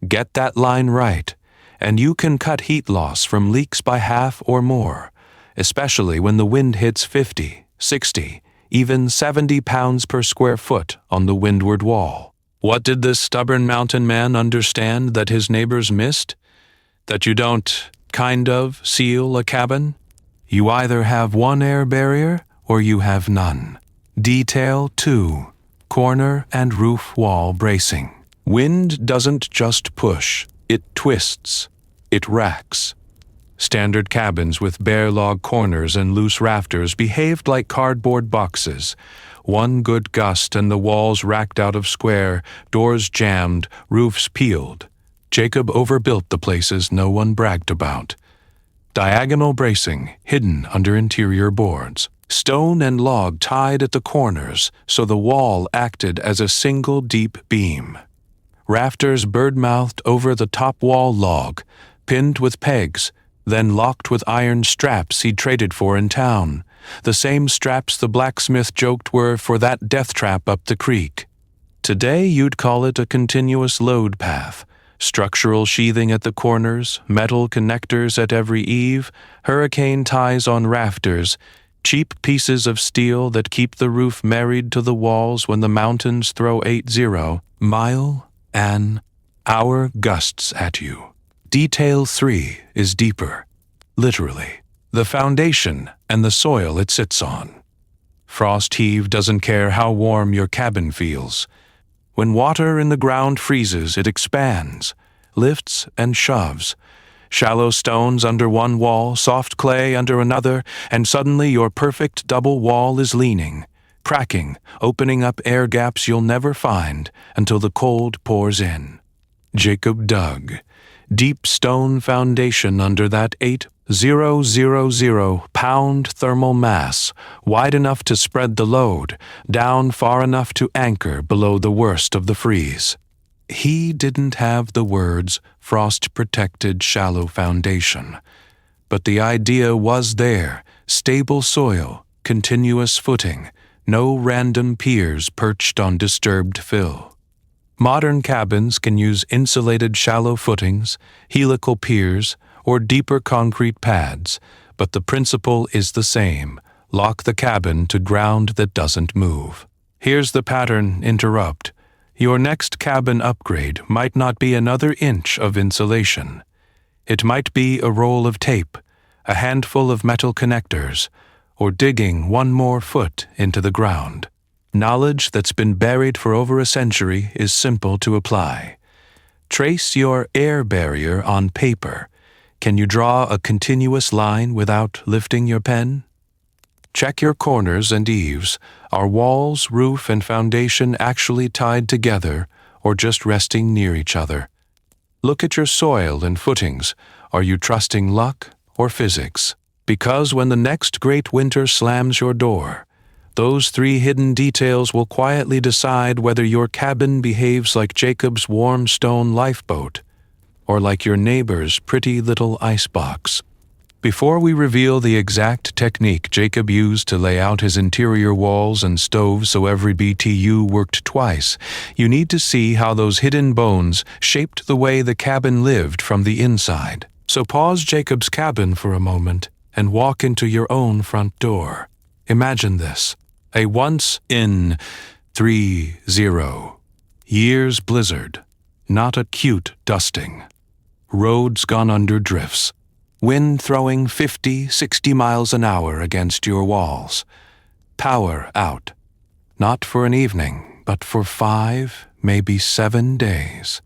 Get that line right, and you can cut heat loss from leaks by half or more, especially when the wind hits 50, 60, even 70 pounds per square foot on the windward wall. What did this stubborn mountain man understand that his neighbors missed? That you don't, kind of, seal a cabin? You either have one air barrier or you have none. Detail 2. Corner and roof wall bracing. Wind doesn't just push, It twists. It racks. Standard cabins with bare log corners and loose rafters behaved like cardboard boxes. One good gust and the walls racked out of square, doors jammed, roofs peeled. Jacob overbuilt the places no one bragged about. Diagonal bracing hidden under interior boards. Stone and log tied at the corners so the wall acted as a single deep beam. Rafters bird-mouthed over the top wall log, pinned with pegs, then locked with iron straps he'd traded for in town, the same straps the blacksmith joked were for that death trap up the creek. Today you'd call it a continuous load path. Structural sheathing at the corners, metal connectors at every eave, hurricane ties on rafters, cheap pieces of steel that keep the roof married to the walls when the mountains throw 80 mile-an-hour gusts at you. Detail 3 is deeper, literally, the foundation and the soil it sits on. Frost heave doesn't care how warm your cabin feels. When water in the ground freezes, it expands, lifts and shoves. Shallow stones under one wall, soft clay under another, and suddenly your perfect double wall is leaning, cracking, opening up air gaps you'll never find until the cold pours in. Jacob dug. Deep stone foundation under that 8,000-pound thermal mass, wide enough to spread the load, down far enough to anchor below the worst of the freeze. He didn't have the words frost-protected shallow foundation, but the idea was there, stable soil, continuous footing, no random piers perched on disturbed fill. Modern cabins can use insulated shallow footings, helical piers, or deeper concrete pads, but the principle is the same. Lock the cabin to ground that doesn't move. Here's the pattern interrupt. Your next cabin upgrade might not be another inch of insulation. It might be a roll of tape, a handful of metal connectors, or digging one more foot into the ground. Knowledge that's been buried for over a century is simple to apply. Trace your air barrier on paper. Can you draw a continuous line without lifting your pen? Check your corners and eaves. Are walls, roof, and foundation actually tied together or just resting near each other? Look at your soil and footings. Are you trusting luck or physics? Because when the next great winter slams your door, those 3 hidden details will quietly decide whether your cabin behaves like Jacob's warm stone lifeboat or like your neighbor's pretty little icebox. Before we reveal the exact technique Jacob used to lay out his interior walls and stoves so every BTU worked twice, you need to see how those hidden bones shaped the way the cabin lived from the inside. So pause Jacob's cabin for a moment and walk into your own front door. Imagine this, a once-in-30-years blizzard, not a cute dusting. Roads gone under drifts. Wind throwing 50, 60 miles an hour against your walls. Power out. Not for an evening, but for 5, maybe 7 days.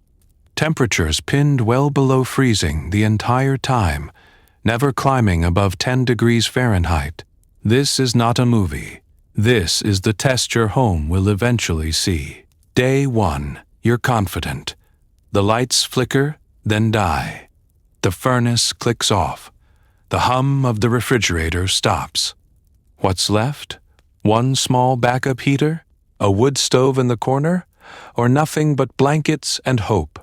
Temperatures pinned well below freezing the entire time, never climbing above 10 degrees Fahrenheit. This is not a movie. This is the test your home will eventually see. Day 1, you're confident. The lights flicker, then die. The furnace clicks off. The hum of the refrigerator stops. What's left? One small backup heater? A wood stove in the corner? Or nothing but blankets and hope?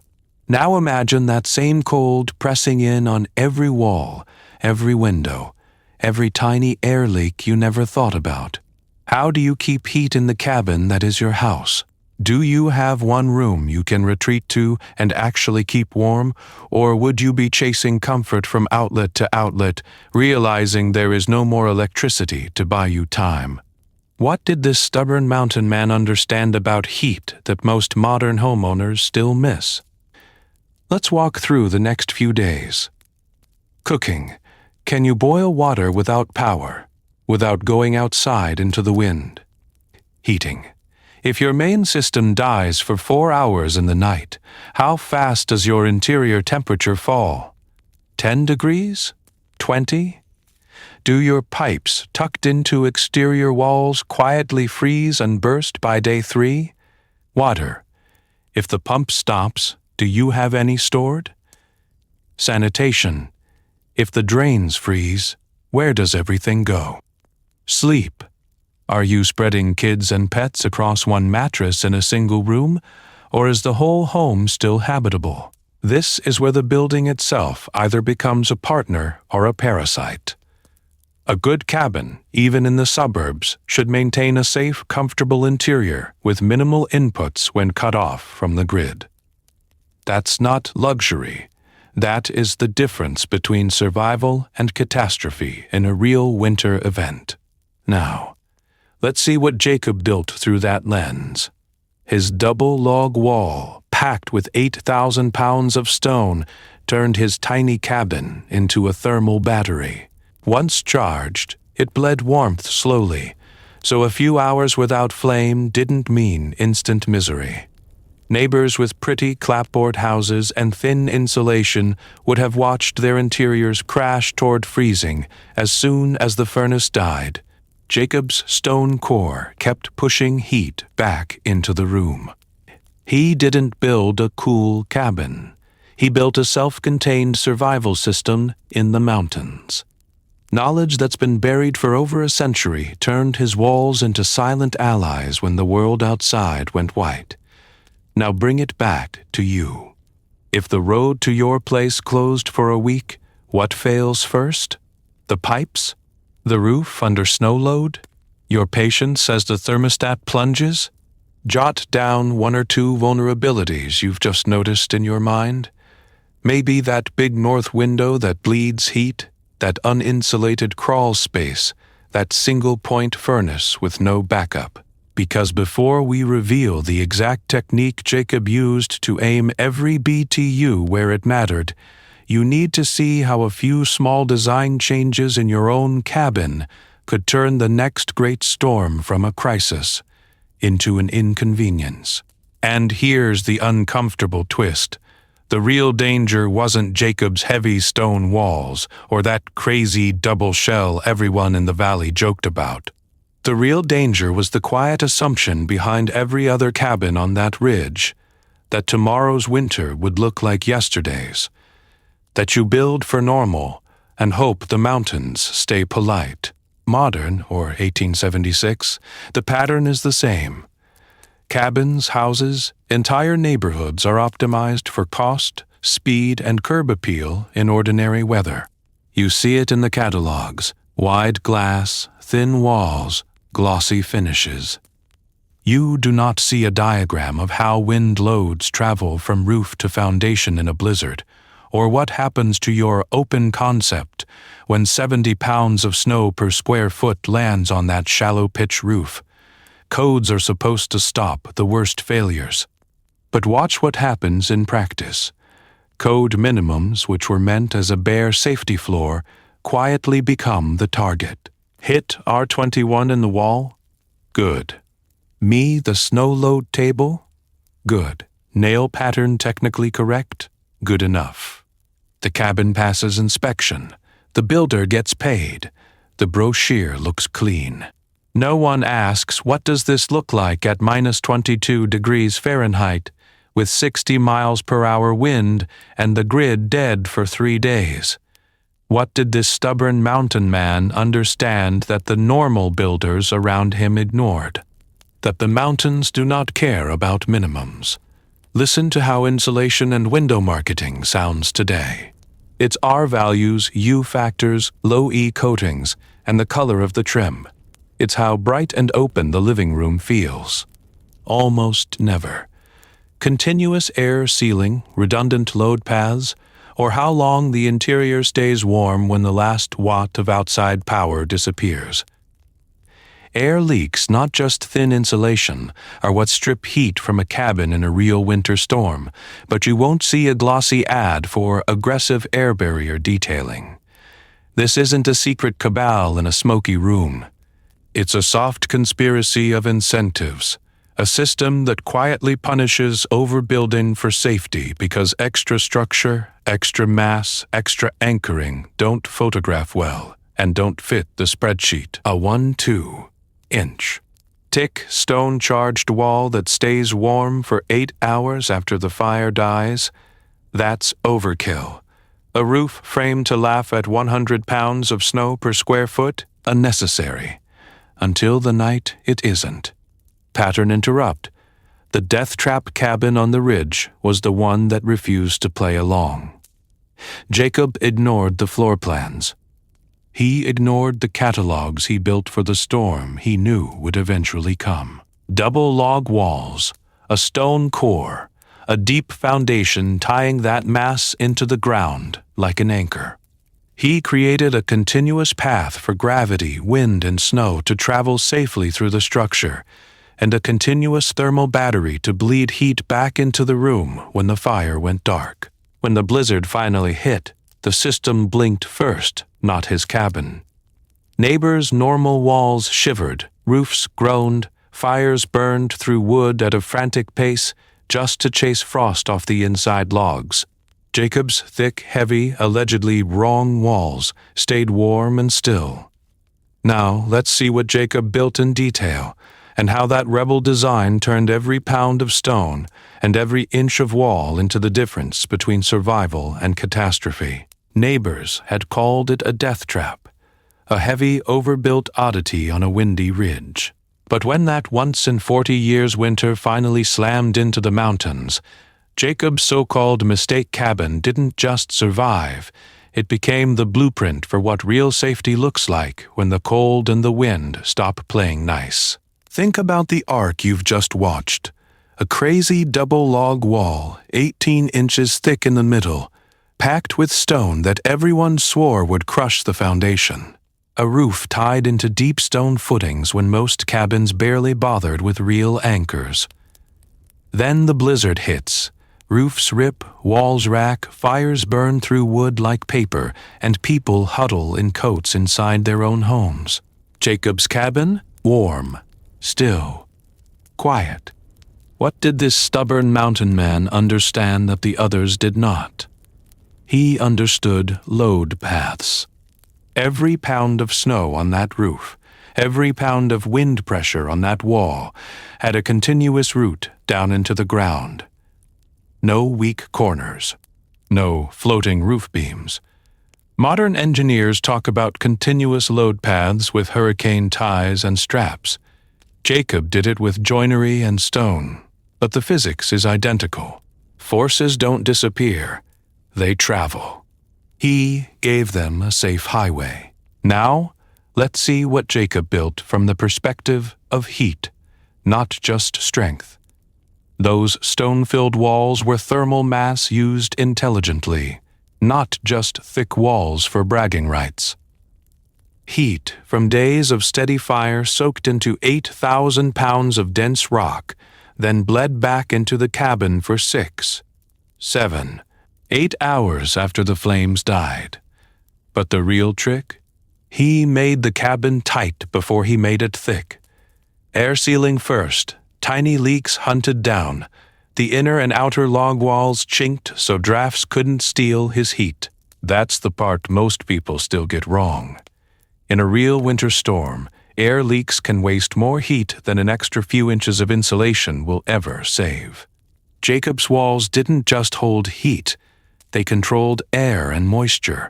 Now imagine that same cold pressing in on every wall, every window, every tiny air leak you never thought about. How do you keep heat in the cabin that is your house? Do you have one room you can retreat to and actually keep warm, or would you be chasing comfort from outlet to outlet, realizing there is no more electricity to buy you time? What did this stubborn mountain man understand about heat that most modern homeowners still miss? Let's walk through the next few days. Cooking. Can you boil water without power, without going outside into the wind? Heating. If your main system dies for 4 hours in the night, how fast does your interior temperature fall? 10 degrees? 20? Do your pipes tucked into exterior walls quietly freeze and burst by day 3? Water. If the pump stops, do you have any stored? Sanitation. If the drains freeze, where does everything go? Sleep. Are you spreading kids and pets across one mattress in a single room, or is the whole home still habitable? This is where the building itself either becomes a partner or a parasite. A good cabin, even in the suburbs, should maintain a safe, comfortable interior with minimal inputs when cut off from the grid. That's not luxury. That is the difference between survival and catastrophe in a real winter event. Now, let's see what Jacob built through that lens. His double log wall, packed with 8,000 pounds of stone, turned his tiny cabin into a thermal battery. Once charged, it bled warmth slowly, so a few hours without flame didn't mean instant misery. Neighbors with pretty clapboard houses and thin insulation would have watched their interiors crash toward freezing as soon as the furnace died. Jacob's stone core kept pushing heat back into the room. He didn't build a cool cabin. He built a self-contained survival system in the mountains. Knowledge that's been buried for over a century turned his walls into silent allies when the world outside went white. Now bring it back to you. If the road to your place closed for a week, what fails first? The pipes? The roof under snow load? Your patience as the thermostat plunges? Jot down 1 or 2 vulnerabilities you've just noticed in your mind. Maybe that big north window that bleeds heat, that uninsulated crawl space, that single-point furnace with no backup. Because before we reveal the exact technique Jacob used to aim every BTU where it mattered, you need to see how a few small design changes in your own cabin could turn the next great storm from a crisis into an inconvenience. And here's the uncomfortable twist. The real danger wasn't Jacob's heavy stone walls or that crazy double shell everyone in the valley joked about. The real danger was the quiet assumption behind every other cabin on that ridge that tomorrow's winter would look like yesterday's, that you build for normal and hope the mountains stay polite. Modern, or 1876, the pattern is the same. Cabins, houses, entire neighborhoods are optimized for cost, speed, and curb appeal in ordinary weather. You see it in the catalogs: wide glass, thin walls, glossy finishes. You do not see a diagram of how wind loads travel from roof to foundation in a blizzard, or what happens to your open concept when 70 pounds of snow per square foot lands on that shallow pitch roof. Codes are supposed to stop the worst failures. But watch what happens in practice. Code minimums, which were meant as a bare safety floor, quietly become the target. Hit R21 in the wall? Good. Me, the snow load table? Good. Nail pattern technically correct? Good enough. The cabin passes inspection. The builder gets paid. The brochure looks clean. No one asks, what does this look like at minus 22 degrees Fahrenheit, with 60 miles per hour wind and the grid dead for 3 days? What did this stubborn mountain man understand that the normal builders around him ignored? That the mountains do not care about minimums. Listen to how insulation and window marketing sounds today. It's R values, U factors, low E coatings, and the color of the trim. It's how bright and open the living room feels. Almost never. Continuous air sealing, redundant load paths, or how long the interior stays warm when the last watt of outside power disappears. Air leaks, not just thin insulation, are what strip heat from a cabin in a real winter storm, but you won't see a glossy ad for aggressive air barrier detailing. This isn't a secret cabal in a smoky room. It's a soft conspiracy of incentives, A system that quietly punishes overbuilding for safety because extra structure, extra mass, extra anchoring don't photograph well and don't fit the spreadsheet. A 1-2 inch thick stone-charged wall that stays warm for 8 hours after the fire dies? That's overkill. A roof framed to laugh at 100 pounds of snow per square foot? Unnecessary. Until the night it isn't. Pattern interrupt. The death trap cabin on the ridge was the one that refused to play along. Jacob ignored the floor plans. He ignored the catalogs he built for the storm he knew would eventually come. Double log walls, a stone core, a deep foundation tying that mass into the ground like an anchor. He created a continuous path for gravity, wind, and snow to travel safely through the structure, and a continuous thermal battery to bleed heat back into the room when the fire went dark. When the blizzard finally hit, the system blinked first, not his cabin. Neighbors' normal walls shivered, roofs groaned, fires burned through wood at a frantic pace just to chase frost off the inside logs. Jacob's thick, heavy, allegedly wrong walls stayed warm and still. Now, let's see what Jacob built in detail, and how that rebel design turned every pound of stone and every inch of wall into the difference between survival and catastrophe. Neighbors had called it a death trap, a heavy, overbuilt oddity on a windy ridge. But when that once-in-40 years winter finally slammed into the mountains, Jacob's so-called mistake cabin didn't just survive, it became the blueprint for what real safety looks like when the cold and the wind stop playing nice. Think about the arc you've just watched. A crazy double log wall, 18 inches thick in the middle, packed with stone that everyone swore would crush the foundation. A roof tied into deep stone footings when most cabins barely bothered with real anchors. Then the blizzard hits. Roofs rip, walls rack, fires burn through wood like paper, and people huddle in coats inside their own homes. Jacob's cabin? Warm, still, quiet. What did this stubborn mountain man understand that the others did not? He understood load paths. Every pound of snow on that roof, every pound of wind pressure on that wall, had a continuous route down into the ground. No weak corners. No floating roof beams. Modern engineers talk about continuous load paths with hurricane ties and straps. Jacob did it with joinery and stone, but the physics is identical. Forces don't disappear, they travel. He gave them a safe highway. Now, let's see what Jacob built from the perspective of heat, not just strength. Those stone-filled walls were thermal mass used intelligently, not just thick walls for bragging rights. Heat from days of steady fire soaked into 8,000 pounds of dense rock, then bled back into the cabin for 6, 7, 8 hours after the flames died. But the real trick? He made the cabin tight before he made it thick. Air sealing first, tiny leaks hunted down. The inner and outer log walls chinked so drafts couldn't steal his heat. That's the part most people still get wrong. In a real winter storm, air leaks can waste more heat than an extra few inches of insulation will ever save. Jacob's walls didn't just hold heat, they controlled air and moisture.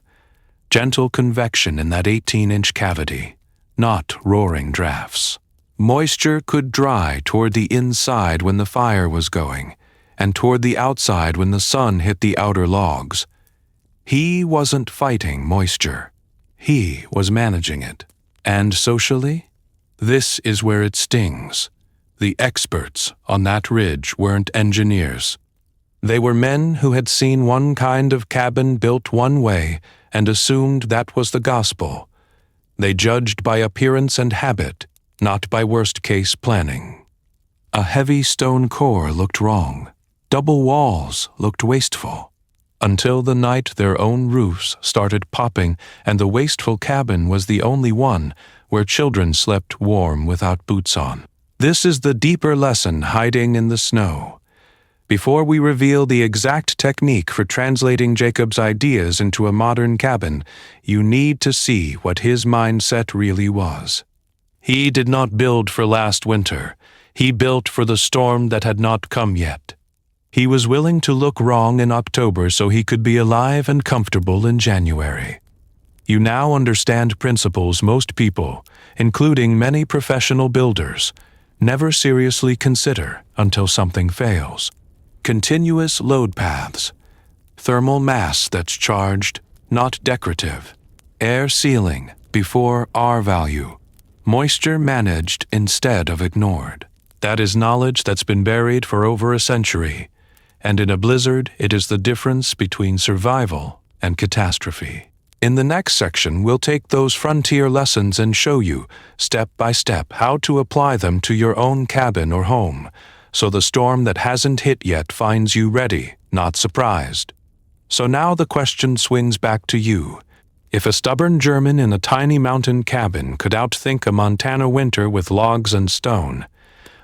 Gentle convection in that 18-inch cavity, not roaring drafts. Moisture could dry toward the inside when the fire was going, and toward the outside when the sun hit the outer logs. He wasn't fighting moisture. He was managing it. And socially? This is where it stings. The experts on that ridge weren't engineers. They were men who had seen one kind of cabin built one way and assumed that was the gospel. They judged by appearance and habit, not by worst-case planning. A heavy stone core looked wrong. Double walls looked wasteful. Until the night their own roofs started popping and the wasteful cabin was the only one where children slept warm without boots on. This is the deeper lesson hiding in the snow. Before we reveal the exact technique for translating Jacob's ideas into a modern cabin, you need to see what his mindset really was. He did not build for last winter. He built for the storm that had not come yet. He was willing to look wrong in October so he could be alive and comfortable in January. You now understand principles most people, including many professional builders, never seriously consider until something fails. Continuous load paths. Thermal mass that's charged, not decorative. Air sealing before R value. Moisture managed instead of ignored. That is knowledge that's been buried for over a century, and in a blizzard it is the difference between survival and catastrophe. In the next section, we'll take those frontier lessons and show you, step by step, how to apply them to your own cabin or home, so the storm that hasn't hit yet finds you ready, not surprised. So now the question swings back to you. If a stubborn German in a tiny mountain cabin could outthink a Montana winter with logs and stone,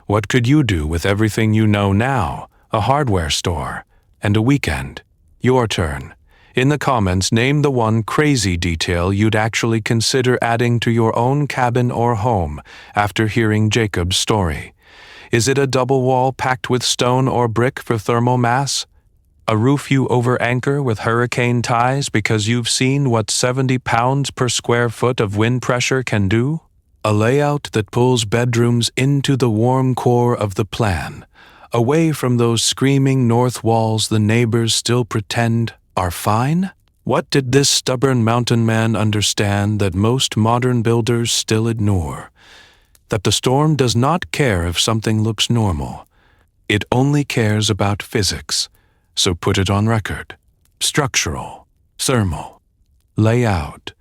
what could you do with everything you know now, a hardware store, and a weekend? Your turn. In the comments, name the one crazy detail you'd actually consider adding to your own cabin or home after hearing Jacob's story. Is it a double wall packed with stone or brick for thermal mass? A roof you over-anchor with hurricane ties because you've seen what 70 pounds per square foot of wind pressure can do? A layout that pulls bedrooms into the warm core of the plan, away from those screaming north walls the neighbors still pretend are fine? What did this stubborn mountain man understand that most modern builders still ignore? That the storm does not care if something looks normal. It only cares about physics. So put it on record. Structural, thermal, layout.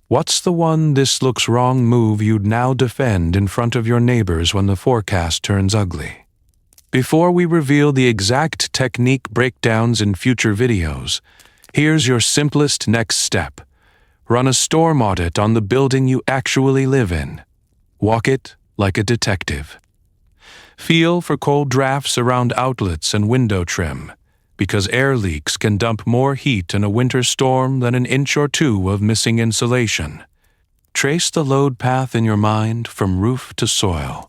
What's the one this looks wrong move you'd now defend in front of your neighbors when the forecast turns ugly? Before we reveal the exact technique breakdowns in future videos, here's your simplest next step. Run a storm audit on the building you actually live in. Walk it like a detective. Feel for cold drafts around outlets and window trim, because air leaks can dump more heat in a winter storm than an inch or two of missing insulation. Trace the load path in your mind from roof to soil.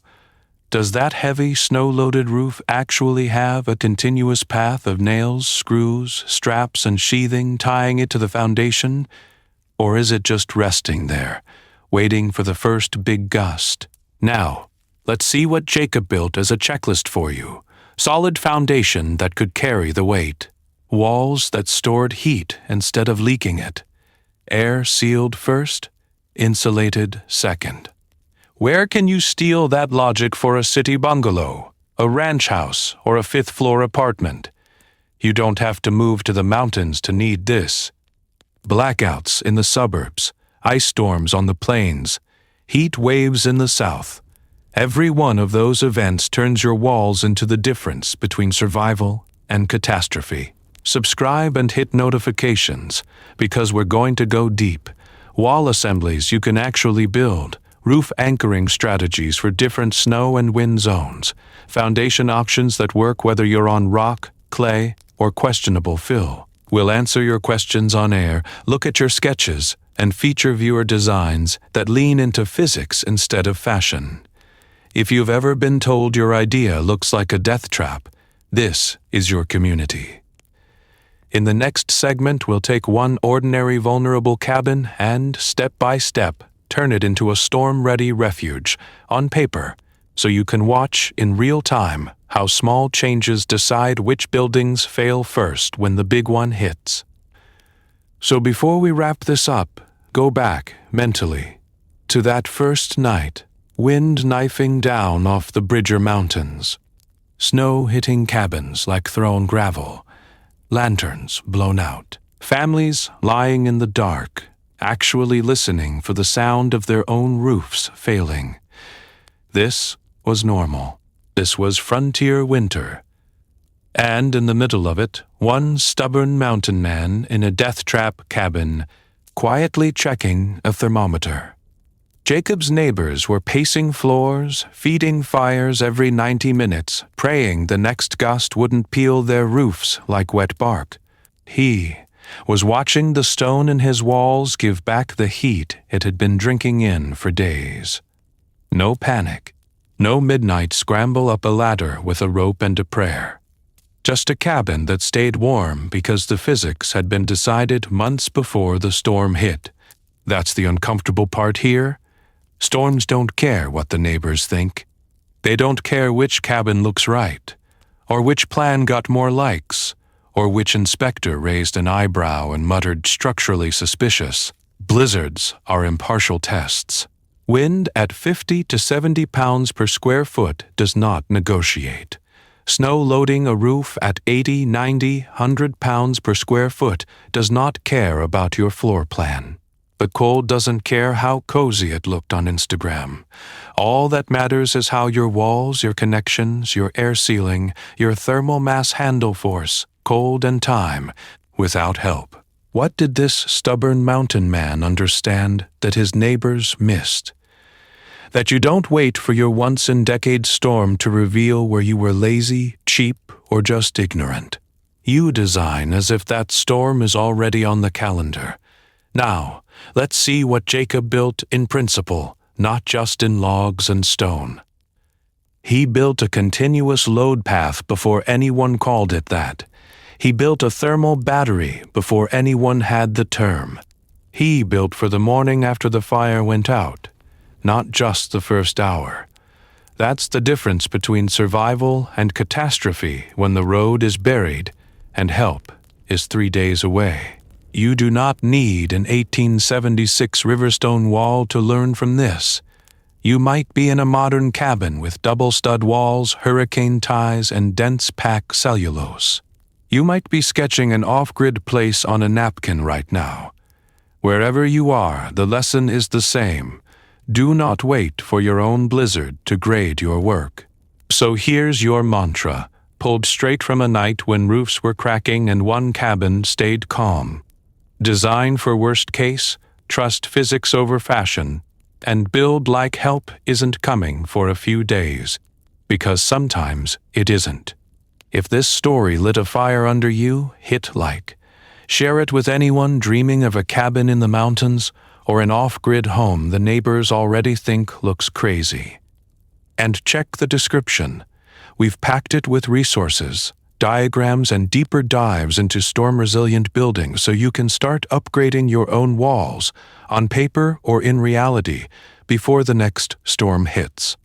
Does that heavy, snow-loaded roof actually have a continuous path of nails, screws, straps, and sheathing tying it to the foundation? Or is it just resting there, waiting for the first big gust? Now, let's see what Jacob built as a checklist for you. Solid foundation that could carry the weight. Walls that stored heat instead of leaking it. Air sealed first, insulated second. Where can you steal that logic for a city bungalow, a ranch house, or a fifth-floor apartment? You don't have to move to the mountains to need this. Blackouts in the suburbs, ice storms on the plains, heat waves in the south. Every one of those events turns your walls into the difference between survival and catastrophe. Subscribe and hit notifications, because we're going to go deep. Wall assemblies you can actually build, roof anchoring strategies for different snow and wind zones, foundation options that work whether you're on rock, clay, or questionable fill. We'll answer your questions on air, look at your sketches, and feature viewer designs that lean into physics instead of fashion. If you've ever been told your idea looks like a death trap, this is your community. In the next segment, we'll take one ordinary vulnerable cabin and, step by step, turn it into a storm-ready refuge on paper, so you can watch in real time how small changes decide which buildings fail first when the big one hits. So before we wrap this up, go back, mentally, to that first night, wind knifing down off the Bridger Mountains, snow hitting cabins like thrown gravel, lanterns blown out, families lying in the dark, actually listening for the sound of their own roofs failing. This was normal. This was frontier winter. And in the middle of it, one stubborn mountain man in a death trap cabin, quietly checking a thermometer. Jacob's neighbors were pacing floors, feeding fires every 90 minutes, praying the next gust wouldn't peel their roofs like wet bark. He was watching the stone in his walls give back the heat it had been drinking in for days. No panic, no midnight scramble up a ladder with a rope and a prayer. Just a cabin that stayed warm because the physics had been decided months before the storm hit. That's the uncomfortable part here. Storms don't care what the neighbors think. They don't care which cabin looks right, or which plan got more likes, or which inspector raised an eyebrow and muttered structurally suspicious. Blizzards are impartial tests. Wind at 50 to 70 pounds per square foot does not negotiate. Snow loading a roof at 80, 90, 100 pounds per square foot does not care about your floor plan. The cold doesn't care how cozy it looked on Instagram. All that matters is how your walls, your connections, your air sealing, your thermal mass handle force, cold and time, without help. What did this stubborn mountain man understand that his neighbors missed? That you don't wait for your once-in-decade storm to reveal where you were lazy, cheap, or just ignorant. You design as if that storm is already on the calendar. Now, let's see what Jacob built in principle, not just in logs and stone. He built a continuous load path before anyone called it that. He built a thermal battery before anyone had the term. He built for the morning after the fire went out, not just the first hour. That's the difference between survival and catastrophe when the road is buried and help is 3 days away. You do not need an 1876 Riverstone wall to learn from this. You might be in a modern cabin with double-stud walls, hurricane ties, and dense pack cellulose. You might be sketching an off-grid place on a napkin right now. Wherever you are, the lesson is the same. Do not wait for your own blizzard to grade your work. So here's your mantra, pulled straight from a night when roofs were cracking and one cabin stayed calm. Design for worst case, trust physics over fashion, and build like help isn't coming for a few days, because sometimes it isn't. If this story lit a fire under you, hit like. Share it with anyone dreaming of a cabin in the mountains or an off-grid home the neighbors already think looks crazy. And check the description. We've packed it with resources, diagrams, and deeper dives into storm-resilient buildings so you can start upgrading your own walls, on paper or in reality, before the next storm hits.